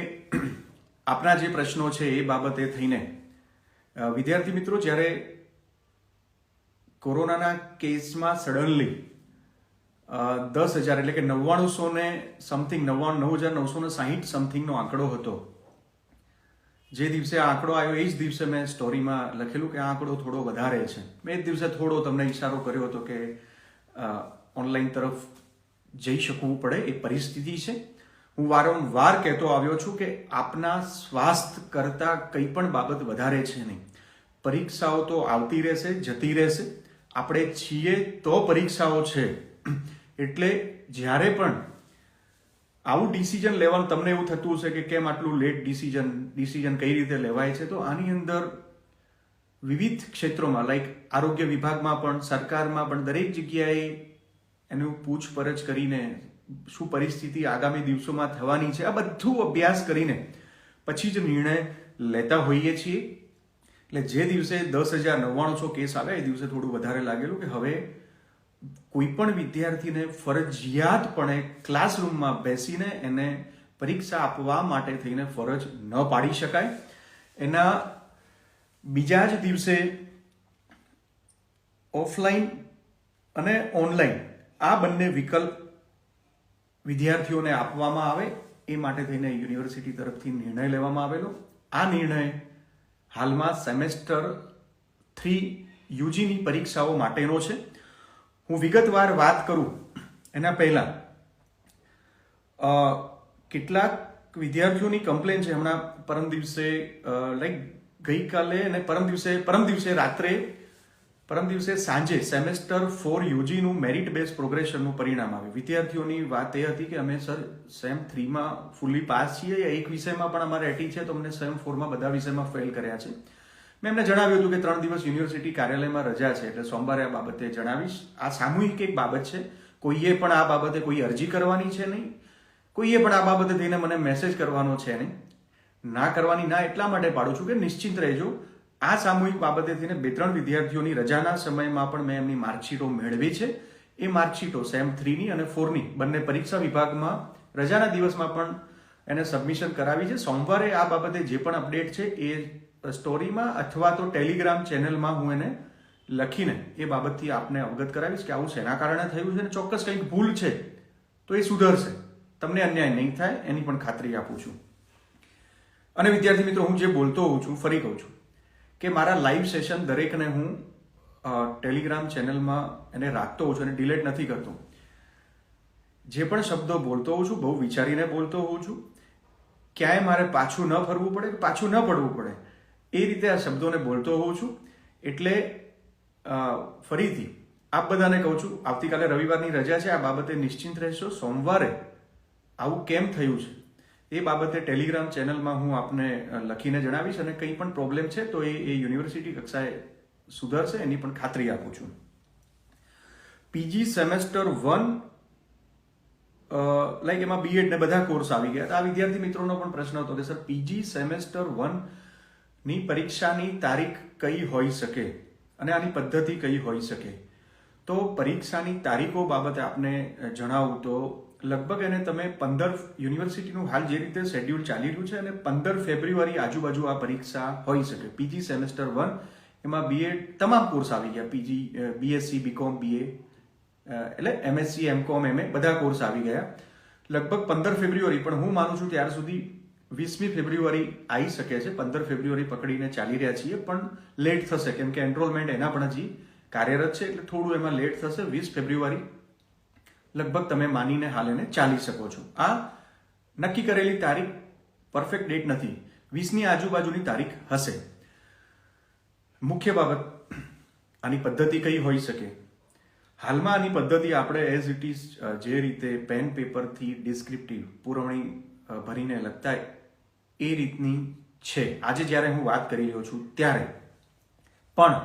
આપના જે પ્રશ્નો છે એ બાબતે થઈને વિદ્યાર્થી મિત્રો, જ્યારે કોરોનાના કેસમાં સડનલી 10,000 એટલે કે 9900 ને સમથિંગ 99,960 સમથિંગનો આંકડો હતો. જે દિવસે આ આંકડો આવ્યો એ જ દિવસે મેં સ્ટોરીમાં લખેલું કે આ આંકડો થોડો વધારે છે. મેં એ જ દિવસે થોડો તમને ઈશારો કર્યો હતો કે ઓનલાઈન તરફ જઈ શકવું પડે એ પરિસ્થિતિ છે. હું વારંવાર કહેતો આવ્યો છું કે આપના સ્વાસ્થ્ય કરતાં કંઈ પણ બાબત વધારે છે નહીં. પરીક્ષાઓ તો આવતી રહેશે, જતી રહેશે. આપણે છીએ તો પરીક્ષાઓ છે. એટલે જ્યારે પણ આવું ડિસિઝન લેવાનું તમને એવું થતું હશે કે કેમ આટલું લેટ ડિસિઝન કઈ રીતે લેવાય છે, તો આની અંદર વિવિધ ક્ષેત્રોમાં લાઈક આરોગ્ય વિભાગમાં પણ, સરકારમાં પણ દરેક જગ્યાએ એનું પૂછપરછ કરીને શું પરિસ્થિતિ આગામી દિવસોમાં થવાની છે આ બધું અભ્યાસ કરીને પછી જ નિર્ણય લેતા હોઈએ છીએ. એટલે જે દિવસે 10,900 કેસ આવ્યા એ દિવસે થોડું વધારે લાગેલું કે હવે કોઈ પણ વિદ્યાર્થીને ફરજિયાતપણે ક્લાસરૂમમાં બેસીને એને પરીક્ષા આપવા માટે થઈને ફરજ ન પાડી શકાય. એના બીજા જ દિવસે ઓફલાઈન અને ઓનલાઈન આ બંને વિકલ્પ વિદ્યાર્થીઓને આપવામાં આવે એ માટે થઈને યુનિવર્સિટી તરફથી નિર્ણય લેવામાં આવેલો. આ નિર્ણય હાલમાં સેમેસ્ટર 3 યુજીની પરીક્ષાઓ માટેનો છે. હું વિગતવાર વાત કરું એના પહેલા કેટલાક વિદ્યાર્થીઓની કમ્પ્લેન છે. હમણાં પરમ દિવસે લાઈક ગઈકાલે અને પરમ દિવસે સાંજે સેમેસ્ટર 4 યુજીનું મેરિટ બેઝ પ્રોગ્રેશનનું પરિણામ આવ્યું. વિદ્યાર્થીઓની વાત એ હતી કે અમે સર સેમ 3માં ફૂલી પાસ છીએ, એક વિષયમાં પણ અમારે એટી છે તો અમને સેમ 4માં બધા વિષયમાં ફેલ કર્યા છે. મેં એમને જણાવ્યું હતું કે 3 દિવસ યુનિવર્સિટી કાર્યાલયમાં રજા છે એટલે સોમવારે આ બાબતે જણાવીશ. આ સામૂહિક એક બાબત છે. કોઈએ પણ આ બાબતે કોઈ અરજી કરવાની છે નહીં, કોઈએ પણ આ બાબતે થઈને મને મેસેજ કરવાનો છે નહીં. ના કરવાની ના એટલા માટે પાડું છું કે નિશ્ચિત રહેજો. આ સામૂહિક બાબતે થઈને 2-3 વિદ્યાર્થીઓની રજાના સમયમાં પણ મેં એમની માર્કશીટો મેળવી છે. એ માર્કશીટો સેમ 3ની અને 4ની બંને પરીક્ષા વિભાગમાં રજાના દિવસમાં પણ એને સબમિશન કરાવી છે. સોમવારે આ બાબતે જે પણ અપડેટ છે એ સ્ટોરીમાં અથવા તો ટેલિગ્રામ ચેનલમાં હું એને લખીને એ બાબતથી આપને અવગત કરાવીશ કે આવું શેના કારણે થયું છે અને ચોક્કસ કંઈક ભૂલ છે તો એ સુધરશે. તમને અન્યાય નહીં થાય એની પણ ખાતરી આપું છું. અને વિદ્યાર્થી મિત્રો, હું જે બોલતો હોઉં છું ફરી કહું છું કે મારા લાઈવ સેશન દરેકને હું ટેલિગ્રામ ચેનલમાં એને રાખતો હોઉં છું અને ડિલેટ નથી કરતો. જે પણ શબ્દો બોલતો હોઉં છું બહુ વિચારીને બોલતો હોઉં છું. ક્યાંય મારે પાછું ન ફરવું પડે, પાછું ન પડવું પડે એ રીતે આ શબ્દોને બોલતો હોઉં છું. એટલે ફરીથી આપ બધાને કહું છું, આવતીકાલે રવિવારની રજા છે, આ બાબતે નિશ્ચિંત રહેશો. સોમવારે આવું કેમ થયું છે એ બાબતે ટેલિગ્રામ ચેનલમાં હું આપને લખીને જણાવીશ, અને કંઈ પણ પ્રોબ્લેમ છે તો એ યુનિવર્સિટી કક્ષાએ સુધરશે એની પણ ખાતરી આપું છું. પીજી સેમેસ્ટર 1 લાઈક એમાં બીએડ ને બધા કોર્સ આવી ગયા. તો આ વિદ્યાર્થી મિત્રોનો પણ પ્રશ્ન હતો કે સર પીજી સેમેસ્ટર 1 ની પરીક્ષાની તારીખ કઈ હોઈ શકે અને આની પદ્ધતિ કઈ હોઈ શકે. તો પરીક્ષાની તારીખો બાબતે આપને જણાવું તો લગભગ એને તમે 15 યુનિવર્સિટીનું હાલ જે રીતે શેડ્યુલ ચાલી રહ્યું છે અને 15 ફેબ્રુઆરી આજુબાજુ આ પરીક્ષા હોઈ શકે. પીજી સેમેસ્ટર 1 એમાં બીએડ તમામ કોર્સ આવી ગયા. પીજી, બીએસસી, બીકોમ, બીએ એટલે એમએસસી, એમકોમ, એમએ બધા કોર્સ આવી ગયા લગભગ 15 ફેબ્રુઆરી. પણ હું માનું છું ત્યાર સુધી 20મી ફેબ્રુઆરી આવી શકે છે. 15 ફેબ્રુઆરી પકડીને ચાલી રહ્યા છીએ, પણ લેટ થશે કેમ કે એનરોલમેન્ટ એના પણ હજી કાર્યરત છે, એટલે થોડું એમાં લેટ થશે. 20 ફેબ્રુઆરી લગભગ તમે માનીને હાલ એને ચાલી શકો છો. આ નક્કી કરેલી તારીખ પરફેક્ટ ડેટ નથી, 20ની આજુબાજુની તારીખ હશે. મુખ્ય બાબત આની પદ્ધતિ કઈ હોઈ શકે. હાલમાં આની પદ્ધતિ આપણે એઝ ઇટ ઇઝ જે રીતે પેન પેપરથી ડિસ્ક્રિપ્ટિવ પુરવણી ભરીને લખતા એ રીતની છે આજે જ્યારે હું વાત કરી રહ્યો છું ત્યારે. પણ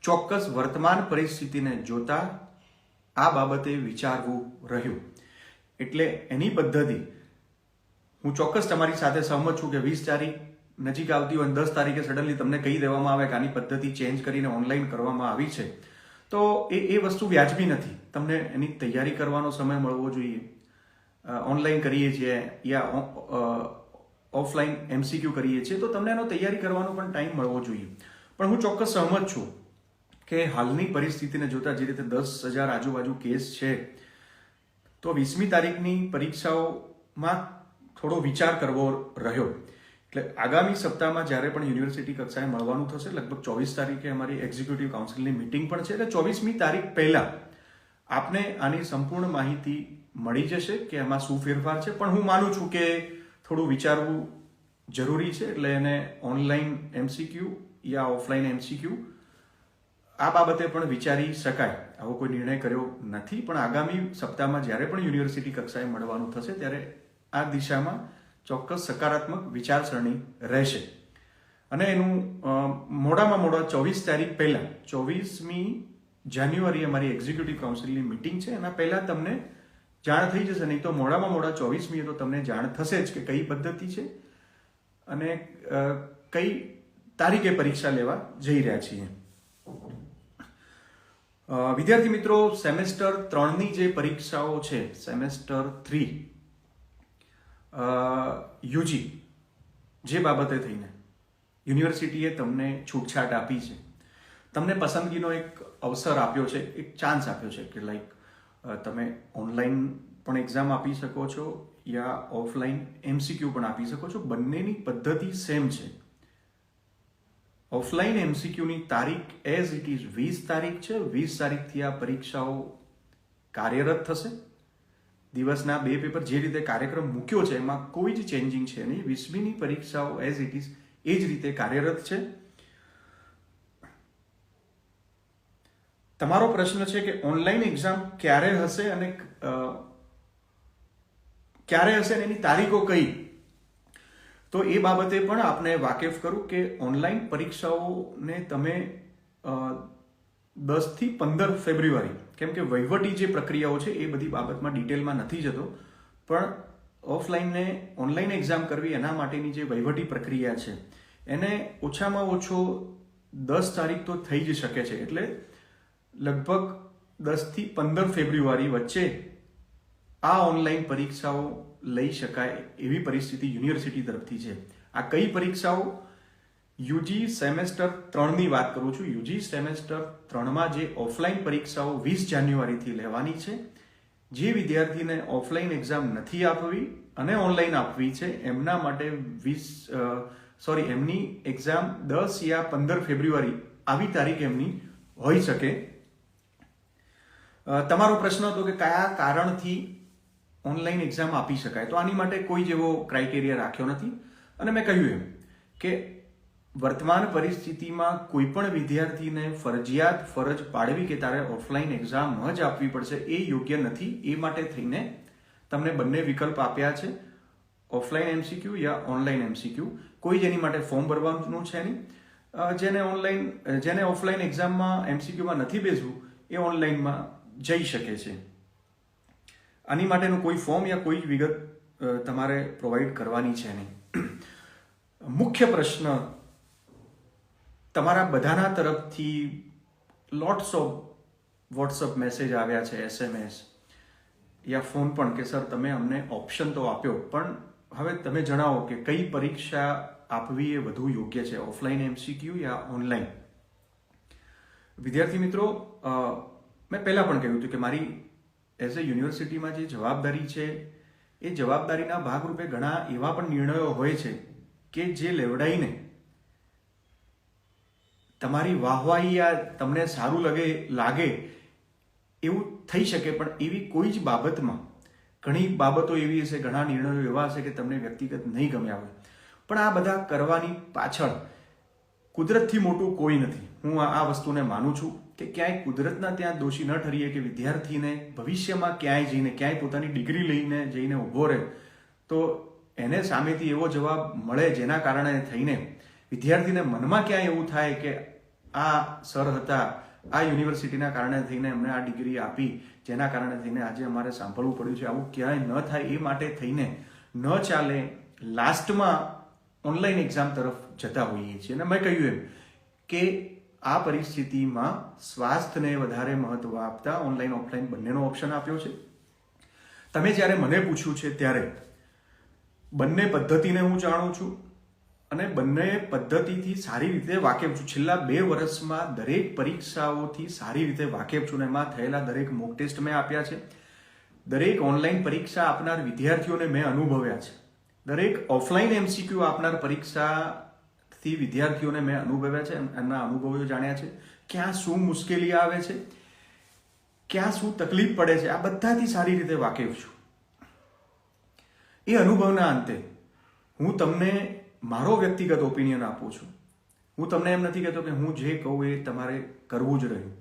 ચોક્કસ વર્તમાન પરિસ્થિતિને જોતા આ બાબતે વિચારવું રહ્યું. એટલે એની પદ્ધતિ હું ચોક્કસ તમારી સાથે સહમત છું કે 20 તારીખ નજીક આવતી હોય 10 તારીખે સડનલી તમને કહી દેવામાં આવે કે આની પદ્ધતિ ચેન્જ કરીને ઓનલાઈન કરવામાં આવી છે, તો એ વસ્તુ વ્યાજબી નથી. તમને એની તૈયારી કરવાનો સમય મળવો જોઈએ. ઓનલાઈન કરીએ છીએ યા ઓફલાઈન એમસીક્યુ કરીએ છીએ તો તમને એનો તૈયારી કરવાનો પણ ટાઈમ મળવો જોઈએ. પણ હું ચોક્કસ સહમત છું કે હાલની પરિસ્થિતિને જોતા જે રીતે 10,000 આજુબાજુ કેસ છે, તો 20મી તારીખની પરીક્ષાઓમાં થોડો વિચાર કરવો રહ્યો. એટલે આગામી સપ્તાહમાં જ્યારે પણ યુનિવર્સિટી કક્ષાએ મળવાનું થશે, લગભગ 24 તારીખે અમારી એક્ઝિક્યુટિવ કાઉન્સિલની મિટિંગ પણ છે, એટલે 24મી તારીખ પહેલા આપને આની સંપૂર્ણ માહિતી મળી જશે કે એમાં શું ફેરફાર છે. પણ હું માનું છું કે થોડું વિચારવું જરૂરી છે. એટલે એને ઓનલાઈન એમસીક્યુ યા ઓફલાઈન એમસીક્યુ આ બાબતે પણ વિચારી શકાય. આવો કોઈ નિર્ણય કર્યો નથી, પણ આગામી સપ્તાહમાં જ્યારે પણ યુનિવર્સિટી કક્ષાએ મળવાનું થશે ત્યારે આ દિશામાં ચોક્કસ સકારાત્મક વિચારસરણી રહેશે. અને એનું મોડામાં મોડા 24 તારીખ પહેલા 24મી જાન્યુઆરી અમારી એક્ઝિક્યુટિવ કાઉન્સિલની મિટિંગ છે, એના પહેલા તમને જાણ થઈ જશે. નહીં તો મોડામાં મોડા 24મીએ તો તમને જાણ થશે જ કે કઈ પદ્ધતિ છે અને કઈ તારીખે પરીક્ષા લેવા જઈ રહ્યા છીએ. વિદ્યાર્થી મિત્રો, સેમેસ્ટર 3ની જે પરીક્ષાઓ છે, સેમેસ્ટર 3 યુજી જે બાબતે થઈને યુનિવર્સિટીએ તમને છૂટછાટ આપી છે, તમને પસંદગીનો એક અવસર આપ્યો છે, એક ચાન્સ આપ્યો છે કે લાઈક તમે ઓનલાઈન પણ એક્ઝામ આપી શકો છો યા ઓફલાઈન એમસીક્યુ પણ આપી શકો છો. બંનેની પદ્ધતિ સેમ છે. ઓફલાઈન એમસીક્યુની તારીખ એઝ ઇટ ઇઝ 20 તારીખ છે. 20 તારીખથી આ પરીક્ષાઓ કાર્યરત થશે. દિવસના 2 પેપર જે રીતે કાર્યક્રમ મૂક્યો છે એમાં કોઈ જ ચેન્જિંગ છે નહીં. 20મીની પરીક્ષાઓ એઝ ઇટ ઇઝ એ જ રીતે કાર્યરત છે. તમારો પ્રશ્ન છે કે ઓનલાઈન એક્ઝામ ક્યારે હશે અને એની તારીખો કઈ. તો એ બાબતે પણ આપને વાકેફ કરું કે ઓનલાઈન પરીક્ષાઓને તમે 10 થી 15 ફેબ્રુઆરી, કેમ કે વહીવટી જે પ્રક્રિયાઓ છે એ બધી બાબતમાં ડિટેલમાં નથી જતો, પણ ઓફલાઈનને ઓનલાઈન એક્ઝામ કરવી એના માટેની જે વહીવટી પ્રક્રિયા છે એને ઓછામાં ઓછો 10 તારીખ તો થઈ જ શકે છે. એટલે લગભગ 10 થી 15 ફેબ્રુઆરી વચ્ચે આ ઓનલાઈન પરીક્ષાઓ લઈ શકાય એવી પરિસ્થિતિ યુનિવર્સિટી તરફથી છે. આ કઈ પરીક્ષાઓ? યુજી સેમેસ્ટર 3ની વાત કરું છું. યુજી સેમેસ્ટર 3માં જે ઓફલાઈન પરીક્ષાઓ 20 જાન્યુઆરીથી લેવાની છે, જે વિદ્યાર્થીને ઓફલાઈન એક્ઝામ નથી આપવી અને ઓનલાઈન આપવી છે એમના માટે એમની એક્ઝામ 10 યા 15 ફેબ્રુઆરી આવી તારીખ એમની હોઈ શકે. તમારો પ્રશ્ન હતો કે કયા કારણથી ઓનલાઈન એક્ઝામ આપી શકાય. તો આની માટે કોઈ જેવો ક્રાઇટેરિયા રાખ્યો નથી. અને મેં કહ્યું એમ કે વર્તમાન પરિસ્થિતિમાં કોઈ પણ વિદ્યાર્થીને ફરજિયાત ફરજ પાડવી કે તારે ઓફલાઈન એક્ઝામ જ આપવી પડશે એ યોગ્ય નથી. એ માટે થઈને તમને બંને વિકલ્પ આપ્યા છે, ઓફલાઈન એમસીક્યુ યા ઓનલાઈન એમસીક્યુ. કોઈ જેની માટે ફોર્મ ભરવાનું છે નહીં. જેને ઓફલાઈન એક્ઝામમાં એમસીક્યુમાં નથી બેસવું એ ઓનલાઈનમાં જઈ શકે છે. આની માટેનું કોઈ ફોર્મ યા કોઈ વિગત તમારે પ્રોવાઈડ કરવાની છે નહીં. મુખ્ય પ્રશ્ન તમારા બધાના તરફથી લોટ્સ ઓફ વોટ્સઅપ મેસેજ આવ્યા છે, SMS યા ફોન પણ, કે સર તમે અમને ઓપ્શન તો આપ્યો, પણ હવે તમે જણાવો કે કઈ પરીક્ષા આપવી એ વધુ યોગ્ય છે, ઓફલાઈન એમસીક્યુ યા ઓનલાઈન. વિદ્યાર્થી મિત્રો, મેં પહેલાં પણ કહ્યું હતું કે મારી એઝ અ યુનિવર્સિટીમાં જે જવાબદારી છે એ જવાબદારીના ભાગરૂપે ઘણા એવા પણ નિર્ણયો હોય છે કે જે લેવડાઈને તમારી વાહવાહી યા તમને સારું લાગે એવું થઈ શકે, પણ એવી કોઈ જ બાબતમાં ઘણી બાબતો એવી હશે, ઘણા નિર્ણયો એવા હશે કે તમને વ્યક્તિગત નહીં ગમ્યા હોય. પણ આ બધા કરવાની પાછળ કુદરતથી મોટું કોઈ નથી. હું આ વસ્તુને માનું છું કે ક્યાંય કુદરતના ત્યાં દોષી ન ઠરીએ કે વિદ્યાર્થીને ભવિષ્યમાં ક્યાંય પોતાની ડિગ્રી લઈને જઈને ઊભો રહે તો એને સામેથી એવો જવાબ મળે જેના કારણે થઈને વિદ્યાર્થીને મનમાં ક્યાંય એવું થાય કે આ સર હતા, આ યુનિવર્સિટીના કારણે થઈને અમને આ ડિગ્રી આપી, જેના કારણે થઈને આજે અમારે સાંભળવું પડ્યું છે. આવું ક્યાંય ન થાય એ માટે થઈને ન ચાલે, લાસ્ટમાં ઓનલાઈન એક્ઝામ તરફ જતા હોઈએ છીએ. અને મેં કહ્યું એમ કે આ પરિસ્થિતિમાં સ્વાસ્થ્યને વધારે મહત્વ આપતા ઓનલાઈન ઓફલાઈન બંનેનો ઓપ્શન આપ્યો છે. તમે જ્યારે મને પૂછ્યું છે ત્યારે બંને પદ્ધતિને હું જાણું છું અને બંને પદ્ધતિથી સારી રીતે વાકેફ છું. છેલ્લા 2 વર્ષમાં દરેક પરીક્ષાઓથી સારી રીતે વાકેફ છું. એમાં થયેલા દરેક મોક ટેસ્ટ મેં આપ્યા છે. દરેક ઓનલાઈન પરીક્ષા આપનાર વિદ્યાર્થીઓને મેં અનુભવ્યા છે. દરેક ઓફલાઈન એમસીક્યુ આપનાર પરીક્ષાથી વિદ્યાર્થીઓને મેં અનુભવ્યા છે, એમના અનુભવો જાણ્યા છે. ક્યાં શું મુશ્કેલી આવે છે, ક્યાં શું તકલીફ પડે છે, આ બધાથી સારી રીતે વાકેફ છું. એ અનુભવના અંતે હું તમને મારો વ્યક્તિગત ઓપિનિયન આપું છું. હું તમને એમ નથી કહેતો કે હું જે કહું એ તમારે કરવું જ રહ્યું.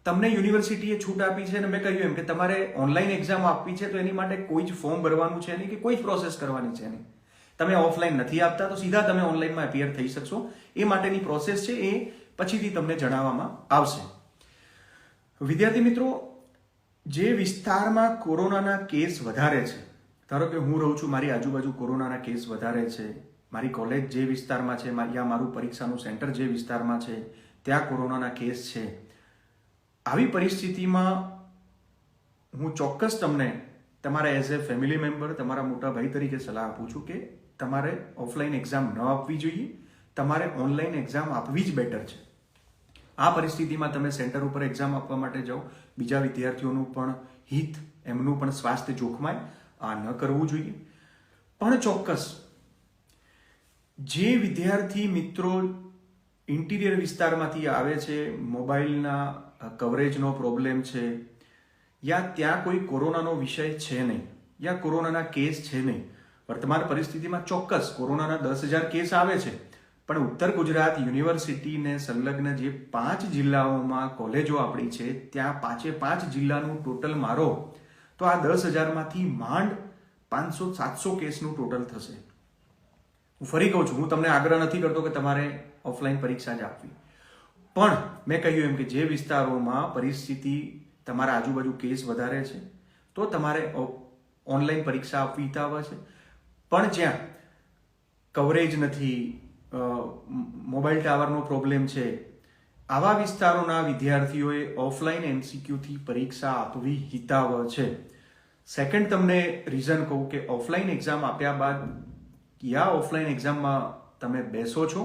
તમને યુનિવર્સિટીએ છૂટ આપી છે અને મેં કહ્યું એમ કે તમારે ઓનલાઈન એક્ઝામ આપવી છે તો એની માટે કોઈ જ ફોર્મ ભરવાનું છે નહીં કે કોઈ જ પ્રોસેસ કરવાની છે નહીં. તમે ઓફલાઈન નથી આપતા તો સીધા તમે ઓનલાઈનમાં એપિયર થઈ શકશો. એ માટેની પ્રોસેસ છે એ પછીથી તમને જણાવવામાં આવશે. વિદ્યાર્થી મિત્રો, જે વિસ્તારમાં કોરોનાના કેસ વધારે છે, ધારો કે હું રહું છું, મારી આજુબાજુ કોરોનાના કેસ વધારે છે, મારી કોલેજ જે વિસ્તારમાં છે યા મારું પરીક્ષાનું સેન્ટર જે વિસ્તારમાં છે ત્યાં કોરોનાના કેસ છે, આવી પરિસ્થિતિમાં હું ચોક્કસ તમને તમારા એઝ એ ફેમિલી મેમ્બર, તમારા મોટા ભાઈ તરીકે સલાહ આપું છું કે તમારે ઓફલાઈન એક્ઝામ ન આપવી જોઈએ, તમારે ઓનલાઈન એક્ઝામ આપવી જ બેટર છે. આ પરિસ્થિતિમાં તમે સેન્ટર ઉપર એક્ઝામ આપવા માટે જાઓ, બીજા વિદ્યાર્થીઓનું પણ હિત, એમનું પણ સ્વાસ્થ્ય જોખમાય, આ ન કરવું જોઈએ. પણ ચોક્કસ જે વિદ્યાર્થી મિત્રો ઇન્ટિરિયર વિસ્તારમાંથી આવે છે, મોબાઈલના કવરેજનો પ્રોબ્લેમ છે, યા ત્યાં કોઈ કોરોનાનો વિષય છે નહીં, યા કોરોનાના કેસ છે નહીં. વર્તમાન પરિસ્થિતિમાં ચોક્કસ કોરોનાના 10,000 કેસ આવે છે, પણ ઉત્તર ગુજરાત યુનિવર્સિટીને સંલગ્ન જે 5 જિલ્લાઓમાં કોલેજો આપણી છે ત્યાં 5 જિલ્લાનું ટોટલ મારો તો આ 10,000માંથી માંડ 500-700 કેસનું ટોટલ થશે. હું ફરી કહું છું, હું તમને આગ્રહ નથી કરતો કે તમારે ઓફલાઈન પરીક્ષા જ આપવી, પણ મેં કહ્યું એમ કે જે વિસ્તારોમાં પરિસ્થિતિ તમારા આજુબાજુ કેસ વધારે છે તો તમારે ઓનલાઈન પરીક્ષા આપવી હિતાવહ છે. પણ જ્યાં કવરેજ નથી, મોબાઈલ ટાવરનો પ્રોબ્લેમ છે, આવા વિસ્તારોના વિદ્યાર્થીઓએ ઓફલાઈન એમસીક્યુથી પરીક્ષા આપવી હિતાવહ છે. સેકન્ડ તમને રીઝન કહું કે ઓફલાઈન એક્ઝામ આપ્યા બાદ યા ઓફલાઈન એક્ઝામમાં તમે બેસો છો,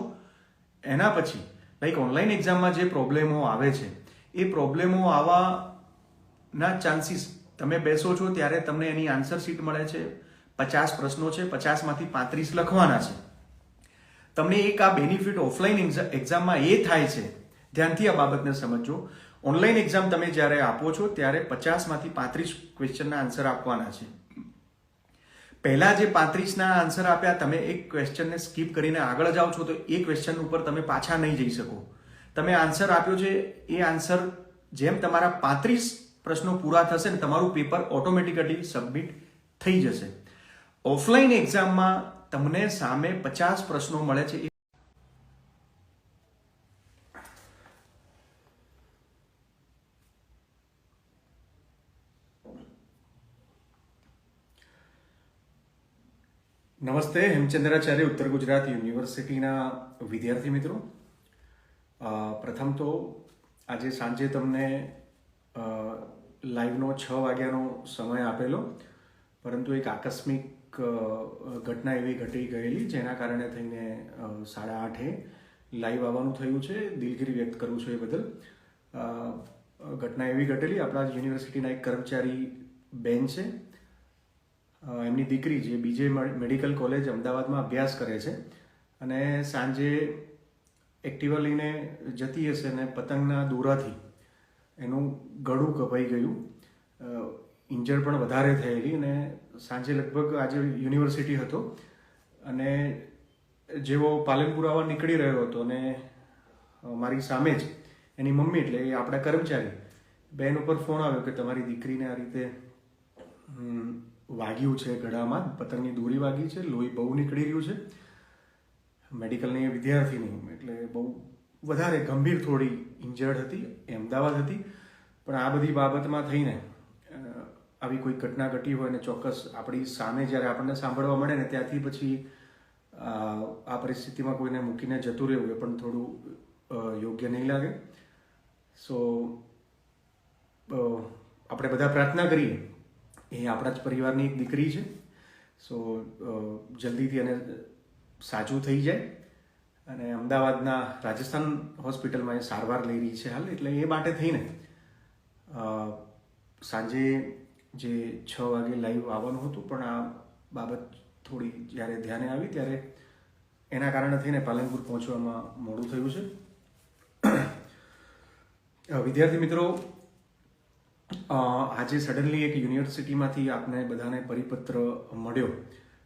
એના પછી લાઈક ઓનલાઈન એક્ઝામમાં જે પ્રોબ્લેમો આવે છે એ પ્રોબ્લેમો આવવાના ચાન્સીસ, તમે બેસો છો ત્યારે તમને એની આન્સર શીટ મળે છે, 50 પ્રશ્નો છે, 50માંથી 35 લખવાના છે. તમને એક આ બેનિફિટ ઓફલાઈન એક્ઝામમાં એ થાય છે, ધ્યાનથી આ બાબતને સમજો. ઓનલાઈન એક્ઝામ તમે જ્યારે આપો છો ત્યારે 50માંથી 35 ક્વેશ્ચનના આન્સર આપવાના છે. પહેલા જે 35ના આન્સર આપ્યા, તમે એક ક્વેશ્ચનને સ્કીપ કરીને આગળ જાઓ છો તો એ ક્વેશ્ચન ઉપર તમે પાછા નહીં જઈ શકો. તમે આન્સર આપ્યો છે એ આન્સર જેમ તમારા 35 પ્રશ્નો પૂરા થશે ને તમારું પેપર ઓટોમેટિકલી સબમિટ થઈ જશે. ઓફલાઈન એક્ઝામમાં તમને સામે 50 પ્રશ્નો મળે છે. નમસ્તે, હેમચંદ્રાચાર્ય ઉત્તર ગુજરાત યુનિવર્સિટીના વિદ્યાર્થી મિત્રો. પ્રથમ તો આજે સાંજે તમને લાઈવનો 6 વાગ્યાનો સમય આપેલો, પરંતુ એક આકસ્મિક ઘટના એવી ઘટી ગયેલી જેના કારણે થઈને 8:30 લાઈવ આવવાનું થયું છે. દિલગીરી વ્યક્ત કરું છું એ બદલ. ઘટના એવી ઘટેલી, આપણા યુનિવર્સિટીના એક કર્મચારી બેન છે, એમની દીકરી જે બીજે મેડિકલ કોલેજ અમદાવાદમાં અભ્યાસ કરે છે અને સાંજે એક્ટિવા લઈને જતી હશે અને પતંગના દોરાથી એનું ગળું કપાઈ ગયું. ઇન્જર પણ વધારે થયેલી અને સાંજે લગભગ આજે યુનિવર્સિટી હતો અને જેવો પાલનપુર આવવા નીકળી રહ્યો હતો અને મારી સામે જ એની મમ્મી એટલે એ આપણા કર્મચારી બેન ઉપર ફોન આવ્યો કે તમારી દીકરીને આ રીતે વાગ્યું છે, ગળામાં પતંગની દોરી વાગી છે, લોહી બહુ નીકળી રહ્યું છે. મેડિકલની વિદ્યાર્થીની એટલે બહુ વધારે ગંભીર થોડી ઇન્જર્ડ હતી, અમદાવાદ હતી. પણ આ બધી બાબતમાં થઈને આવી કોઈ ઘટના ઘટી હોય ને ચોક્કસ આપણી સામે જ્યારે આપણને સાંભળવા મળે ને ત્યાંથી પછી આ પરિસ્થિતિમાં કોઈને મૂકીને જતું રહેવું એ પણ થોડું યોગ્ય નહીં લાગે. સો આપણે બધા પ્રાર્થના કરીએ, એ આપણા જ પરિવારની એક દીકરી છે, સો જલ્દીથી એને સાજું થઈ જાય અને અમદાવાદના રાજસ્થાન હોસ્પિટલમાં એ સારવાર લઈ રહી છે હાલ. એટલે એ માટે થઈને સાંજે જે 6 વાગે લાઈવ આવવાનું હતું, પણ આ બાબત થોડી જ્યારે ધ્યાને આવી ત્યારે એના કારણે થઈને પાલનપુર પહોંચવામાં મોડું થયું છે. વિદ્યાર્થી મિત્રો, આજે સડનલી એક યુનિવર્સિટીમાંથી આપને બધાને પરિપત્ર મળ્યો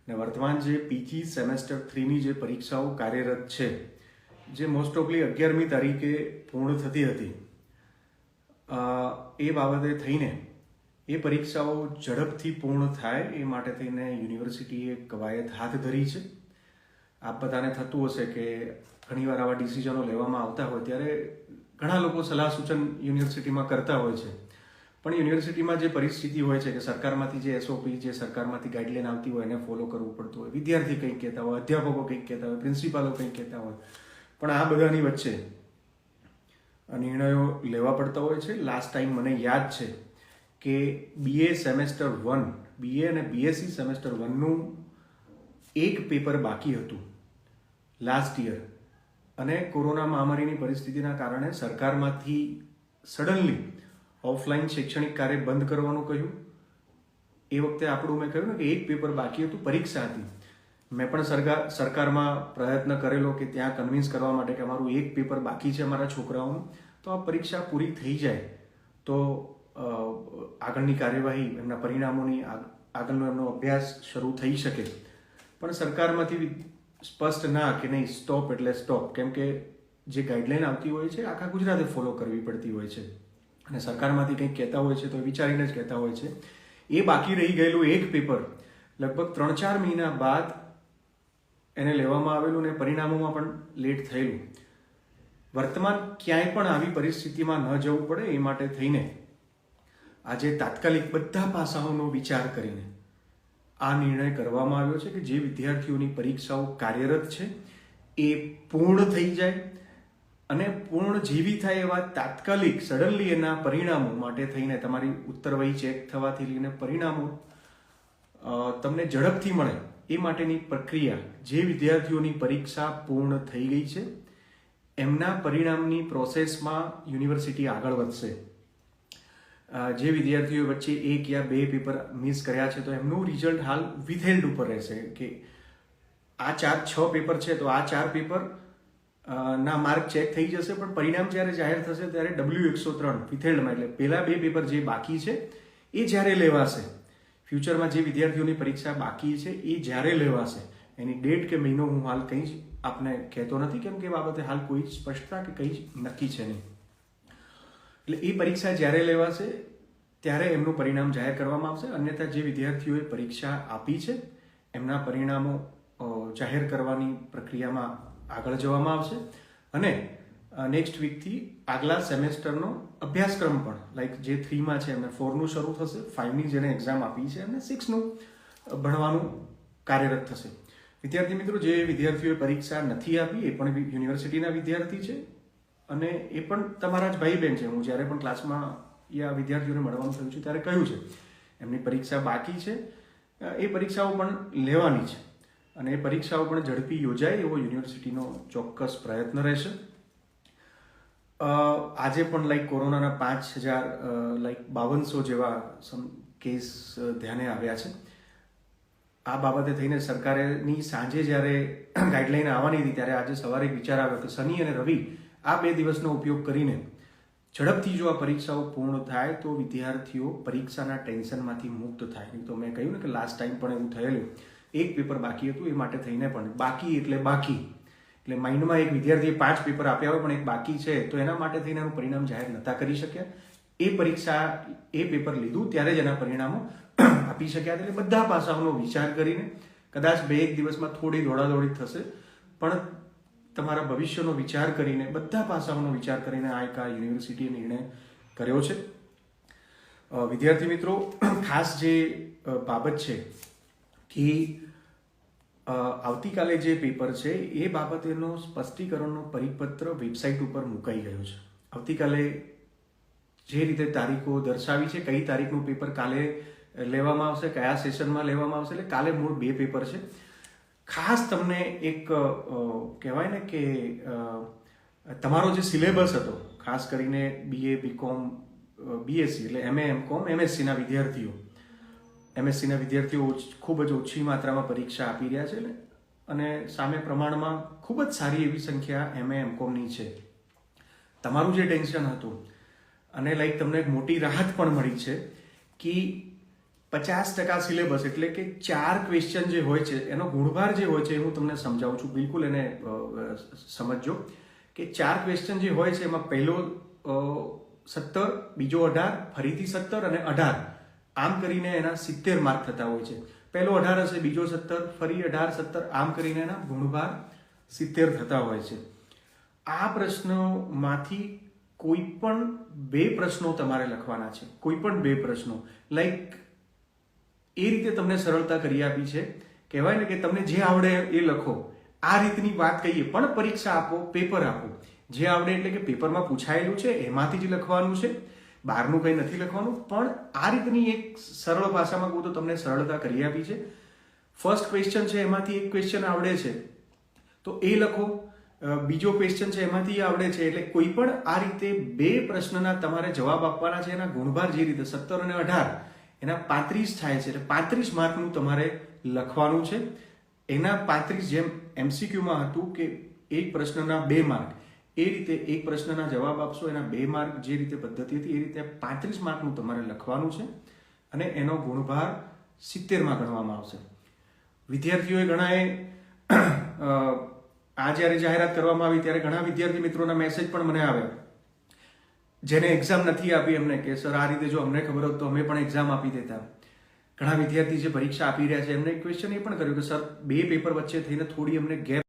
ને વર્તમાન જે પીજી સેમેસ્ટર 3ની જે પરીક્ષાઓ કાર્યરત છે, જે મોસ્ટ ઓફલી 11મી તારીખે પૂર્ણ થતી હતી, એ બાબતે થઈને એ પરીક્ષાઓ ઝડપથી પૂર્ણ થાય એ માટે થઈને યુનિવર્સિટીએ કવાયત હાથ ધરી છે. આપ બધાને થતું હશે કે ઘણીવાર આવા ડિસિઝનો લેવામાં આવતા હોય ત્યારે ઘણા લોકો સલાહ સૂચન યુનિવર્સિટીમાં કરતા હોય છે, પણ યુનિવર્સિટીમાં જે પરિસ્થિતિ હોય છે કે સરકારમાંથી જે એસઓપી, જે સરકારમાંથી ગાઈડલાઈન આવતી હોય એને ફોલો કરવું પડતું હોય, વિદ્યાર્થી કંઈક કહેતા હોય, અધ્યાપકો કંઈક કહેતા હોય, પ્રિન્સિપાલો કંઈક કહેતા હોય, પણ આ બધાની વચ્ચે નિર્ણયો લેવા પડતા હોય છે. લાસ્ટ ટાઈમ મને યાદ છે કે બીએ સેમેસ્ટર 1, બીએ અને બીએસસી સેમેસ્ટર 1નું એક પેપર બાકી હતું લાસ્ટ યર, અને કોરોના મહામારીની પરિસ્થિતિના કારણે સરકારમાંથી સડનલી ઓફલાઈન શૈક્ષણિક કાર્ય બંધ કરવાનું કહ્યું. એ વખતે આપણું મેં કહ્યું ને કે એક પેપર બાકી હતું, પરીક્ષા હતી. મેં પણ સરકારમાં પ્રયત્ન કરેલો કે ત્યાં કન્વિન્સ કરવા માટે કે અમારું એક પેપર બાકી છે અમારા છોકરાઓનું, તો આ પરીક્ષા પૂરી થઈ જાય તો આગળની કાર્યવાહી, એમના પરિણામોની આગળનો એમનો અભ્યાસ શરૂ થઈ શકે. પણ સરકારમાંથી સ્પષ્ટ ના કે નહીં, સ્ટોપ એટલે સ્ટોપ, કેમ કે જે ગાઈડલાઈન આવતી હોય છે આખા ગુજરાતે ફોલો કરવી પડતી હોય છે અને સરકારમાંથી કંઈક કહેતા હોય છે તો વિચારીને જ કહેતા હોય છે. એ બાકી રહી ગયેલું એક પેપર લગભગ 3-4 મહિના બાદ એને લેવામાં આવેલું ને પરિણામોમાં પણ લેટ થયેલું. વર્તમાન ક્યાંય પણ આવી પરિસ્થિતિમાં ન જવું પડે એ માટે થઈને આજે તાત્કાલિક બધા પાસાઓનો વિચાર કરીને આ નિર્ણય કરવામાં આવ્યો છે કે જે વિદ્યાર્થીઓની પરીક્ષાઓ કાર્યરત છે એ પૂર્ણ થઈ જાય અને પૂર્ણ જેવી થાય એવા તાત્કાલિક સડનલી એના પરિણામો માટે થઈને તમારી ઉત્તરવહી ચેક થવાથી લઈને પરિણામો તમને ઝડપથી મળે એ માટેની પ્રક્રિયા, જે વિદ્યાર્થીઓની પરીક્ષા પૂર્ણ થઈ ગઈ છે એમના પરિણામની પ્રોસેસમાં યુનિવર્સિટી આગળ વધશે. જે વિદ્યાર્થીઓ વચ્ચે 1 યા 2 પેપર મિસ કર્યા છે તો એમનું રિઝલ્ટ હાલ વિથહેલ્ડ ઉપર રહેશે કે આ 4-6 પેપર છે તો આ 4 પેપર ના માર્ક ચેક થઈ જશે, પણ પરિણામ જ્યારે જાહેર થશે ત્યારે W103 વિથેલ્ડમાં, એટલે પહેલા 2 પેપર જે બાકી છે એ જ્યારે લેવાશે ફ્યુચરમાં જે વિદ્યાર્થીઓની પરીક્ષા બાકી છે એ જ્યારે લેવાશે એની ડેટ કે મહિનો હું હાલ કંઈ જ આપને કહેતો નથી, કેમ કે એ બાબતે હાલ કોઈ જ સ્પષ્ટતા કે કંઈ જ નક્કી છે નહીં. એટલે એ પરીક્ષા જ્યારે લેવાશે ત્યારે એમનું પરિણામ જાહેર કરવામાં આવશે. અન્યથા જે વિદ્યાર્થીઓએ પરીક્ષા આપી છે એમના પરિણામો જાહેર કરવાની પ્રક્રિયામાં આગળ જવામાં આવશે અને નેક્સ્ટ વીકથી આગલા સેમેસ્ટરનો અભ્યાસક્રમ પણ લાઈક જે 3માં છે એમને 4નું શરૂ થશે, 5ની જેને એક્ઝામ આપી છે એમને 6નું ભણવાનું કાર્યરત થશે. વિદ્યાર્થી મિત્રો, જે વિદ્યાર્થીઓએ પરીક્ષા નથી આપી એ પણ યુનિવર્સિટીના વિદ્યાર્થી છે અને એ પણ તમારા જ ભાઈ બહેન છે. હું જ્યારે પણ ક્લાસમાં યા વિદ્યાર્થીઓને મળવાનું થયું છે ત્યારે કહ્યું છે એમની પરીક્ષા બાકી છે, એ પરીક્ષાઓ પણ લેવાની છે અને એ પરીક્ષાઓ પણ ઝડપી યોજાય એવો યુનિવર્સિટીનો ચોક્કસ પ્રયત્ન રહેશે. આજે પણ લાઈક કોરોનાના 5000 લાઈક 5200 જેવા કેસ ધ્યાને આવ્યા છે. આ બાબતે થઈને સરકારની સાંજે જ્યારે ગાઈડલાઈન આવવાની હતી ત્યારે આજે સવારે એક વિચાર આવ્યો કે શનિ અને રવિ આ 2 દિવસનો ઉપયોગ કરીને ઝડપથી જો આ પરીક્ષાઓ પૂર્ણ થાય તો વિદ્યાર્થીઓ પરીક્ષાના ટેન્શનમાંથી મુક્ત થાય. નહીં તો મેં કહ્યું ને કે લાસ્ટ ટાઈમ પણ એવું થયેલું, એક પેપર બાકી હતું, એ માટે થઈને પણ બાકી એટલે બાકી, એટલે માઇન્ડમાં એક વિદ્યાર્થીએ 5 પેપર આપ્યા હોય પણ એક બાકી છે તો એના માટે થઈને એનું પરિણામ જાહેર નહોતા કરી શક્યા. એ પરીક્ષા એ પેપર લીધું ત્યારે જ એના પરિણામો આપી શક્યા. એટલે બધા પાસાઓનો વિચાર કરીને કદાચ 2-1 દિવસમાં થોડી દોડાદોડી થશે પણ તમારા ભવિષ્યનો વિચાર કરીને બધા પાસાઓનો વિચાર કરીને આ એક યુનિવર્સિટીએ નિર્ણય કર્યો છે. વિદ્યાર્થી મિત્રો, ખાસ જે બાબત છે કે આવતીકાલે જે પેપર છે એ બાબતેનો સ્પષ્ટીકરણનો પરિપત્ર વેબસાઇટ ઉપર મુકાઈ ગયો છે. આવતીકાલે જે રીતે તારીખો દર્શાવી છે, કઈ તારીખનું પેપર કાલે લેવામાં આવશે, કયા સેશનમાં લેવામાં આવશે, એટલે કાલે મૂળ 2 પેપર છે. ખાસ તમને એક કહેવાય ને કે તમારો જે સિલેબસ હતો, ખાસ કરીને BA, BCom, BSc એટલે MA, MCom, MScના વિદ્યાર્થીઓ ખૂબ જ ઓછી માત્રામાં પરીક્ષા આપી રહ્યા છે અને સામે પ્રમાણમાં ખૂબ જ સારી એવી સંખ્યા MA, MComની છે. તમારું જે ટેન્શન હતું અને લાઈક તમને એક મોટી રાહત પણ મળી છે કે 50% સિલેબસ એટલે કે 4 ક્વેશ્ચન જે હોય છે એનો ગુણભાર જે હોય છે એ હું તમને સમજાવું છું, બિલકુલ એને સમજજો કે 4 ક્વેશ્ચન જે હોય છે એમાં પહેલો 17, બીજો 18, ફરીથી 17 અને 18, આમ કરીને એના 70 માર્ક થતા હોય છે. પહેલો 18 હશે, બીજો 17, ફરી 18, 17, આમ કરીને એના ગુણભાર 70 થતા હોય છે. આ પ્રશ્નોમાંથી કોઈ પણ 2 પ્રશ્નો તમારે લખવાના છે, કોઈ પણ 2 પ્રશ્નો લાઈક એ રીતે તમને સરળતા કરી આપી છે. કહેવાય ને કે તમને જે આવડે એ લખો, આ રીતની વાત કહીએ પણ પરીક્ષા આપો, પેપર આપો. જે આવડે એટલે કે પેપરમાં પૂછાયેલું છે એમાંથી જ લખવાનું છે, બહારનું કંઈ નથી લખવાનું. પણ આ રીતની એક સરળ ભાષામાં કહું તો તમને સરળતા કરી આપી છે. ફર્સ્ટ ક્વેશ્ચન છે એમાંથી એક ક્વેશ્ચન આવડે છે તો એ લખો, બીજો ક્વેશ્ચન છે એમાંથી આવડે છે એટલે કોઈ પણ આ રીતે 2 પ્રશ્નના તમારે જવાબ આપવાના છે. એના ગુણભાર જે રીતે 17 અને 18 એના 35 થાય છે એટલે 35 માર્કનું તમારે લખવાનું છે. એના 35 જેમ MCQમાં હતું કે એક પ્રશ્નના 2 માર્ક, એ રીતે એક પ્રશ્નના જવાબ આપશો, એના 2 માર્ક જે રીતે પદ્ધતિ હતી એ રીતે 35 માર્કનું તમારે લખવાનું છે અને એનો ગુણભાર 70માં ગણવામાં આવશે. વિદ્યાર્થીઓએ ઘણાએ આ જ્યારે જાહેરાત કરવામાં આવી ત્યારે ઘણા વિદ્યાર્થી મિત્રોના મેસેજ પણ મને આવ્યા જેને એક્ઝામ નથી આપી એમને કે સર આ રીતે જો અમને ખબર હોત તો અમે પણ એક્ઝામ આપી દેતા. ઘણા વિદ્યાર્થી જે પરીક્ષા આપી રહ્યા છે એમને એક ક્વેશ્ચન એ પણ કર્યું કે સર 2 પેપર વચ્ચે થઈને થોડી અમને ગેપ